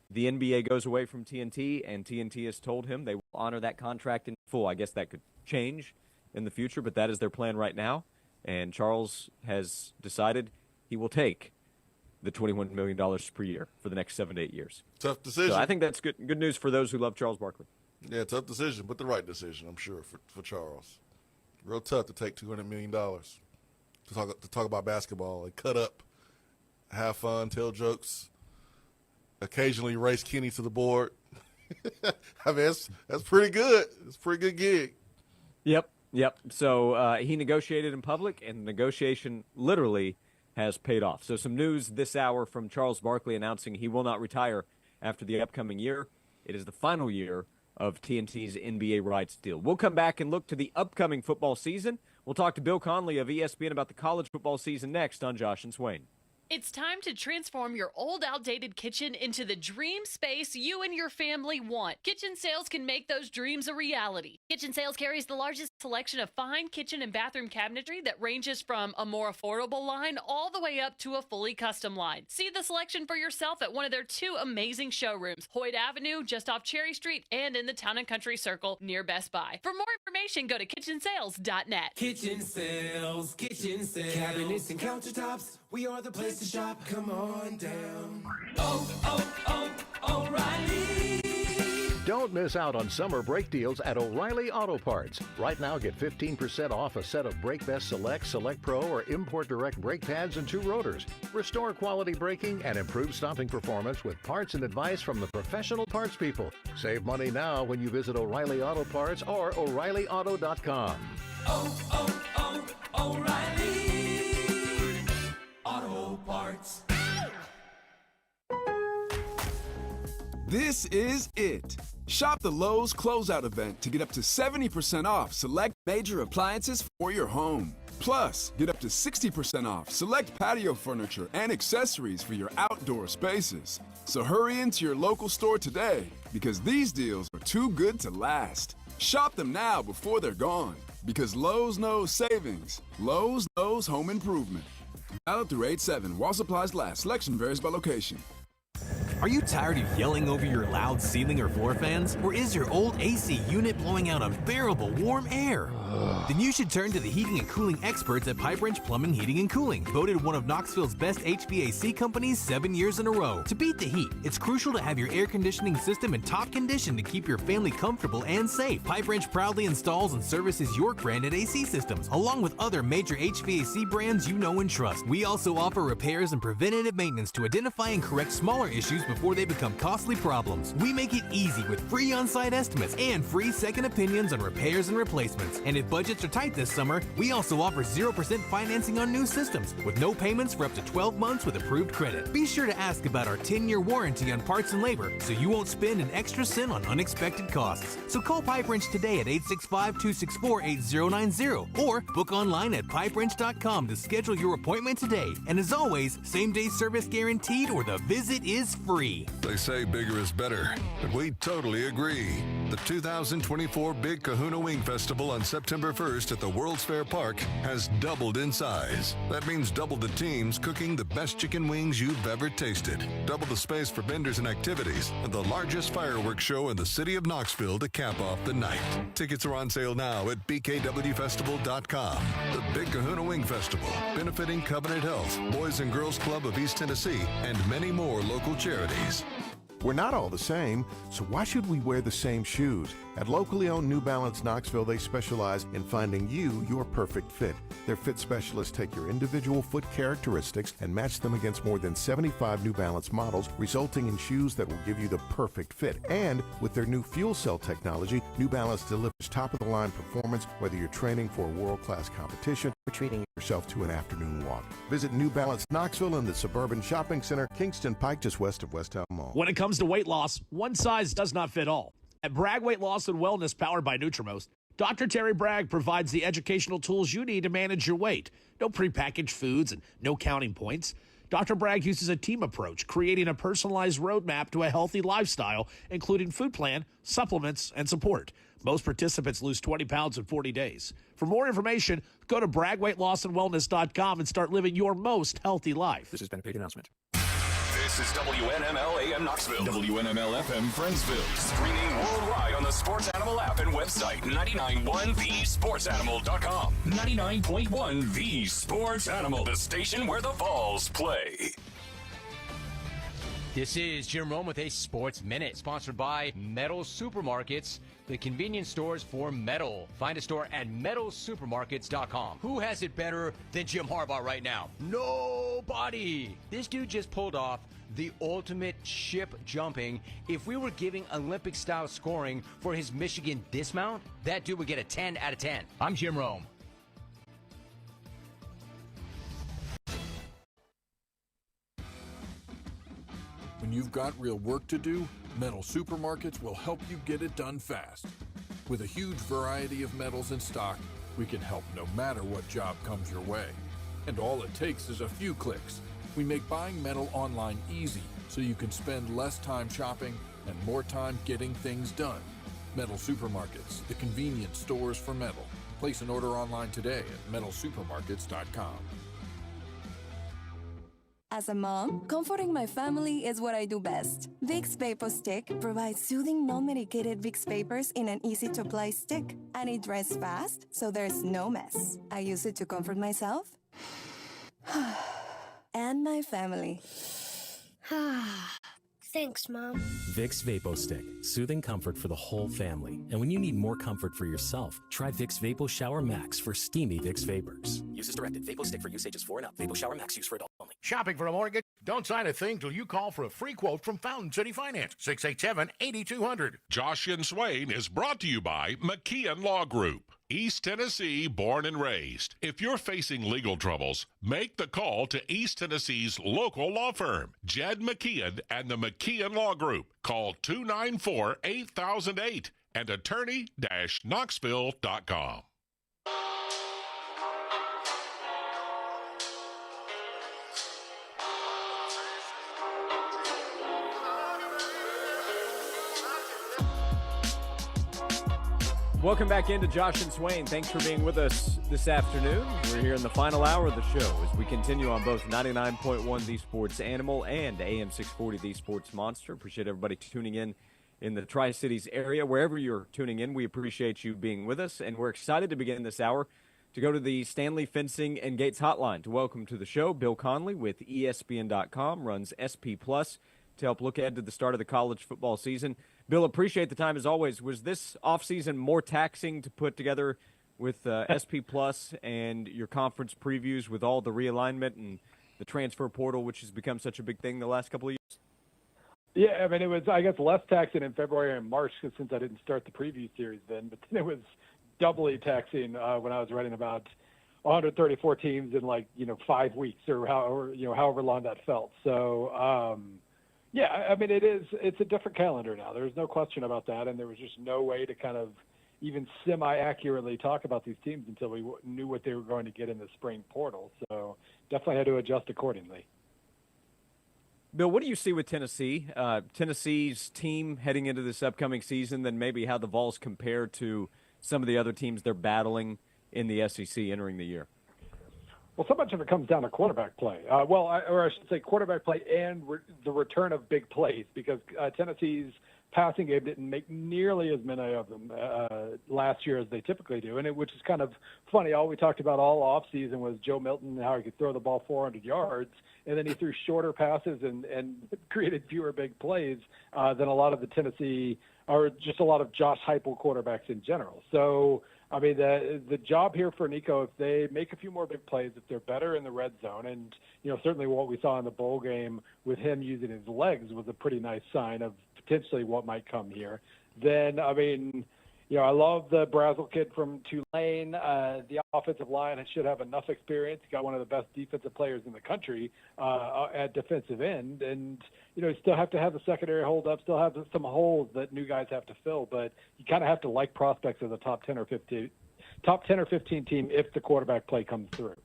[SPEAKER 3] the NBA goes away from TNT, and TNT has told him they will honor that contract in full. I guess that could change in the future, but that is their plan right now. And Charles has decided he will take the $21 million per year for the next 7 to 8 years.
[SPEAKER 4] Tough decision.
[SPEAKER 3] So I think that's good news for those who love Charles Barkley.
[SPEAKER 4] Yeah, tough decision, but the right decision, I'm sure, for Charles. Real tough to take $200 million to talk about basketball and cut up, have fun, tell jokes, occasionally race Kenny to the board. I mean, that's pretty good. It's a pretty good gig.
[SPEAKER 3] Yep. So he negotiated in public, and the negotiation literally has paid off. So some news this hour from Charles Barkley announcing he will not retire after the upcoming year. It is the final year of TNT's NBA rights deal. We'll come back and look to the upcoming football season. We'll talk to Bill Connelly of ESPN about the college football season next on Josh and Swain.
[SPEAKER 9] It's time to transform your old, outdated kitchen into the dream space you and your family want. Kitchen Sales can make those dreams a reality. Kitchen Sales carries the largest selection of fine kitchen and bathroom cabinetry that ranges from a more affordable line all the way up to a fully custom line. See the selection for yourself at one of their 2 amazing showrooms, Hoyt Avenue, just off Cherry Street, and in the Town and Country Circle near Best Buy. For more information, go to kitchensales.net.
[SPEAKER 20] Kitchen Sales, cabinets and countertops. We are the place to shop. Come on down. O'Reilly
[SPEAKER 18] Don't miss out on summer brake deals at O'Reilly Auto Parts. Right now, get 15% off a set of Brake Best Select, Select Pro, or Import Direct brake pads and 2 rotors. Restore quality braking and improve stopping performance with parts and advice from the professional parts people. Save money now when you visit O'Reilly Auto Parts or O'ReillyAuto.com.
[SPEAKER 20] O'Reilly Auto Parts.
[SPEAKER 21] This is it. Shop the Lowe's Closeout event to get up to 70% off select major appliances for your home. Plus, get up to 60% off select patio furniture and accessories for your outdoor spaces. So hurry into your local store today because these deals are too good to last. Shop them now before they're gone because Lowe's knows savings. Lowe's knows home improvement. Valid through 8/7 while supplies last. Selection varies by location.
[SPEAKER 22] Are you tired of yelling over your loud ceiling or floor fans? Or is your old AC unit blowing out unbearable warm air? Then you should turn to the heating and cooling experts at Pipe Wrench Plumbing, Heating and Cooling, voted one of Knoxville's best HVAC companies 7 years in a row. To beat the heat, it's crucial to have your air conditioning system in top condition to keep your family comfortable and safe. Pipe Wrench proudly installs and services York branded AC systems, along with other major HVAC brands you know and trust. We also offer repairs and preventative maintenance to identify and correct smaller issues before they become costly problems. We make it easy with free on-site estimates and free second opinions on repairs and replacements. And if budgets are tight this summer, we also offer 0% financing on new systems with no payments for up to 12 months with approved credit. Be sure to ask about our 10-year warranty on parts and labor so you won't spend an extra cent on unexpected costs. So call Pipe Wrench today at 865-264-8090 or book online at pipewrench.com to schedule your appointment today. And as always, same-day service guaranteed or the visit is free.
[SPEAKER 6] They say bigger is better, but we totally agree. The 2024 Big Kahuna Wing Festival on September 1st at the World's Fair Park has doubled in size. That means double the teams cooking the best chicken wings you've ever tasted, double the space for vendors and activities, and the largest fireworks show in the city of Knoxville to cap off the night. Tickets are on sale now at bkwfestival.com. The Big Kahuna Wing Festival, benefiting Covenant Health, Boys and Girls Club of East Tennessee, and many more local charities.
[SPEAKER 12] We're not all the same, so why should we wear the same shoes? At locally owned New Balance Knoxville, they specialize in finding you your perfect fit. Their fit specialists take your individual foot characteristics and match them against more than 75 New Balance models, resulting in shoes that will give you the perfect fit. And with their new fuel cell technology, New Balance delivers top-of-the-line performance, whether you're training for a world-class competition or treating yourself to an afternoon walk. Visit New Balance Knoxville in the Suburban Shopping Center, Kingston Pike, just west of Westtown Mall.
[SPEAKER 23] When it comes to weight loss, one size does not fit all. At Bragg Weight Loss and Wellness, powered by Nutrimost, Dr. Terry Bragg provides the educational tools you need to manage your weight. No prepackaged foods and no counting points. Dr. Bragg uses a team approach, creating a personalized roadmap to a healthy lifestyle, including food plan, supplements, and support. Most participants lose 20 pounds in 40 days. For more information, go to BraggWeightLossAndWellness.com and start living your most healthy life.
[SPEAKER 24] This has been a paid announcement.
[SPEAKER 1] This is WNML AM Knoxville, WNML FM Friendsville, streaming worldwide on the Sports Animal app and website, 99.1thesportsanimal.com. 99.1 The Sports Animal, the station where the Vols play.
[SPEAKER 5] This is Jim Rome with a Sports Minute, sponsored by Metal Supermarkets, the convenience stores for metal. Find a store at metalsupermarkets.com. Who has it better than Jim Harbaugh right now? Nobody. This dude just pulled off the ultimate ship jumping. If we were giving Olympic-style scoring for his Michigan dismount, that dude would get a 10 out of 10. I'm Jim Rome.
[SPEAKER 25] When you've got real work to do, Metal Supermarkets will help you get it done fast. With a huge variety of metals in stock, we can help no matter what job comes your way. And all it takes is a few clicks. We make buying metal online easy so you can spend less time shopping and more time getting things done. Metal Supermarkets, the convenience stores for metal. Place an order online today at metalsupermarkets.com.
[SPEAKER 26] As a mom, comforting my family is what I do best. Vicks Vapor Stick provides soothing, non-medicated Vicks Vapors in an easy-to-apply stick. And it dries fast, so there's no mess. I use it to comfort myself and my family.
[SPEAKER 2] Thanks, Mom.
[SPEAKER 7] Vicks VapoStick, soothing comfort for the whole family. And when you need more comfort for yourself, try Vicks Vapo Shower Max for steamy Vicks vapors. Use as directed. VapoStick for use ages 4 and up. Vapo Shower Max use for adult only.
[SPEAKER 8] Shopping for a mortgage? Don't sign a thing till you call for a free quote from Fountain City Finance. 687-8200.
[SPEAKER 17] Josh and Swain is brought to you by McKeon Law Group. East Tennessee, born and raised. If you're facing legal troubles, make the call to East Tennessee's local law firm, Jed McKeon and the McKeon Law Group. Call 294-8008 and attorney-knoxville.com.
[SPEAKER 3] Welcome back into Josh and Swain. Thanks for being with us this afternoon. We're here in the final hour of the show as we continue on both 99.1 The Sports Animal and AM 640 The Sports Monster. Appreciate everybody tuning in the Tri-Cities area. Wherever you're tuning in, we appreciate you being with us, and we're excited to begin this hour to go to the Stanley Fencing and Gates Hotline to welcome to the show Bill Connelly with ESPN.com, runs SP Plus to help look ahead to the start of the college football season. Bill, appreciate the time as always. Was this offseason more taxing to put together with SP Plus and your conference previews with all the realignment and the transfer portal, which has become such a big thing the last couple of years?
[SPEAKER 10] Yeah, I mean, it was, I guess, less taxing in February and March since I didn't start the preview series then, but then it was doubly taxing when I was writing about 134 teams in 5 weeks or however long that felt. So, yeah, I mean, it's a different calendar now. There's no question about that, and there was just no way to kind of even semi-accurately talk about these teams until we knew what they were going to get in the spring portal. So definitely had to adjust accordingly.
[SPEAKER 3] Bill, what do you see with Tennessee? Tennessee's team heading into this upcoming season, then maybe how the Vols compare to some of the other teams they're battling in the SEC entering the year.
[SPEAKER 10] Well, so much of it comes down to quarterback play. Or I should say quarterback play and the return of big plays, because Tennessee's passing game didn't make nearly as many of them last year as they typically do, which is kind of funny. All we talked about all offseason was Joe Milton and how he could throw the ball 400 yards, and then he threw shorter passes and created fewer big plays than a lot of the Tennessee or just a lot of Josh Heupel quarterbacks in general. So, I mean, the job here for Nico, if they make a few more big plays, if they're better in the red zone, and, certainly what we saw in the bowl game with him using his legs was a pretty nice sign of potentially what might come here, then, I mean, I love the Brazel kid from Tulane. The offensive line should have enough experience. He got one of the best defensive players in the country at defensive end. And, you still have to have the secondary hold up, still have some holes that new guys have to fill. But you kind of have to like prospects as a top 10 or 15 team if the quarterback play comes through.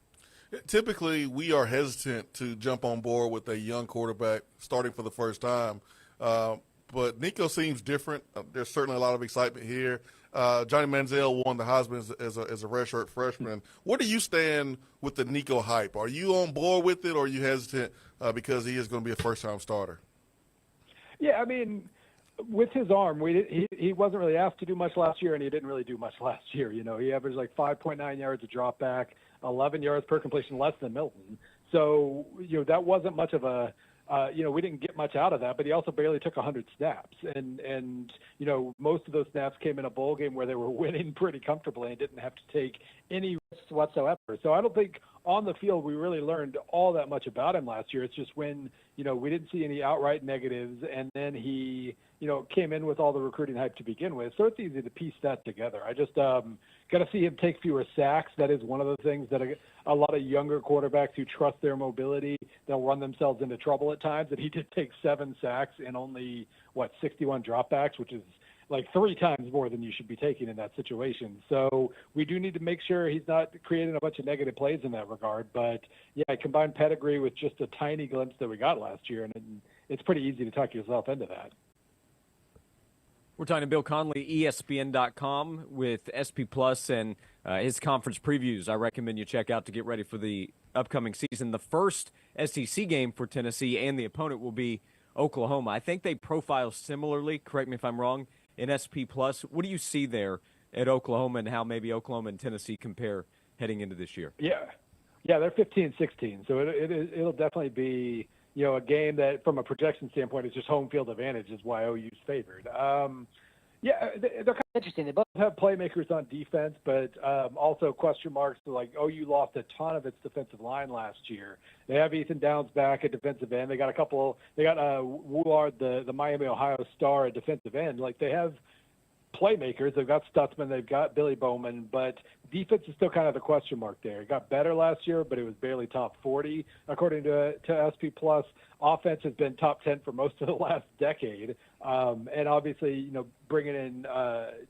[SPEAKER 4] Typically, we are hesitant to jump on board with a young quarterback starting for the first time. But Nico seems different. There's certainly a lot of excitement here. Johnny Manziel won the Heisman as a redshirt freshman. Where do you stand with the Nico hype? Are you on board with it, or are you hesitant because he is going to be a first-time starter?
[SPEAKER 10] Yeah, I mean, with his arm, he wasn't really asked to do much last year, and he didn't really do much last year. He averaged 5.9 yards a drop back, 11 yards per completion, less than Milton. So, that wasn't much of a we didn't get much out of that, but he also barely took 100 snaps. And most of those snaps came in a bowl game where they were winning pretty comfortably and didn't have to take any risks whatsoever. So I don't think on the field we really learned all that much about him last year. It's just when, we didn't see any outright negatives, and then he, came in with all the recruiting hype to begin with. So it's easy to piece that together. I just got to see him take fewer sacks. That is one of the things that a lot of younger quarterbacks who trust their mobility, they'll run themselves into trouble at times. And he did take 7 sacks and only, 61 dropbacks, which is 3 times more than you should be taking in that situation. So we do need to make sure he's not creating a bunch of negative plays in that regard. But, yeah, I combined pedigree with just a tiny glimpse that we got last year, and it's pretty easy to talk yourself into that.
[SPEAKER 3] We're talking to Bill Connelly, ESPN.com, with SP Plus and his conference previews. I recommend you check out to get ready for the upcoming season. The first SEC game for Tennessee, and the opponent will be Oklahoma. I think they profile similarly, correct me if I'm wrong, in SP Plus. What do you see there at Oklahoma, and how maybe Oklahoma and Tennessee compare heading into this year?
[SPEAKER 10] Yeah, they're 15-16, so it'll definitely be a game that from a projection standpoint is just home field advantage is why OU's favored. Yeah, they're kind of interesting. They both have playmakers on defense, but also question marks. Like OU lost a ton of its defensive line last year. They have Ethan Downs back at defensive end. They got Woolard, the Miami Ohio Star at defensive end. Like they have playmakers. They've got Stutzman. They've got Billy Bowman, but defense is still kind of the question mark there. It got better last year, but it was barely top 40 according to SP Plus. Offense has been top 10 for most of the last decade, and obviously, bringing in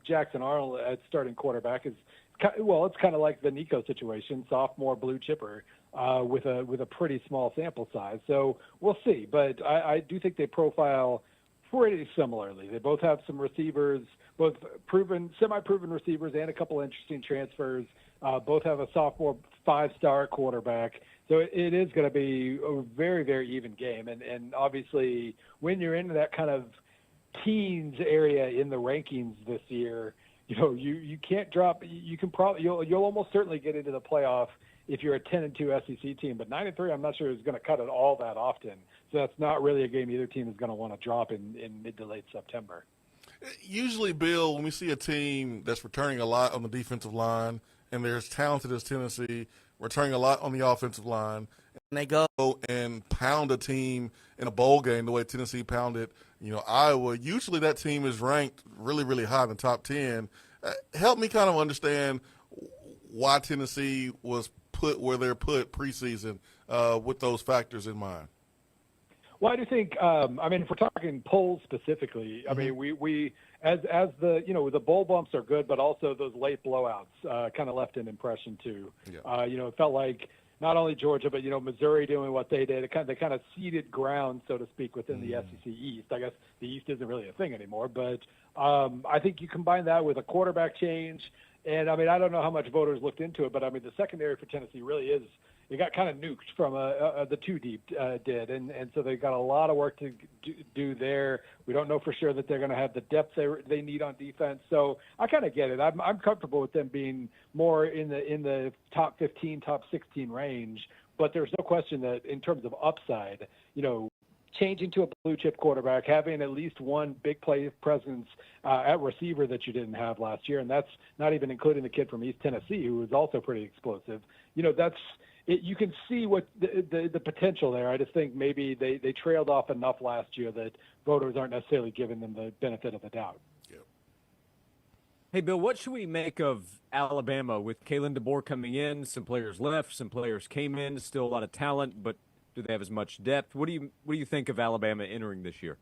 [SPEAKER 10] Jackson Arnold at starting quarterback is it's kind of like the Nico situation, sophomore blue chipper with a pretty small sample size. So we'll see, but I do think they profile pretty similarly. They both have some receivers, both semi-proven receivers and a couple interesting transfers. Both have a sophomore 5-star quarterback. So it is going to be a very, very even game. And obviously, when you're into that kind of teens area in the rankings this year, you can't drop. You'll almost certainly get into the playoff if you're a 10-2 SEC team. But 9-3, I'm not sure is going to cut it all that often. So that's not really a game either team is going to want to drop in mid to late September.
[SPEAKER 4] Usually, Bill, when we see a team that's returning a lot on the defensive line and they're as talented as Tennessee, returning a lot on the offensive line, and they go and pound a team in a bowl game the way Tennessee pounded, Iowa, usually that team is ranked really, really high in the top 10. Help me kind of understand why Tennessee was put where they're put preseason with those factors in mind.
[SPEAKER 10] Well, I do think, if we're talking polls specifically, I mean, we as the, the bowl bumps are good, but also those late blowouts kind of left an impression too. Yeah. It felt like not only Georgia, but, Missouri doing what they did. They kind of ceded ground, so to speak, within the SEC East. I guess the East isn't really a thing anymore, but I think you combine that with a quarterback change. And, I don't know how much voters looked into it, but, the secondary for Tennessee really is – it got kind of nuked from the two deep did, and so they've got a lot of work to do there. We don't know for sure that they're going to have the depth they need on defense. So I kind of get it. I'm comfortable with them being more in the top 15, top 16 range. But there's no question that in terms of upside, changing to a blue chip quarterback, having at least one big play presence at receiver that you didn't have last year, and that's not even including the kid from East Tennessee who was also pretty explosive. You can see what the potential there. I just think maybe they trailed off enough last year that voters aren't necessarily giving them the benefit of the doubt.
[SPEAKER 4] Yep.
[SPEAKER 3] Hey, Bill, what should we make of Alabama with Kalen DeBoer coming in? Some players left, some players came in, still a lot of talent, but do they have as much depth? What do you think of Alabama entering this year?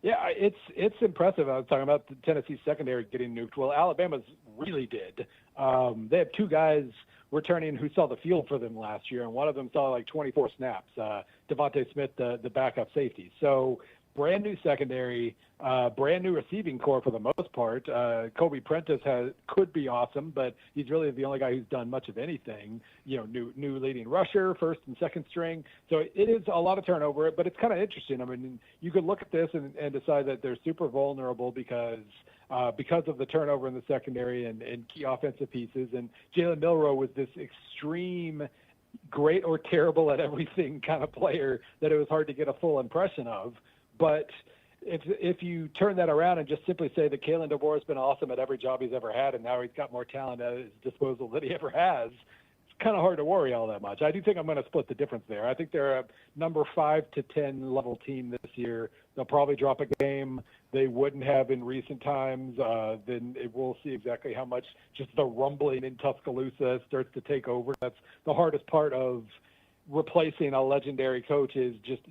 [SPEAKER 10] Yeah, it's impressive. I was talking about the Tennessee secondary getting nuked. Well, Alabama's really did. They have two guys returning who saw the field for them last year, and one of them saw like 24 snaps. Devontae Smith, the backup safety. So brand new secondary, brand new receiving core for the most part. Kobe Prentice could be awesome, but he's really the only guy who's done much of anything. New leading rusher, first and second string. So it is a lot of turnover, but it's kind of interesting. You could look at this and decide that they're super vulnerable because of the turnover in the secondary and key offensive pieces. And Jalen Milroe was this extreme great or terrible at everything kind of player that it was hard to get a full impression of. But if you turn that around and just simply say that Kalen DeBoer has been awesome at every job he's ever had, and now he's got more talent at his disposal than he ever has, it's kind of hard to worry all that much. I do think I'm going to split the difference there. I think they're a number 5 to 10 level team this year. They'll probably drop a game they wouldn't have in recent times. Then we'll see exactly how much just the rumbling in Tuscaloosa starts to take over. That's the hardest part of replacing a legendary coach is just,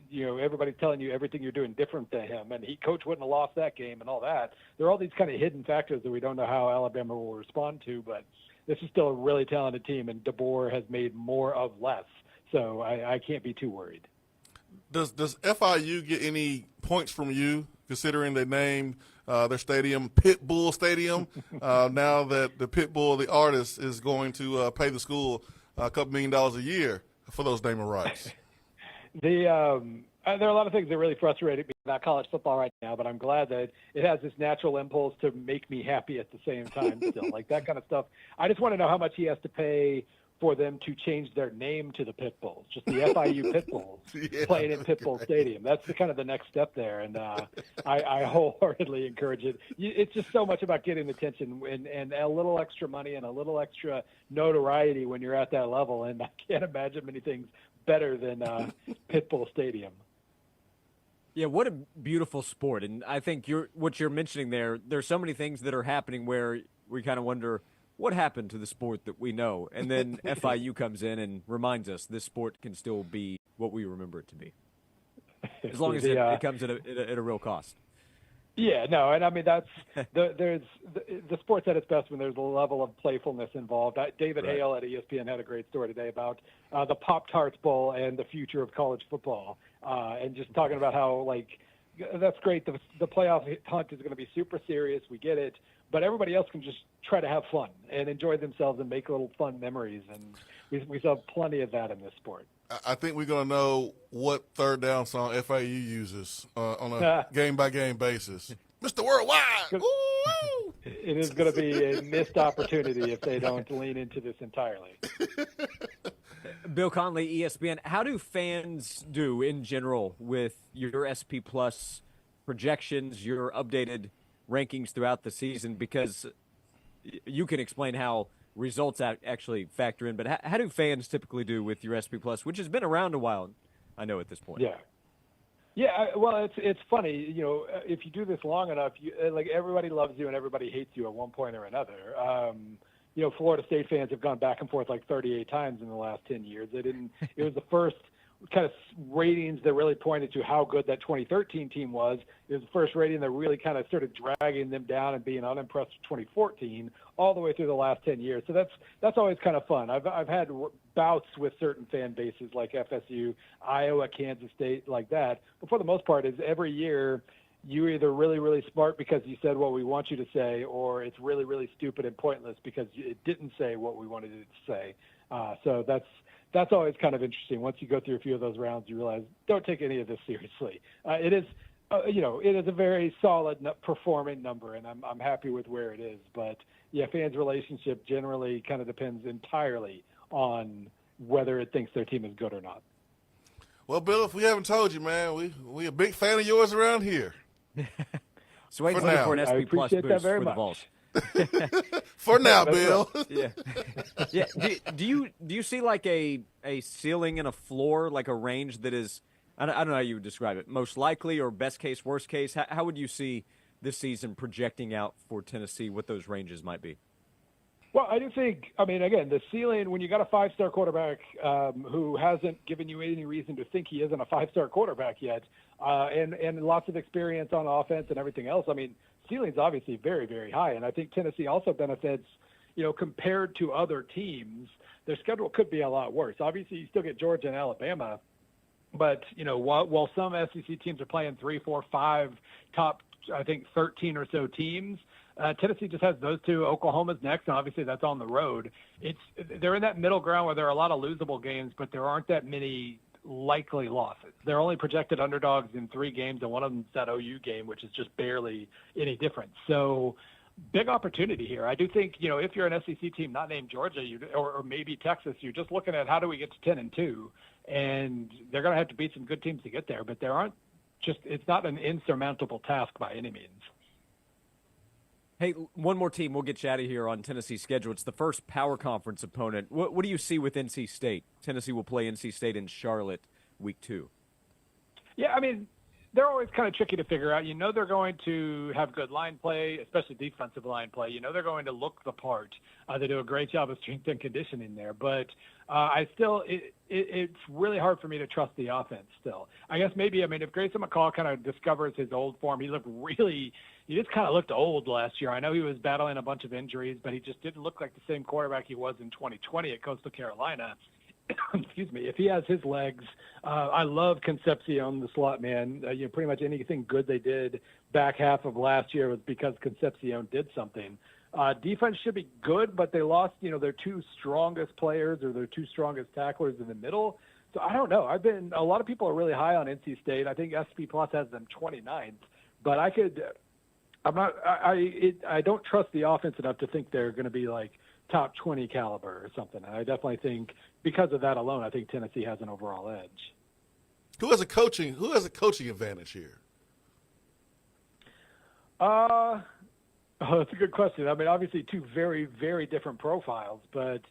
[SPEAKER 10] everybody's telling you everything you're doing different than him. And coach wouldn't have lost that game and all that. There are all these kind of hidden factors that we don't know how Alabama will respond to, but this is still a really talented team, and DeBoer has made more of less. So I can't be too worried.
[SPEAKER 4] Does FIU get any points from you, considering they named their stadium Pitbull Stadium, now that the Pitbull, the artist, is going to pay the school a couple $1 million a year for those naming rights?
[SPEAKER 10] There are a lot of things that really frustrated me about college football right now, but I'm glad that it has this natural impulse to make me happy at the same time still. Like that kind of stuff. I just want to know how much he has to pay for them to change their name to the Pit Bulls, just the FIU Pit Bulls playing in Pit Bull Stadium. That's kind of the next step there, and I wholeheartedly encourage it. It's just so much about getting attention and a little extra money and a little extra notoriety when you're at that level, and I can't imagine many things better than Pit Bull Stadium.
[SPEAKER 3] Yeah, what a beautiful sport. And I think what you're mentioning there's so many things that are happening where we kind of wonder what happened to the sport that we know. And then FIU comes in and reminds us this sport can still be what we remember it to be, as long as it comes at a real cost.
[SPEAKER 10] Yeah, no, and I mean that's the sport's at its best when there's a level of playfulness involved. David Hale at ESPN had a great story today about the Pop-Tarts Bowl and the future of college football, and just talking about how that's great. The playoff hunt is going to be super serious. We get it, but everybody else can just try to have fun and enjoy themselves and make little fun memories, and we saw plenty of that in this sport.
[SPEAKER 4] I think we're going to know what third down song FAU uses on a game-by-game basis. Mr. Worldwide! Woo!
[SPEAKER 10] It is going to be a missed opportunity if they don't lean into this entirely.
[SPEAKER 3] Bill Connelly, ESPN, how do fans do in general with your SP Plus projections, your updated rankings throughout the season? Because you can explain how results actually factor in, but how do fans typically do with your SP Plus, which has been around a while, I know, at this point?
[SPEAKER 10] Well, it's funny, if you do this long enough, everybody loves you and everybody hates you at one point or another. Florida State fans have gone back and forth 38 times in the last 10 years. It was the first kind of ratings that really pointed to how good that 2013 team was. It was the first rating that really kind of started dragging them down and being unimpressed with 2014 all the way through the last 10 years. So that's always kind of fun. I've had bouts with certain fan bases like FSU, Iowa, Kansas State, like that. But for the most part, is every year you're either really, really smart because you said what we want you to say, or it's really, really stupid and pointless because it didn't say what we wanted it to say. So that's always kind of interesting. Once you go through a few of those rounds, you realize don't take any of this seriously. It is a very solid performing number, and I'm happy with where it is. But yeah, fans' relationship generally kind of depends entirely on whether it thinks their team is good or not.
[SPEAKER 4] Well, Bill, if we haven't told you, man, we a big fan of yours around here.
[SPEAKER 3] Swain's looking for an SP Plus boost for the Vols.
[SPEAKER 4] For now, Bill.
[SPEAKER 3] Yeah. Do you see a ceiling and a floor, like a range that is, I don't know how you would describe it, most likely or best case, worst case? How would you see this season projecting out for Tennessee, what those ranges might be?
[SPEAKER 10] Well, I do think, again, the ceiling, when you got a five-star quarterback who hasn't given you any reason to think he isn't a five-star quarterback yet, and lots of experience on offense and everything else, ceiling's obviously very, very high. And I think Tennessee also benefits, compared to other teams, their schedule could be a lot worse. Obviously, you still get Georgia and Alabama, but, while some SEC teams are playing 3, 4, 5 top, I think, 13 or so teams, Tennessee just has those two. Oklahoma's next, and obviously that's on the road. They're in that middle ground where there are a lot of losable games, but there aren't that many likely losses. They're only projected underdogs in 3 games, and one of them's that OU game, which is just barely any difference. So big opportunity here. I do think, if you're an SEC team not named Georgia or maybe Texas, you're just looking at how do we get to 10-2, and they're going to have to beat some good teams to get there, but it's not an insurmountable task by any means.
[SPEAKER 3] Hey, one more team. We'll get you out of here on Tennessee's schedule. It's the first power conference opponent. What do you see with NC State? Tennessee will play NC State in Charlotte week 2.
[SPEAKER 10] Yeah, they're always kind of tricky to figure out. They're going to have good line play, especially defensive line play. They're going to look the part. They do a great job of strength and conditioning there. But it's really hard for me to trust the offense still. I guess maybe, if Grayson McCall kind of discovers his old form, he just kind of looked old last year. I know he was battling a bunch of injuries, but he just didn't look like the same quarterback he was in 2020 at Coastal Carolina. Excuse me. If he has his legs, I love Concepcion, the slot man. Pretty much anything good they did back half of last year was because Concepcion did something. Defense should be good, but they lost, their 2 strongest players or their 2 strongest tacklers in the middle. So I don't know. A lot of people are really high on NC State. I think SP Plus has them 29th, but I don't trust the offense enough to think they're going to be top 20 caliber or something. And I definitely think because of that alone, I think Tennessee has an overall edge.
[SPEAKER 4] Who has a coaching advantage here?
[SPEAKER 10] Oh, that's a good question. I mean, obviously two very, very different profiles, but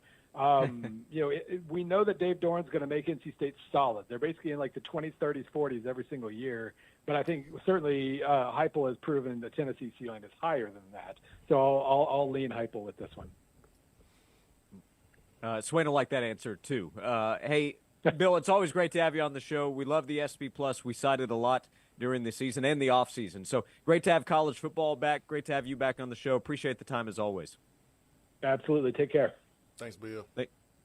[SPEAKER 10] we know that Dave Doran's going to make NC State solid. They're basically in like the 20s, 30s, 40s every single year. But I think certainly Heupel has proven that Tennessee's ceiling is higher than that. So I'll lean Heupel with this one.
[SPEAKER 3] Swain will like that answer too. Hey, Bill, it's always great to have you on the show. We love the SP Plus. We cited a lot during the season and the off season. So great to have college football back. Great to have you back on the show. Appreciate the time as always.
[SPEAKER 10] Absolutely. Take care.
[SPEAKER 4] Thanks, Bill.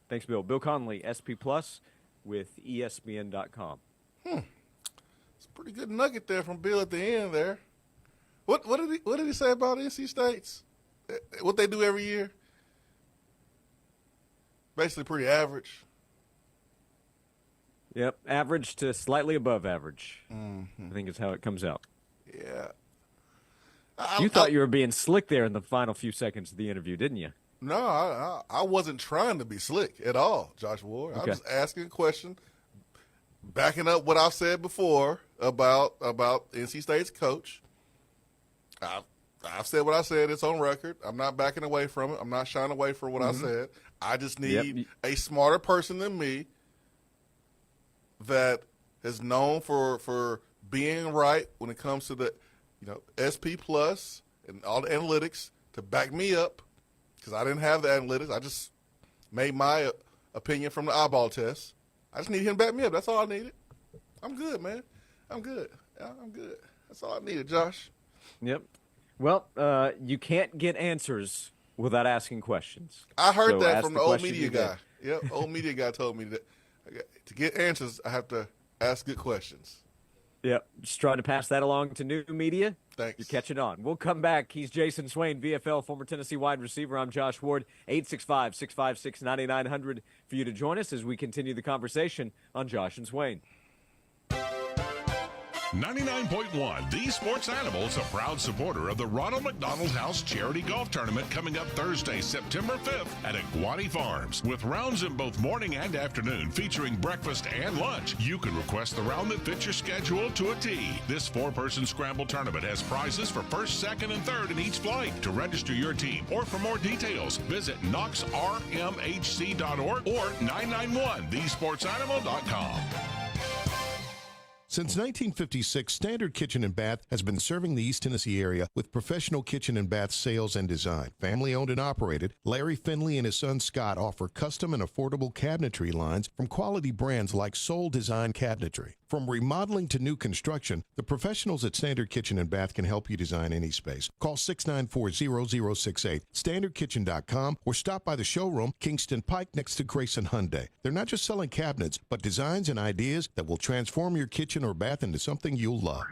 [SPEAKER 3] Thanks, Bill. Bill Connelly, SP Plus with ESPN.com.
[SPEAKER 4] It's a pretty good nugget there from Bill at the end there. What did he say about NC State's? What they do every year? Basically pretty average.
[SPEAKER 3] Yep, average to slightly above average. I think is how it comes out.
[SPEAKER 4] Yeah.
[SPEAKER 3] You thought you were being slick there in the final few seconds of the interview, didn't you?
[SPEAKER 4] No, I wasn't trying to be slick at all, Josh Ward.
[SPEAKER 3] Okay.
[SPEAKER 4] I'm just asking a question, backing up what I've said before about NC State's coach. I've said what I said. It's on record. I'm not backing away from it. I'm not shying away from what I said. I just need a smarter person than me that is known for being right when it comes to the SP Plus and all the analytics to back me up. Because I didn't have the analytics. I just made my opinion from the eyeball test. I just need him to back me up. That's all I needed. I'm good, man. I'm good. Yeah, I'm good. That's all I needed, Josh.
[SPEAKER 3] Yep. Well, you can't get answers without asking questions.
[SPEAKER 4] I heard
[SPEAKER 3] So
[SPEAKER 4] that
[SPEAKER 3] ask
[SPEAKER 4] from
[SPEAKER 3] the
[SPEAKER 4] the old
[SPEAKER 3] question
[SPEAKER 4] media
[SPEAKER 3] you
[SPEAKER 4] guy. Yep, old media guy told me that to get answers, I have to ask good questions.
[SPEAKER 3] Yep. Just trying to pass that along to new media.
[SPEAKER 4] Thanks.
[SPEAKER 3] You're catching on. We'll come back. He's Jason Swain, VFL, former Tennessee wide receiver. I'm Josh Ward, 865-656-9900 for you to join us as we continue the conversation on Josh and Swain.
[SPEAKER 17] 99.1 The Sports Animals, a proud supporter of the Ronald McDonald House Charity Golf Tournament coming up Thursday, September 5th at Iguani Farms. With rounds in both morning and afternoon featuring breakfast and lunch, you can request the round that fits your schedule to a T. This 4-person scramble tournament has prizes for first, second, and third in each flight. To register your team or for more details, visit knoxrmhc.org or 991thesportsanimal.com.
[SPEAKER 2] Since 1956, Standard Kitchen and Bath has been serving the East Tennessee area with professional kitchen and bath sales and design. Family owned and operated, Larry Finley and his son Scott offer custom and affordable cabinetry lines from quality brands like Soul Design Cabinetry. From remodeling to new construction, the professionals at Standard Kitchen and Bath can help you design any space. Call 694-0068, standardkitchen.com, or stop by the showroom, Kingston Pike, next to Grayson Hyundai. They're not just selling cabinets, but designs and ideas that will transform your kitchen or bath into something you'll love.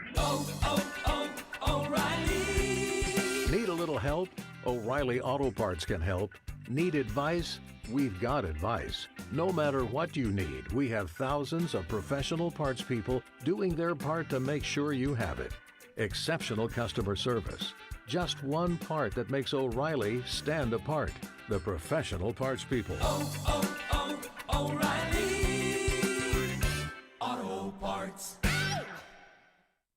[SPEAKER 18] O'Reilly. Need a little help? O'Reilly Auto Parts can help. Need advice? We've got advice. No matter what you need, we have thousands of professional parts people doing their part to make sure you have it. Exceptional customer service. Just one part that makes O'Reilly stand apart. The professional parts people.
[SPEAKER 20] O'Reilly Auto Parts.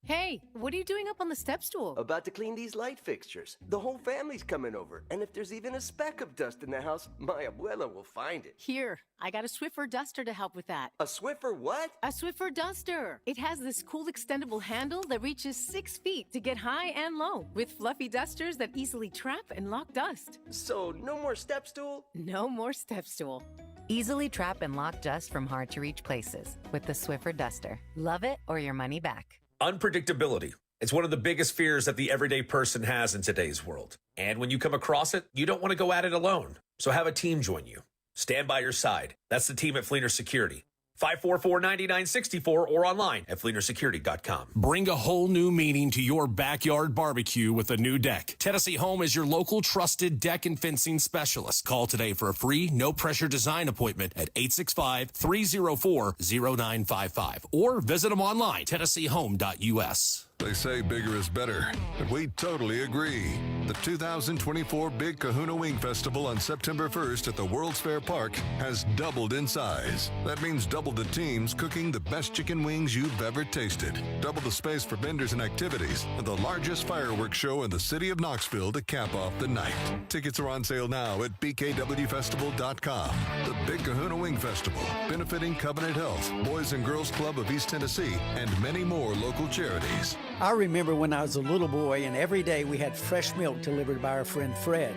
[SPEAKER 11] Hey, what are you doing up on the step stool?
[SPEAKER 14] About to clean these light fixtures. The whole family's coming over, and if there's even a speck of dust in the house, my abuela will find it.
[SPEAKER 11] Here, I got a Swiffer duster to help with that.
[SPEAKER 14] A Swiffer what?
[SPEAKER 11] A Swiffer duster. It has this cool extendable handle that reaches 6 feet to get high and low, with fluffy dusters that easily trap and lock dust.
[SPEAKER 14] So, no more step stool?
[SPEAKER 11] No more step stool.
[SPEAKER 15] Easily trap and lock dust from hard-to-reach places with the Swiffer duster. Love it or your money back.
[SPEAKER 13] Unpredictability. It's one of the biggest fears that the everyday person has in today's world. And when you come across it, you don't want to go at it alone. So have a team join you. Stand by your side. That's the team at Fleener Security. 544-9964 or online at fleenersecurity.com.
[SPEAKER 7] Bring a whole new meaning to your backyard barbecue with a new deck. Tennessee Home is your local trusted deck and fencing specialist. Call today for a free, no-pressure design appointment at 865-304-0955 or visit them online, tennesseehome.us.
[SPEAKER 6] They say bigger is better, but we totally agree. The 2024 Big Kahuna Wing Festival on September 1st at the World's Fair Park has doubled in size. That means double the teams cooking the best chicken wings you've ever tasted, double the space for vendors and activities, and the largest fireworks show in the city of Knoxville to cap off the night. Tickets are on sale now at bkwfestival.com. The Big Kahuna Wing Festival, benefiting Covenant Health, Boys and Girls Club of East Tennessee, and many more local charities.
[SPEAKER 9] I remember when I was a little boy and every day we had fresh milk delivered by our friend Fred.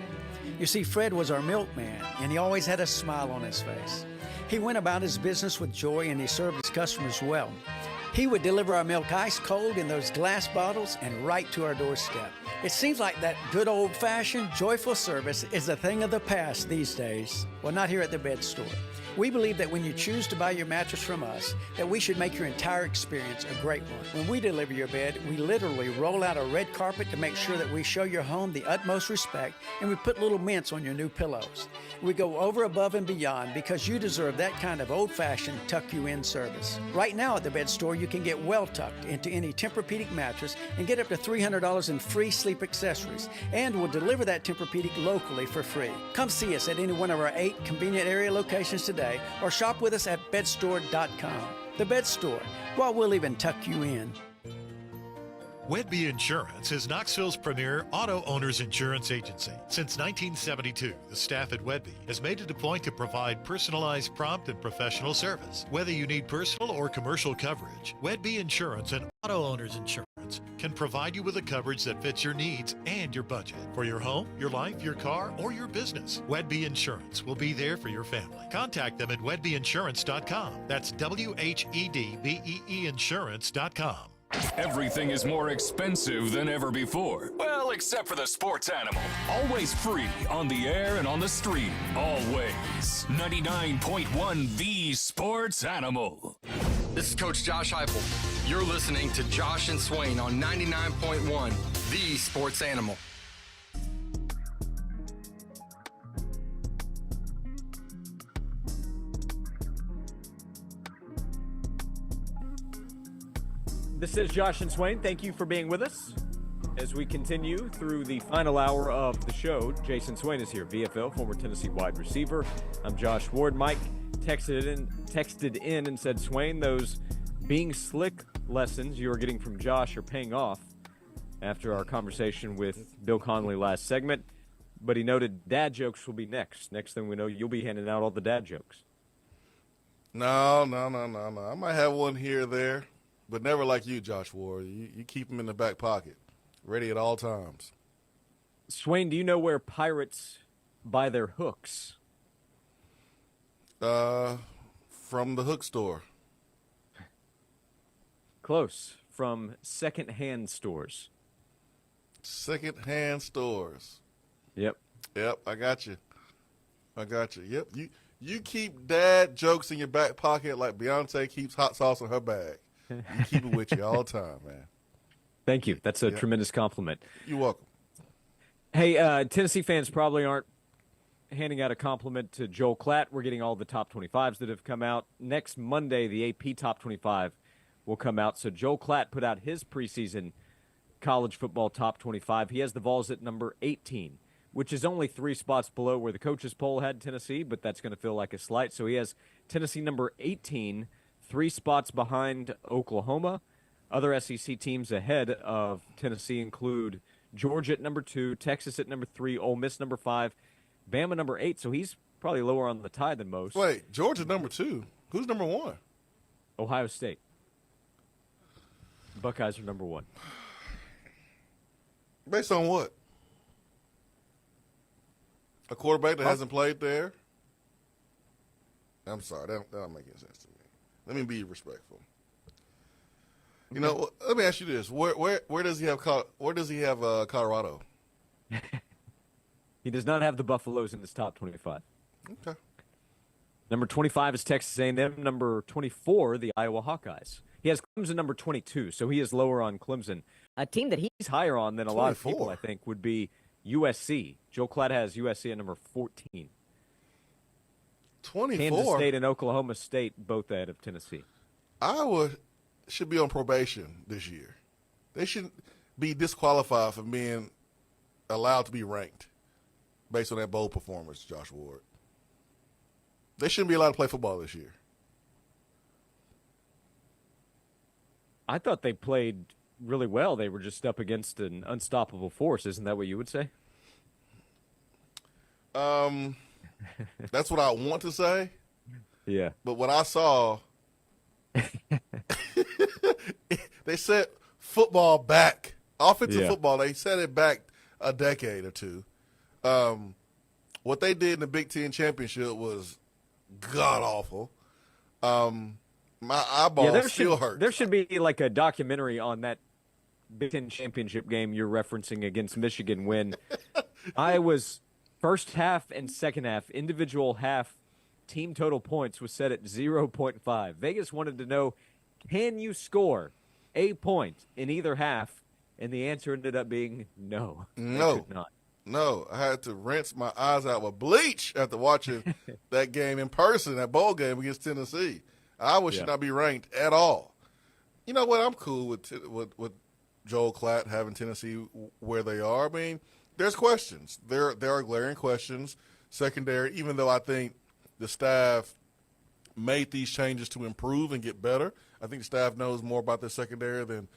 [SPEAKER 9] You see, Fred was our milkman and he always had a smile on his face. He went about his business with joy and he served his customers well. He would deliver our milk ice cold in those glass bottles and right to our doorstep. It seems like that good old-fashioned, joyful service is a thing of the past these days. Well, not here at the Bed Store. We believe that when you choose to buy your mattress from us, that we should make your entire experience a great one. When we deliver your bed, we literally roll out a red carpet to make sure that we show your home the utmost respect, and we put little mints on your new pillows. We go over, above, and beyond because you deserve that kind of old-fashioned tuck-you-in service. Right now at the Bed Store, you can get well tucked into any Tempur-Pedic mattress and get up to $300 in free sleep accessories, and we'll deliver that Tempur-Pedic locally for free. Come see us at any one of our 8 convenient area locations today, or shop with us at bedstore.com. The Bed Store, well, we'll even tuck you in.
[SPEAKER 16] Wedby Insurance is Knoxville's premier auto owners insurance agency. Since 1972, the staff at Wedby has made it a point to provide personalized, prompt, and professional service. Whether you need personal or commercial coverage, Wedby Insurance and Auto Owners Insurance can provide you with a coverage that fits your needs and your budget. For your home, your life, your car, or your business, Wedby Insurance will be there for your family. Contact them at wedbyinsurance.com. That's WHEDBEE insurance.com.
[SPEAKER 1] Everything is more expensive than ever before. Well, except for the sports animal. Always free on the air and on the stream. Always. 99.1 The Sports Animal.
[SPEAKER 19] This is Coach Josh Heupel. You're listening to Josh and Swain on 99.1 The Sports Animal.
[SPEAKER 3] This is Josh and Swain. Thank you for being with us. As we continue through the final hour of the show, Jason Swain is here, VFL, former Tennessee wide receiver. I'm Josh Ward. Mike texted in and said, Swain, those being slick lessons you are getting from Josh are paying off after our conversation with Bill Connelly last segment. But he noted dad jokes will be next. Next thing we know, you'll be handing out all the dad jokes.
[SPEAKER 4] No. I might have one here or there. But never like you, Josh Ward. You keep them in the back pocket, ready at all times.
[SPEAKER 3] Swain, do you know where pirates buy their hooks?
[SPEAKER 4] From the hook store.
[SPEAKER 3] Close. From second-hand stores.
[SPEAKER 4] Second-hand stores.
[SPEAKER 3] Yep.
[SPEAKER 4] I got you. Yep. You keep dad jokes in your back pocket like Beyonce keeps hot sauce in her bag. You keep it with you all the time, man.
[SPEAKER 3] Thank you. That's a tremendous compliment.
[SPEAKER 4] You're welcome.
[SPEAKER 3] Hey, Tennessee fans probably aren't handing out a compliment to Joel Klatt. We're getting all the top 25s that have come out. Next Monday, the AP top 25 will come out. So Joel Klatt put out his preseason college football top 25. He has the Vols at number 18, which is only 3 spots below where the coaches poll had Tennessee, but that's going to feel like a slight. So he has Tennessee number 18, 3 spots behind Oklahoma. Other SEC teams ahead of Tennessee include Georgia at number 2, Texas at number 3, Ole Miss number 5, Bama number 8. So he's probably lower on the tie than most.
[SPEAKER 4] Wait, Georgia number 2. Who's number 1?
[SPEAKER 3] Ohio State. Buckeyes are number 1.
[SPEAKER 4] Based on what? A quarterback that hasn't played there? I'm sorry, that don't make any sense to me. Let me be respectful. You know, let me ask you this: where does he have Colorado?
[SPEAKER 3] He does not have the Buffaloes in his top 25.
[SPEAKER 4] Okay.
[SPEAKER 3] Number 25 is Texas A&M. Number 24, the Iowa Hawkeyes. He has Clemson number 22, so he is lower on Clemson. A team that he's higher on than a lot of people, I think, would be USC. Joe Klatt has USC at number 14.
[SPEAKER 4] 24?
[SPEAKER 3] Kansas State and Oklahoma State both ahead of Tennessee.
[SPEAKER 4] Iowa should be on probation this year. They shouldn't be disqualified from being allowed to be ranked based on that bowl performance, Josh Ward. They shouldn't be allowed to play football this year.
[SPEAKER 3] I thought they played really well. They were just up against an unstoppable force. Isn't that what you would say?
[SPEAKER 4] That's what I want to say.
[SPEAKER 3] Yeah.
[SPEAKER 4] But what I saw, they set football back. Offensive football, they set it back a decade or two. What they did in the Big Ten championship was god-awful. My eyeballs still hurt.
[SPEAKER 3] There should be like a documentary on that Big Ten championship game you're referencing against Michigan when I was first half and second half, individual half team total points was set at 0.5. Vegas wanted to know, can you score a point in either half? And the answer ended up being no.
[SPEAKER 4] No.
[SPEAKER 3] Not.
[SPEAKER 4] No, I had to rinse my eyes out with bleach after watching that game in person, that bowl game against Tennessee. Iowa should not be ranked at all. You know what? I'm cool with Joel Klatt having Tennessee where they are. I mean, there's questions. There are glaring questions. Secondary, even though I think the staff made these changes to improve and get better, I think the staff knows more about their secondary than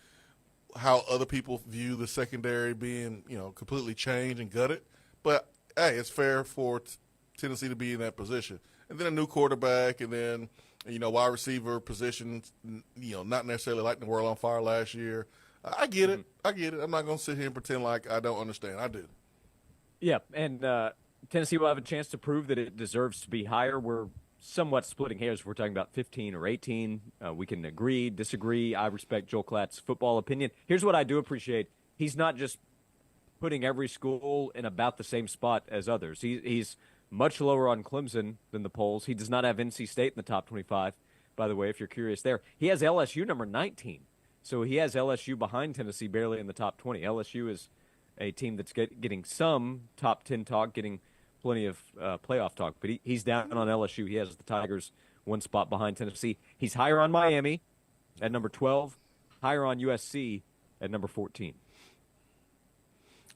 [SPEAKER 4] how other people view the secondary being, completely changed and gutted. But, hey, it's fair for Tennessee to be in that position. And then a new quarterback and then, wide receiver position, not necessarily lighting the world on fire last year. I get it. I get it. I'm not going to sit here and pretend like I don't understand. I do.
[SPEAKER 3] Yeah, and Tennessee will have a chance to prove that it deserves to be higher. We're somewhat splitting hairs. We're talking about 15 or 18. We can agree, disagree. I respect Joel Klatt's football opinion. Here's what I do appreciate. He's not just putting every school in about the same spot as others. He's much lower on Clemson than the polls. He does not have NC State in the top 25, by the way, if you're curious there. He has LSU number 19. So he has LSU behind Tennessee, barely in the top 20. LSU is a team that's getting some top 10 talk, getting plenty of playoff talk. But he's down on LSU. He has the Tigers one spot behind Tennessee. He's higher on Miami at number 12, higher on USC at number 14.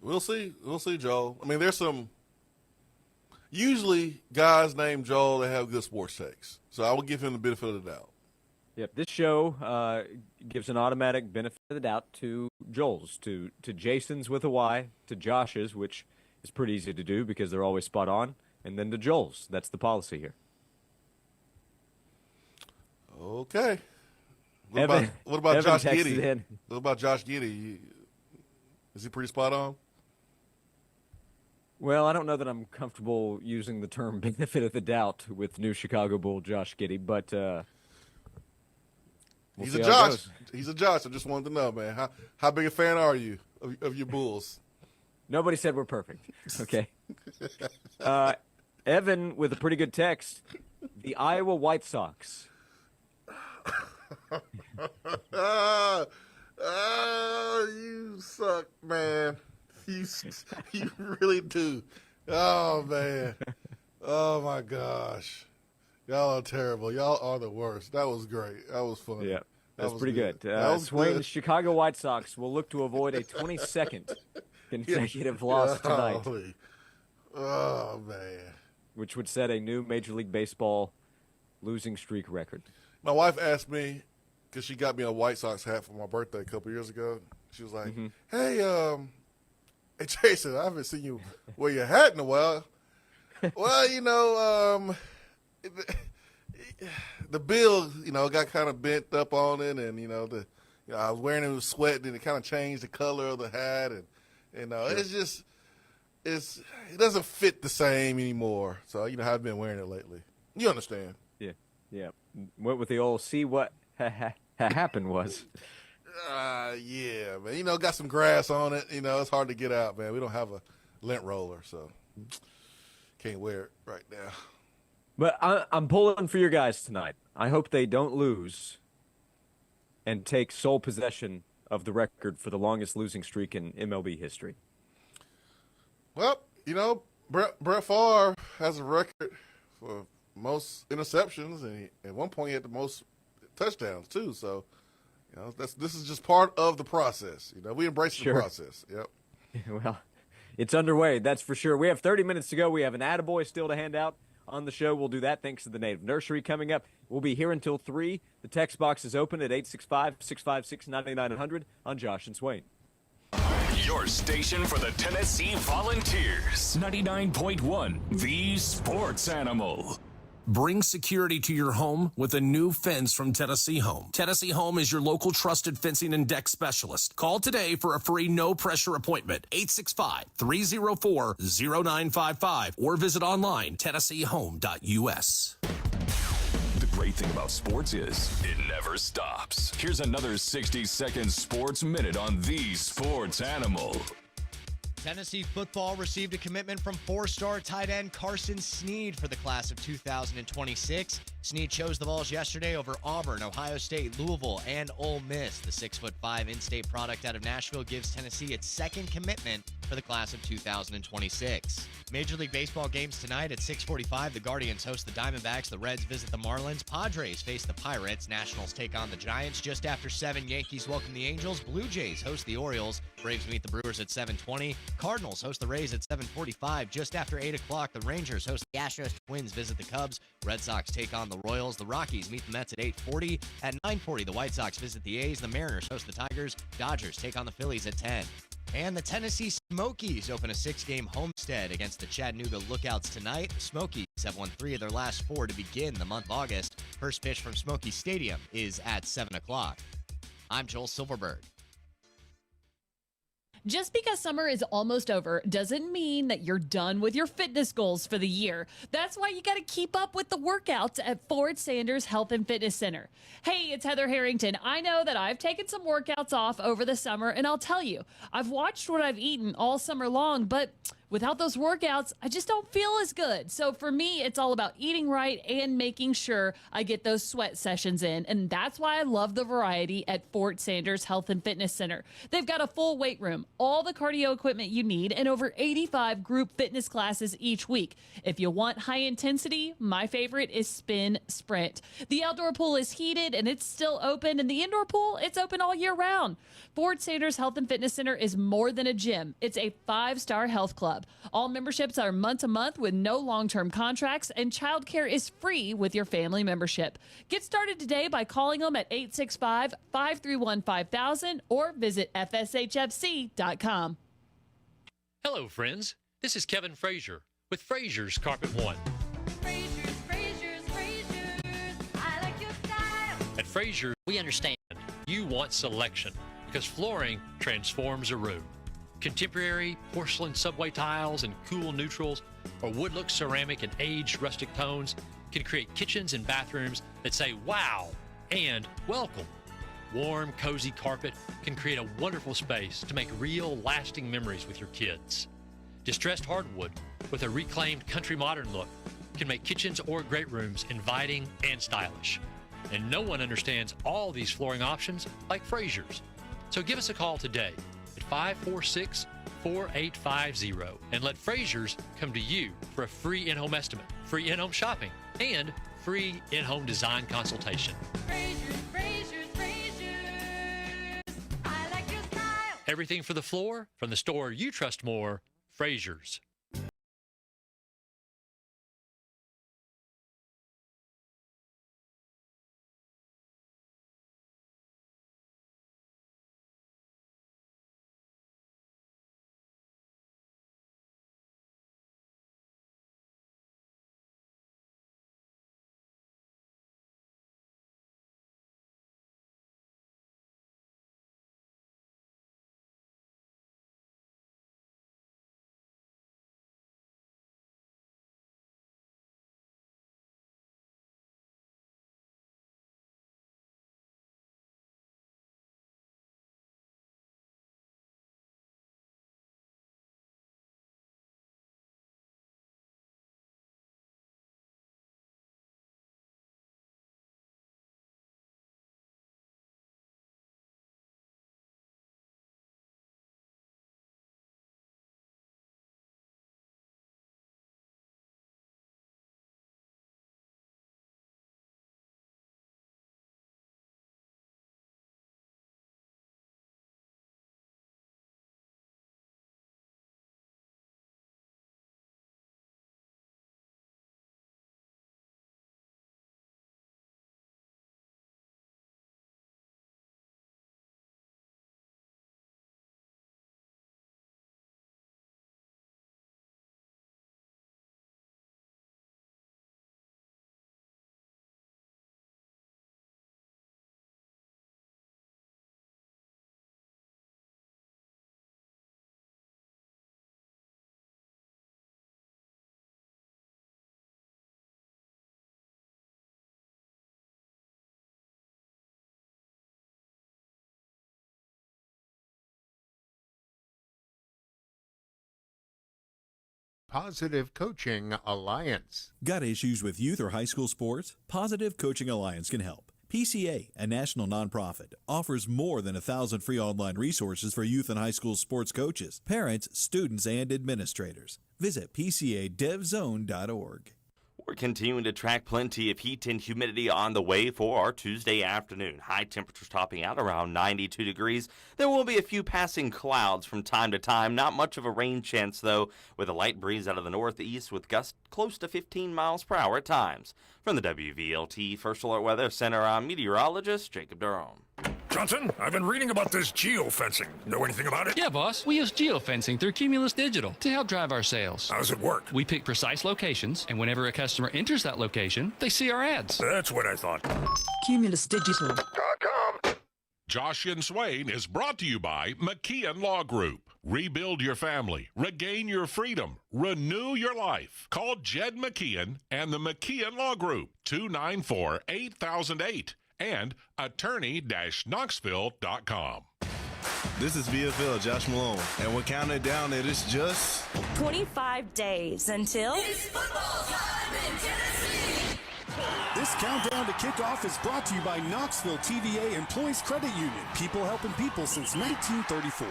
[SPEAKER 4] We'll see. We'll see, Joel. I mean, there's some – usually guys named Joel, they have good sports takes. So I will give him the benefit of the doubt.
[SPEAKER 3] Yep, this show gives an automatic benefit of the doubt to Joel's, to Jason's with a Y, to Josh's, which is pretty easy to do because they're always spot on, and then to Joel's. That's the policy here.
[SPEAKER 4] Okay. What
[SPEAKER 3] Evan
[SPEAKER 4] about Josh
[SPEAKER 3] texted
[SPEAKER 4] Giddey?
[SPEAKER 3] in.
[SPEAKER 4] What about Josh Giddey? Is he pretty spot on?
[SPEAKER 3] Well, I don't know that I'm comfortable using the term benefit of the doubt with new Chicago Bull Josh Giddey, but we'll
[SPEAKER 4] He's
[SPEAKER 3] see
[SPEAKER 4] a
[SPEAKER 3] how it
[SPEAKER 4] Josh.
[SPEAKER 3] goes.
[SPEAKER 4] He's a Josh. I just wanted to know, man. How big a fan are you of your Bulls?
[SPEAKER 3] Nobody said we're perfect. Okay. Evan with a pretty good text. The Iowa White Sox.
[SPEAKER 4] You suck, man. You really do. Oh, man. Oh, my gosh. Y'all are terrible. Y'all are the worst. That was great. That was fun.
[SPEAKER 3] Yeah, that's
[SPEAKER 4] was
[SPEAKER 3] pretty good.
[SPEAKER 4] was
[SPEAKER 3] Swain's
[SPEAKER 4] good.
[SPEAKER 3] Chicago White Sox will look to avoid a 22nd consecutive loss tonight,
[SPEAKER 4] Golly. Oh, man.
[SPEAKER 3] which would set a new Major League Baseball losing streak record.
[SPEAKER 4] My wife asked me, because she got me a White Sox hat for my birthday a couple years ago. She was like, hey, Jason, I haven't seen you wear your hat in a while. Well, the bill, got kind of bent up on it, and, I was wearing it with sweat, and it kind of changed the color of the hat, and it's just, it doesn't fit the same anymore. So, I've been wearing it lately. You understand.
[SPEAKER 3] Yeah. Went with the old see what happened was.
[SPEAKER 4] Yeah, man. Got some grass on it. It's hard to get out, man. We don't have a lint roller, so can't wear it right now.
[SPEAKER 3] But I'm pulling for your guys tonight. I hope they don't lose and take sole possession of the record for the longest losing streak in MLB history.
[SPEAKER 4] Well, Brett Favre has a record for most interceptions, and at one point he had the most touchdowns too. So You know, this is just part of the process. You know, we embrace the process. Yep.
[SPEAKER 3] Well, it's underway, that's for sure. We have 30 minutes to go. We have an attaboy still to hand out on the show. We'll do that thanks to the Native Nursery coming up. We'll be here until 3. The text box is open at 865-656-9900 on Josh and Swain.
[SPEAKER 1] Your station for the Tennessee Volunteers. 99.1, the sports animal.
[SPEAKER 13] Bring security to your home with a new fence from Tennessee Home. Tennessee Home is your local trusted fencing and deck specialist. Call today for a free no-pressure appointment, 865-304-0955, or visit online, tennesseehome.us.
[SPEAKER 1] The great thing about sports is it never stops. Here's another 60-second sports minute on the sports animal.
[SPEAKER 5] Tennessee football received a commitment from 4-star tight end Carson Snead for the class of 2026. Snead chose the Vols yesterday over Auburn, Ohio State, Louisville, and Ole Miss. The 6'5" in-state product out of Nashville gives Tennessee its second commitment for the class of 2026. Major League Baseball games tonight at 6:45. The Guardians host the Diamondbacks. The Reds visit the Marlins. Padres face the Pirates. Nationals take on the Giants. Just after 7, Yankees welcome the Angels. Blue Jays host the Orioles. Braves meet the Brewers at 7:20. Cardinals host the Rays at 7:45. Just after 8 o'clock, the Rangers host the Astros. Twins visit the Cubs. Red Sox take on the Royals. The Rockies meet the Mets at 8:40. At 9:40, the White Sox visit the A's. The Mariners host the Tigers. Dodgers take on the Phillies at 10. And the Tennessee Smokies open a 6-game homestand against the Chattanooga Lookouts tonight. The Smokies have won 3 of their last 4 to begin the month of August. First pitch from Smoky Stadium is at 7 o'clock. I'm Joel Silverberg.
[SPEAKER 12] Just because summer is almost over doesn't mean that you're done with your fitness goals for the year. That's why you got to keep up with the workouts at Ford Sanders Health and Fitness Center. Hey, it's Heather Harrington. I know that I've taken some workouts off over the summer, and I'll tell you, I've watched what I've eaten all summer long, but without those workouts, I just don't feel as good. So for me, it's all about eating right and making sure I get those sweat sessions in. And that's why I love the variety at Fort Sanders Health and Fitness Center. They've got a full weight room, all the cardio equipment you need, and over 85 group fitness classes each week. If you want high intensity, my favorite is Spin Sprint. The outdoor pool is heated and it's still open, and the indoor pool, it's open all year round. Fort Sanders Health and Fitness Center is more than a gym. It's a 5-star health club. All memberships are month to month with no long-term contracts, and childcare is free with your family membership. Get started today by calling them at 865-531-5000 or visit fshfc.com.
[SPEAKER 21] Hello, friends. This is Kevin Frazier with Frazier's Carpet One.
[SPEAKER 22] I like your style.
[SPEAKER 21] At Frazier, we understand you want selection because flooring transforms a room. Contemporary porcelain subway tiles and cool neutrals, or wood-look ceramic and aged rustic tones can create kitchens and bathrooms that say wow and welcome. Warm, cozy carpet can create a wonderful space to make real, lasting memories with your kids. Distressed hardwood with a reclaimed country modern look can make kitchens or great rooms inviting and stylish. And no one understands all these flooring options like Frazier's. So give us a call today at 546-4850 and let Frazier's come to you for a free in-home estimate, free in-home shopping, and free in-home design consultation.
[SPEAKER 22] Frazier's. I like your style.
[SPEAKER 21] Everything for the floor from the store you trust more, Frazier's.
[SPEAKER 8] Positive Coaching Alliance.
[SPEAKER 10] Got issues with youth or high school sports? Positive Coaching Alliance can help. PCA, a national nonprofit, offers more than 1,000 free online resources for youth and high school sports coaches, parents, students, and administrators. Visit PCADevZone.org.
[SPEAKER 23] We're continuing to track plenty of heat and humidity on the way for our Tuesday afternoon. High temperatures topping out around 92 degrees. There will be a few passing clouds from time to time. Not much of a rain chance, though, with a light breeze out of the northeast with gusts close to 15 miles per hour at times. From the WVLT First Alert Weather Center, I'm meteorologist Jacob Durham.
[SPEAKER 24] Johnson, I've been reading about this geofencing. Know anything about it?
[SPEAKER 25] Yeah, boss. We use geofencing through Cumulus Digital to help drive our sales.
[SPEAKER 24] How does it work?
[SPEAKER 25] We pick precise locations, and whenever a customer enters that location, they see our ads.
[SPEAKER 24] That's what I thought.
[SPEAKER 26] Cumulus Digital.
[SPEAKER 17] Josh and Swain is brought to you by McKeon Law Group. Rebuild your family, regain your freedom, renew your life. Call Jed McKeon and the McKeon Law Group, 294-8008 and attorney-knoxville.com.
[SPEAKER 27] This is VFL Josh Malone, and we're counting down it is just
[SPEAKER 28] 25 days until
[SPEAKER 20] It's football time in Tennessee.
[SPEAKER 29] This countdown to kickoff is brought to you by Knoxville TVA Employees Credit Union. People helping people since 1934.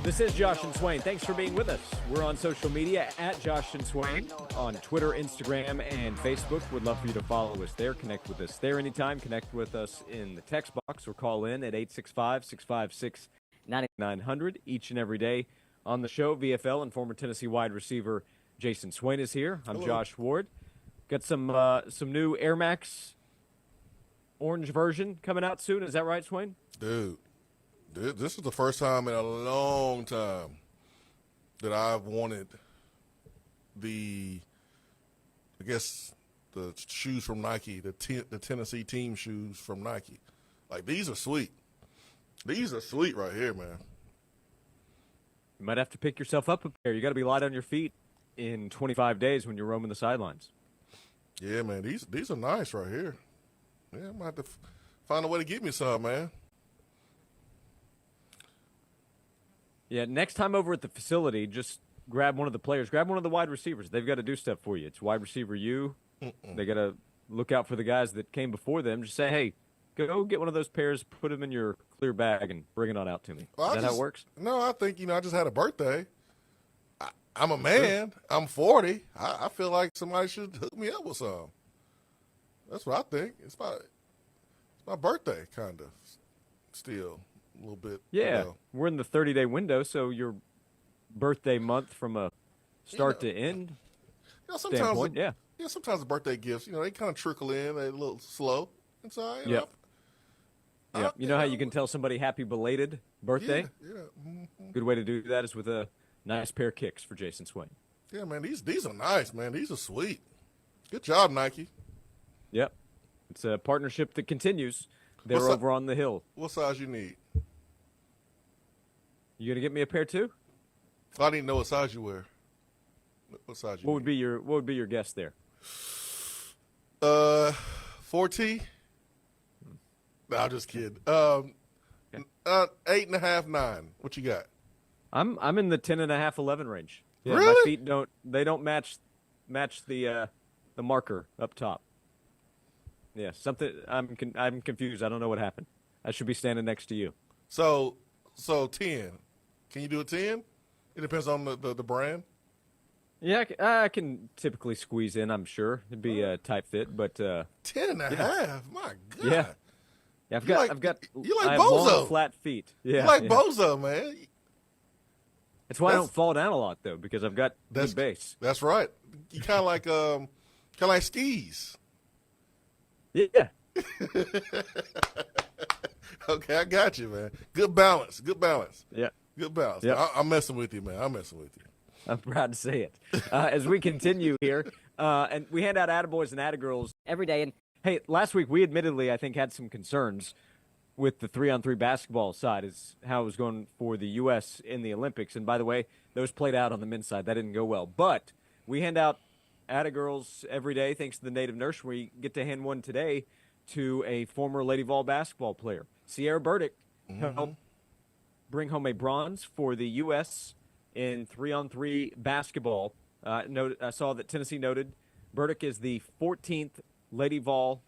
[SPEAKER 3] This is Josh and Swain. Thanks for being with us. We're on social media at Josh and Swain on Twitter, Instagram, and Facebook. We'd love for you to follow us there. Connect with us there anytime. Connect with us in the text box or call in at 865-656-9900 each and every day. On the show, VFL and former Tennessee wide receiver Jason Swain is here. I'm Josh Ward. Got some new Air Max orange version coming out soon. Is that right, Swain?
[SPEAKER 4] Dude. This is the first time in a long time that I've wanted the shoes from Nike, the Tennessee team shoes from Nike. Like, these are sweet. These are sweet right here, man.
[SPEAKER 3] You might have to pick yourself up a pair. You got to be light on your feet in 25 days when you're roaming the sidelines.
[SPEAKER 4] Yeah, man, these are nice right here. Yeah, I might have to find a way to get me some, man.
[SPEAKER 3] Yeah, next time over at the facility, just grab one of the players. Grab one of the wide receivers. They've got to do stuff for you. It's wide receiver you. They got to look out for the guys that came before them. Just say, hey, go get one of those pairs, put them in your clear bag, and bring it on out to me. Is that how it works?
[SPEAKER 4] No, I think, I just had a birthday. I'm a man. I'm 40. I feel like somebody should hook me up with some. That's what I think. It's my birthday, kind of, still. A little bit.
[SPEAKER 3] Yeah, we're in the 30-day window, so your birthday month from a start to end standpoint,
[SPEAKER 4] sometimes the birthday gifts, they kind of trickle in. They're a little slow. And so,
[SPEAKER 3] you know how you can tell somebody happy belated birthday?
[SPEAKER 4] Yeah.
[SPEAKER 3] Good way to do that is with a nice pair of kicks for Jason Swain.
[SPEAKER 4] Yeah, man, these are nice, man. These are sweet. Good job, Nike.
[SPEAKER 3] Yep. It's a partnership that continues. They're over on the hill.
[SPEAKER 4] What size you need?
[SPEAKER 3] You gonna get me a pair too?
[SPEAKER 4] I didn't know what size you wear. What size you?
[SPEAKER 3] What would be your guess there?
[SPEAKER 4] 4T. No, I'm just kidding. 8.5, 9. What you got?
[SPEAKER 3] I'm in the 10.5, 11 range. Yeah,
[SPEAKER 4] really?
[SPEAKER 3] My feet don't match the marker up top. Yeah, something. I'm confused. I don't know what happened. I should be standing next to you.
[SPEAKER 4] So 10. Can you do a 10? It depends on the brand.
[SPEAKER 3] Yeah, I can typically squeeze in. I'm sure it'd be a tight fit, but
[SPEAKER 4] 10.5. My God.
[SPEAKER 3] Yeah. I've got.
[SPEAKER 4] You like
[SPEAKER 3] I have
[SPEAKER 4] Bozo.
[SPEAKER 3] long, flat feet. Yeah,
[SPEAKER 4] you like Bozo, man.
[SPEAKER 3] That's why I don't fall down a lot though, because I've got good base.
[SPEAKER 4] That's right. You kind of like skis.
[SPEAKER 3] Yeah.
[SPEAKER 4] Okay, I got you, man. Good balance.
[SPEAKER 3] Yeah.
[SPEAKER 4] Good balance.
[SPEAKER 3] Yep.
[SPEAKER 4] I'm messing with you, man. I'm messing with you.
[SPEAKER 3] I'm proud to say it. As we continue here, and we hand out attaboys and attagirls every day. And, hey, last week we admittedly, I think, had some concerns with the 3-on-3 basketball side is how it was going for the U.S. in the Olympics. And by the way, those played out on the men's side. That didn't go well. But we hand out Atta Girls every day thanks to the Native Nursery. We get to hand one today to a former Lady Vol basketball player. Sierra Burdick helped bring home a bronze for the U.S. in 3-on-3 basketball. I saw that Tennessee noted Burdick is the 14th Lady Vol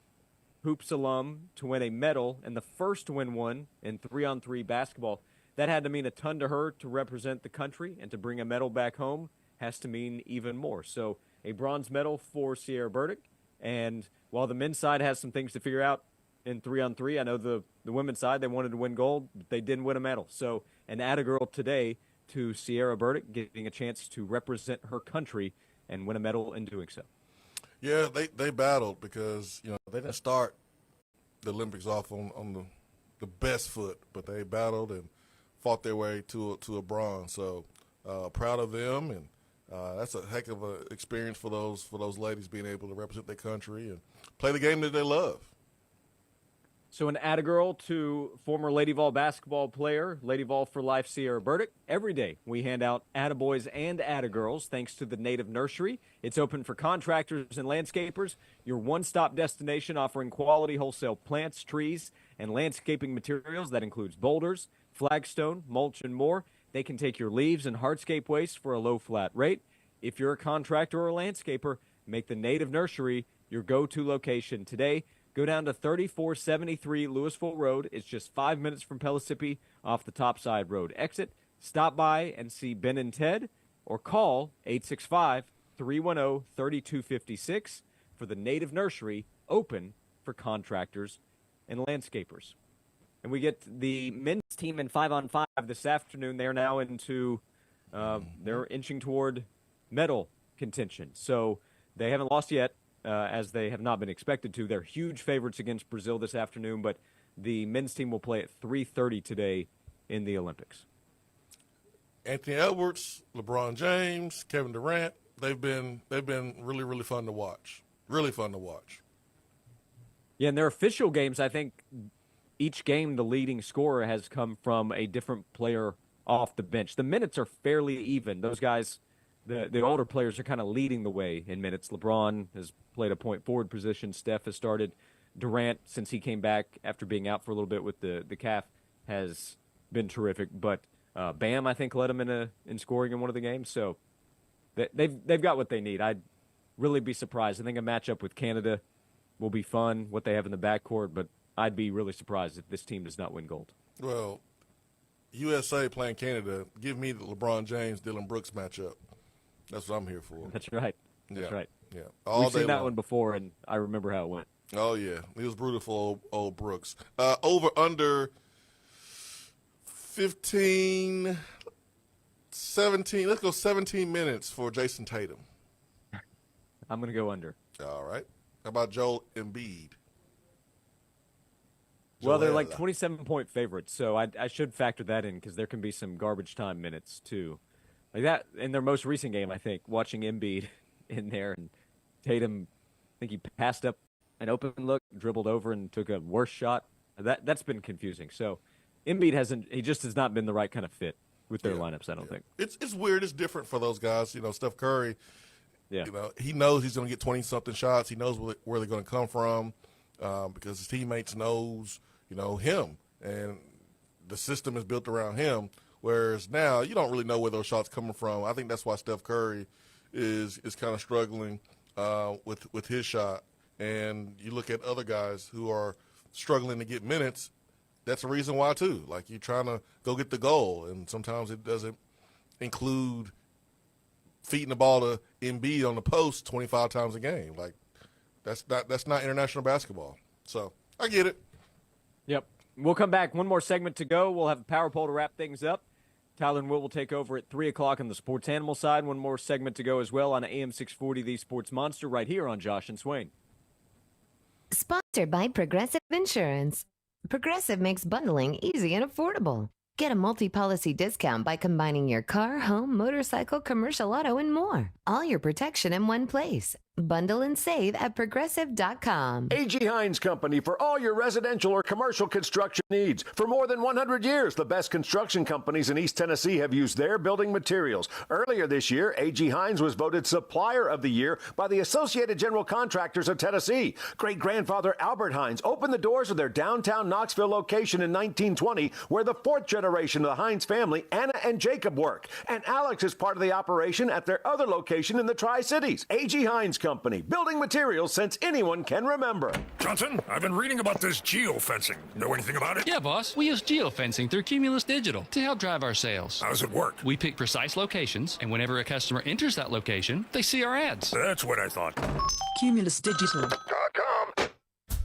[SPEAKER 3] Hoops alum to win a medal and the first to win one in 3-on-3 basketball. That had to mean a ton to her to represent the country, and to bring a medal back home has to mean even more. So a bronze medal for Sierra Burdick. And while the men's side has some things to figure out in 3-on-3, I know the women's side, they wanted to win gold, but they didn't win a medal. So an Atta Girl today to Sierra Burdick, getting a chance to represent her country and win a medal in doing so.
[SPEAKER 4] Yeah, they battled because, they didn't start the Olympics off on the best foot, but they battled and fought their way to a bronze. So proud of them, and that's a heck of an experience for those ladies, being able to represent their country and play the game that they love.
[SPEAKER 3] So an Atta Girl to former Lady Vol basketball player, Lady Vol for Life, Sierra Burdick. Every day we hand out Atta Boys and Atta Girls thanks to the Native Nursery. It's open for contractors and landscapers, your one-stop destination offering quality wholesale plants, trees, and landscaping materials. That includes boulders, flagstone, mulch, and more. They can take your leaves and hardscape waste for a low flat rate. If you're a contractor or a landscaper, make the Native Nursery your go-to location today. Go down to 3473 Louisville Road. It's just 5 minutes from Pellissippi off the Topside Road exit. Stop by and see Ben and Ted, or call 865-310-3256 for the Native Nursery, open for contractors and landscapers. And we get the men's team in 5-on-5 this afternoon. They're now they're inching toward medal contention. So they haven't lost yet. As they have not been expected to. They're huge favorites against Brazil this afternoon, but the men's team will play at 3:30 today in the Olympics.
[SPEAKER 4] Anthony Edwards, LeBron James, Kevin Durant, they've been really, really fun to watch. Really fun to watch.
[SPEAKER 3] Yeah, in their official games, I think each game the leading scorer has come from a different player off the bench. The minutes are fairly even. Those guys, the older players, are kind of leading the way in minutes. LeBron has played a point forward position. Steph has started. Durant, since he came back after being out for a little bit with the calf, has been terrific. But Bam, I think, led him in scoring in one of the games. So they've got what they need. I'd really be surprised. I think a matchup with Canada will be fun, what they have in the backcourt, but I'd be really surprised if this team does not win gold.
[SPEAKER 4] Well, USA playing Canada, give me the LeBron James, Dylan Brooks matchup. That's what I'm here for.
[SPEAKER 3] That's right. That's right.
[SPEAKER 4] Yeah.
[SPEAKER 3] We've seen that one before, and I remember how it went.
[SPEAKER 4] Oh, yeah. It was brutal for old Brooks. Over under 15, 17. Let's go 17 minutes for Jason Tatum.
[SPEAKER 3] I'm going to go under.
[SPEAKER 4] All right. How about Joel Embiid?
[SPEAKER 3] Well, they're like 27-point favorites, so I should factor that in because there can be some garbage time minutes, too. Like that in their most recent game, I think, watching Embiid in there, and Tatum, I think he passed up an open look, dribbled over, and took a worse shot. That's been confusing. So Embiid he just has not been the right kind of fit with their lineups, I don't think.
[SPEAKER 4] It's weird. It's different for those guys. Steph Curry,
[SPEAKER 3] he
[SPEAKER 4] knows he's going to get 20-something shots. He knows where they're going to come from because his teammates knows, him. And the system is built around him, whereas now you don't really know where those shots coming from. I think that's why Steph Curry is kind of struggling with his shot. And you look at other guys who are struggling to get minutes, that's a reason why too. Like, you're trying to go get the goal, and sometimes it doesn't include feeding the ball to Embiid on the post 25 times a game. Like, that's not international basketball. So I get it.
[SPEAKER 3] Yep. We'll come back. One more segment to go. We'll have a power poll to wrap things up. Tyler and Will take over at 3 o'clock on the sports animal side. One more segment to go as well on AM 640, the Sports Monster, right here on Josh and Swain.
[SPEAKER 2] Sponsored by Progressive Insurance. Progressive makes bundling easy and affordable. Get a multi-policy discount by combining your car, home, motorcycle, commercial auto, and more. All your protection in one place. Bundle and save at progressive.com.
[SPEAKER 6] A.G. Hines Company for all your residential or commercial construction needs. For more than 100 years, the best construction companies in East Tennessee have used their building materials. Earlier this year, A.G. Hines was voted Supplier of the Year by the Associated General Contractors of Tennessee. Great-grandfather Albert Hines opened the doors of their downtown Knoxville location in 1920, where the fourth generation of the Hines family, Anna and Jacob, work. And Alex is part of the operation at their other location in the Tri-Cities. A.G. Hines Company, building materials since anyone can remember.
[SPEAKER 24] Johnson, I've been reading about this geofencing. Know anything about it?
[SPEAKER 25] Yeah, boss. We use geofencing through Cumulus Digital to help drive our sales.
[SPEAKER 24] How does it work?
[SPEAKER 25] We pick precise locations, and whenever a customer enters that location, they see our ads.
[SPEAKER 24] That's what I thought.
[SPEAKER 26] CumulusDigital.com.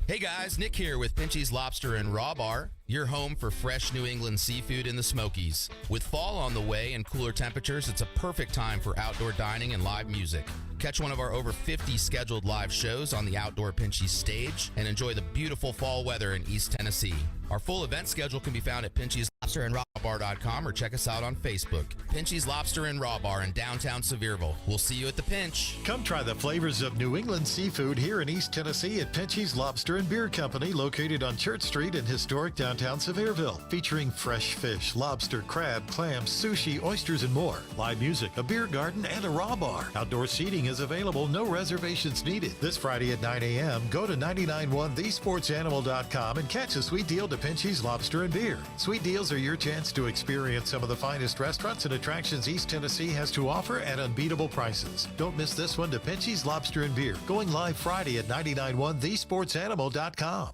[SPEAKER 7] Hey guys, Nick here with Pinchy's Lobster and Raw Bar, your home for fresh New England seafood in the Smokies. With fall on the way and cooler temperatures, it's a perfect time for outdoor dining and live music. Catch one of our over 50 scheduled live shows on the Outdoor Pinchy's stage and enjoy the beautiful fall weather in East Tennessee. Our full event schedule can be found at Pinchy'sLobsterandRawBar.com or check us out on Facebook. Pinchy's Lobster and Raw Bar in downtown Sevierville. We'll see you at the Pinch.
[SPEAKER 9] Come try the flavors of New England seafood here in East Tennessee at Pinchy's Lobster and Beer Company, located on Church Street in historic downtown Sevierville. Featuring fresh fish, lobster, crab, clams, sushi, oysters, and more. Live music, a beer garden, and a raw bar. Outdoor seating is available, no reservations needed. This Friday at 9 a.m., go to 991thesportsanimal.com and catch a sweet deal to Pinchy's Lobster and Beer. Sweet deals are your chance to experience some of the finest restaurants and attractions East Tennessee has to offer at unbeatable prices. Don't miss this one to Pinchy's Lobster and Beer, going live Friday at 991thesportsanimal.com.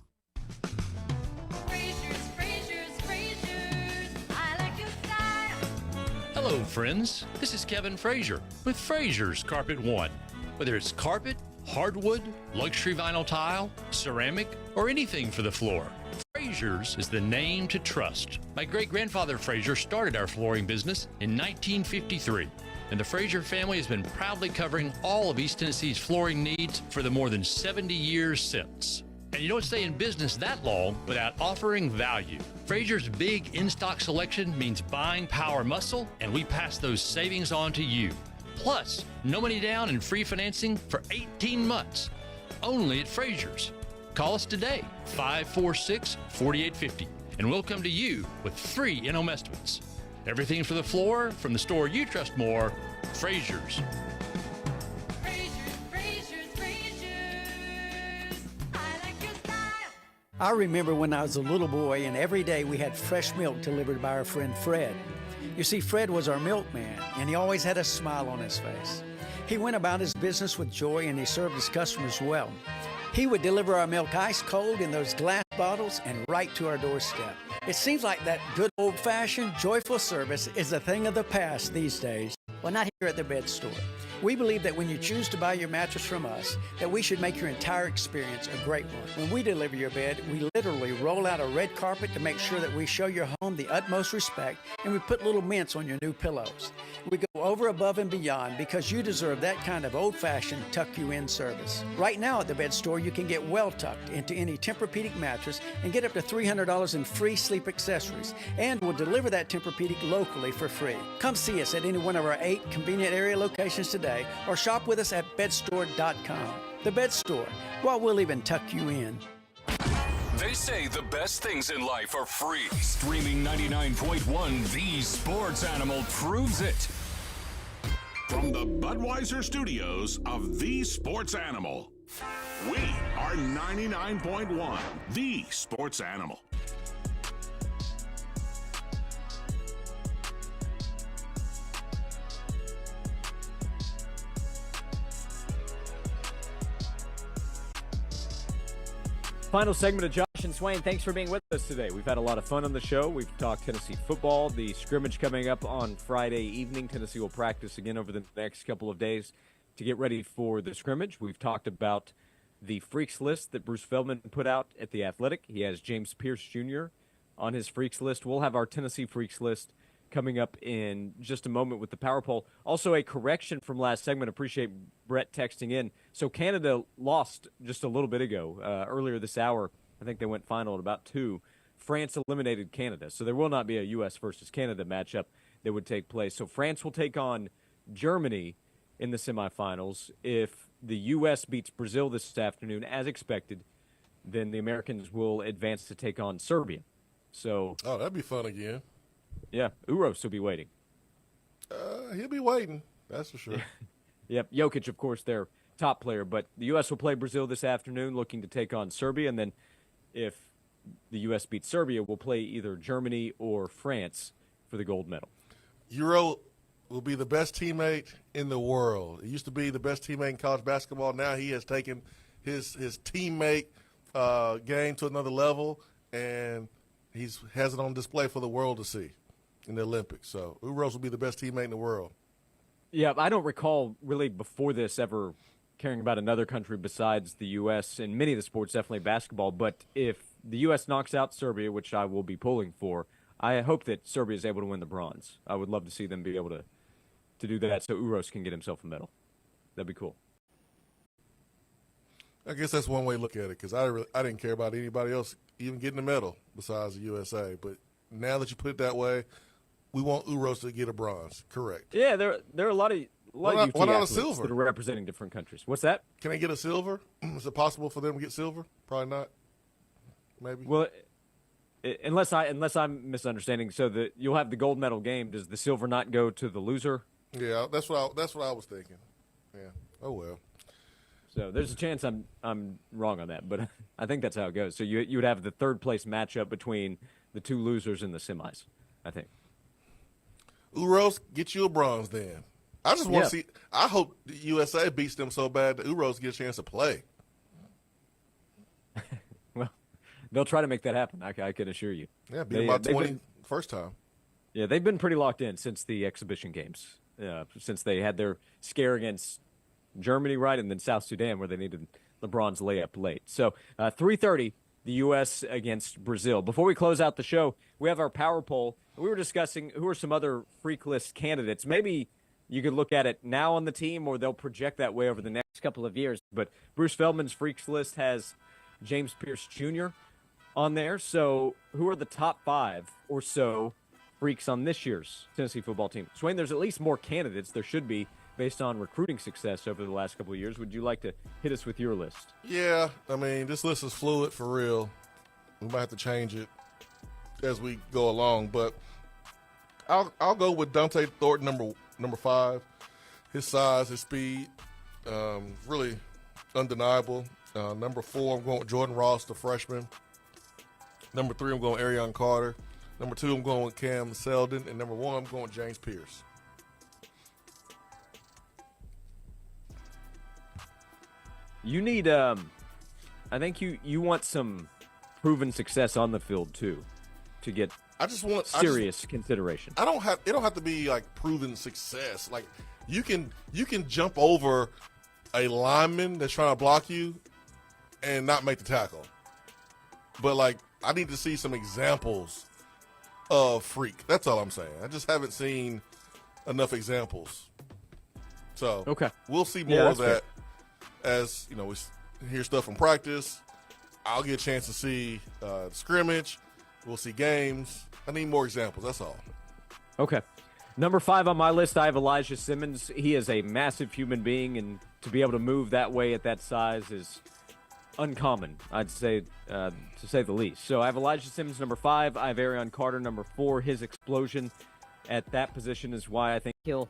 [SPEAKER 21] Hello, friends. This is Kevin Frazier with Frazier's Carpet One. Whether it's carpet, hardwood, luxury vinyl tile, ceramic, or anything for the floor, Frazier's is the name to trust. My great-grandfather Frazier started our flooring business in 1953, and the Frazier family has been proudly covering all of East Tennessee's flooring needs for the more than 70 years since. And you don't stay in business that long without offering value. Frazier's big in-stock selection means buying power muscle, and we pass those savings on to you. Plus, no money down and free financing for 18 months. Only at Frazier's. Call us today, 546-4850, and we'll come to you with free in-home estimates. Everything for the floor from the store you trust more, Frazier's.
[SPEAKER 11] I remember when I was a little boy and every day we had fresh milk delivered by our friend Fred. You see, Fred was our milkman and he always had a smile on his face. He went about his business with joy and he served his customers well. He would deliver our milk ice cold in those glass bottles and right to our doorstep. It seems like that good old-fashioned, joyful service is a thing of the past these days. Well, not here at the Bed Store. We believe that when you choose to buy your mattress from us, that we should make your entire experience a great one. When we deliver your bed, we literally roll out a red carpet to make sure that we show your home the utmost respect, and we put little mints on your new pillows. We go over, above, and beyond because you deserve that kind of old-fashioned tuck-you-in service. Right now at the Bed Store, you can get well tucked into any Tempur-Pedic mattress and get up to $300 in free sleep accessories, and we'll deliver that Tempur-Pedic locally for free. Come see us at any one of our 8 convenient area locations today, or shop with us at bedstore.com. The Bed Store, well, we'll even tuck you in.
[SPEAKER 1] They say the best things in life are free. Streaming 99.1, The Sports Animal proves it.
[SPEAKER 17] From the Budweiser studios of The Sports Animal, we are 99.1, The Sports Animal.
[SPEAKER 3] Final segment of Josh and Swain. Thanks for being with us today. We've had a lot of fun on the show. We've talked Tennessee football, the scrimmage coming up on Friday evening. Tennessee will practice again over the next couple of days to get ready for the scrimmage. We've talked about the Freaks list that Bruce Feldman put out at The Athletic. He has James Pierce Jr. on his Freaks list. We'll have our Tennessee Freaks list coming up in just a moment with the power poll. Also, a correction from last segment. Appreciate Brett texting in. So Canada lost just a little bit ago. Earlier this hour, I think they went final at about 2. France eliminated Canada. So there will not be a U.S. versus Canada matchup that would take place. So France will take on Germany in the semifinals. If the U.S. beats Brazil this afternoon, as expected, then the Americans will advance to take on Serbia. So,
[SPEAKER 4] oh, that'd be fun again.
[SPEAKER 3] Yeah, Uros will be waiting.
[SPEAKER 4] He'll be waiting, that's for sure.
[SPEAKER 3] Yep, Jokic, of course, their top player. But the U.S. will play Brazil this afternoon, looking to take on Serbia. And then if the U.S. beats Serbia, we'll play either Germany or France for the gold medal.
[SPEAKER 4] Euro will be the best teammate in the world. He used to be the best teammate in college basketball. Now he has taken his teammate game to another level, and has it on display for the world to see in the Olympics. So Uros will be the best teammate in the world.
[SPEAKER 3] Yeah, I don't recall really before this ever caring about another country besides the U.S. in many of the sports, definitely basketball. But if the U.S. knocks out Serbia, which I will be pulling for, I hope that Serbia is able to win the bronze. I would love to see them be able to do that so Uros can get himself a medal. That'd be cool.
[SPEAKER 4] I guess that's one way to look at it, because I didn't care about anybody else even getting a medal besides the USA. But now that you put it that way, we want Uros to get a bronze. Correct.
[SPEAKER 3] Yeah, there are a lot of
[SPEAKER 4] why
[SPEAKER 3] UT
[SPEAKER 4] not a
[SPEAKER 3] athletes
[SPEAKER 4] silver?
[SPEAKER 3] that are representing different countries. What's that?
[SPEAKER 4] Can they get a silver? Is it possible for them to get silver? Probably not. Maybe.
[SPEAKER 3] Well, unless I'm misunderstanding, so you'll have the gold medal game. Does the silver not go to the loser?
[SPEAKER 4] Yeah, that's what I was thinking. Yeah. Oh well.
[SPEAKER 3] So there's a chance I'm wrong on that, but I think that's how it goes. So you would have the third place matchup between the two losers in the semis, I think.
[SPEAKER 4] Uros, get you a bronze then. I just want to see. I hope the USA beats them so bad that Uros get a chance to play.
[SPEAKER 3] Well, they'll try to make that happen. I can assure you.
[SPEAKER 4] Yeah, beat them by 20 first time.
[SPEAKER 3] Yeah, they've been pretty locked in since the exhibition games. Since they had their scare against Germany, right, and then South Sudan, where they needed LeBron's layup late. So 3:30, the U.S. against Brazil. Before we close out the show, we have our power poll. We were discussing who are some other freak list candidates. Maybe you could look at it now on the team, or they'll project that way over the next couple of years. But Bruce Feldman's freaks list has James Pierce Jr. on there. So who are the top 5 or so freaks on this year's Tennessee football team? Swain, there's at least more candidates. There should be, based on recruiting success over the last couple of years. Would you like to hit us with your list?
[SPEAKER 4] Yeah, I mean, this list is fluid for real. We might have to change it as we go along, but I'll go with Dante Thornton, number 5. His size, his speed, really undeniable. Number 4, I'm going with Jordan Ross, the freshman. Number 3, I'm going with Arion Carter. Number 2, I'm going with Cam Seldon. And number 1, I'm going with James Pierce.
[SPEAKER 3] You need, I think you want some proven success on the field too, to get serious consideration.
[SPEAKER 4] It don't have to be like proven success. Like you can jump over a lineman that's trying to block you and not make the tackle. But like I need to see some examples of freak. That's all I'm saying. I just haven't seen enough examples. So we'll see more of that. As you know, we hear stuff from practice. I'll get a chance to see scrimmage. We'll see games. I need more examples. That's all.
[SPEAKER 3] Okay. Number 5 on my list, I have Elijah Simmons. He is a massive human being, and to be able to move that way at that size is uncommon, I'd say, to say the least. So I have Elijah Simmons, number 5. I have Arion Carter, number 4. His explosion at that position is why I think he'll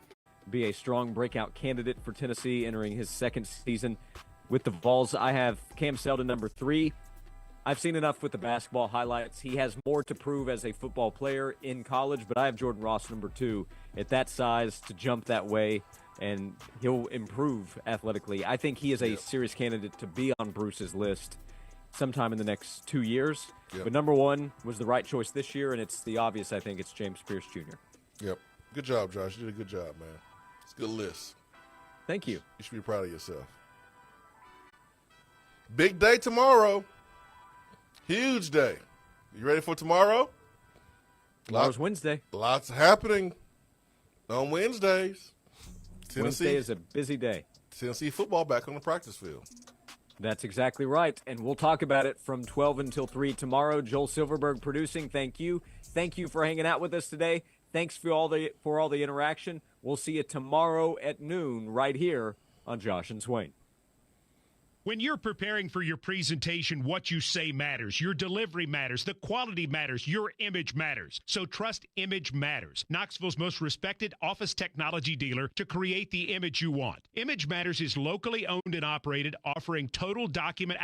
[SPEAKER 3] be a strong breakout candidate for Tennessee entering his second season with the Vols. I have Cam Seldon, number 3. I've seen enough with the basketball highlights. He has more to prove as a football player in college, but I have Jordan Ross, number 2, at that size to jump that way, and he'll improve athletically. I think he is a serious candidate to be on Bruce's list sometime in the next 2 years. But number 1 was the right choice this year, and it's the obvious, I think, it's James Pierce Jr.
[SPEAKER 4] Yep. Good job, Josh. You did a good job, man. It's a good list.
[SPEAKER 3] Thank you.
[SPEAKER 4] You should be proud of yourself. Big day tomorrow. Huge day. You ready for tomorrow?
[SPEAKER 3] Tomorrow's Wednesday.
[SPEAKER 4] Lots happening on Wednesdays.
[SPEAKER 3] Wednesday is a busy day.
[SPEAKER 4] Tennessee football back on the practice field.
[SPEAKER 3] That's exactly right. And we'll talk about it from 12 until 3 tomorrow. Joel Silverberg producing. Thank you. Thank you for hanging out with us today. Thanks for all the interaction. We'll see you tomorrow at noon right here on Josh and Swain.
[SPEAKER 5] When you're preparing for your presentation, what you say matters. Your delivery matters. The quality matters. Your image matters. So trust Image Matters, Knoxville's most respected office technology dealer, to create the image you want. Image Matters is locally owned and operated, offering total document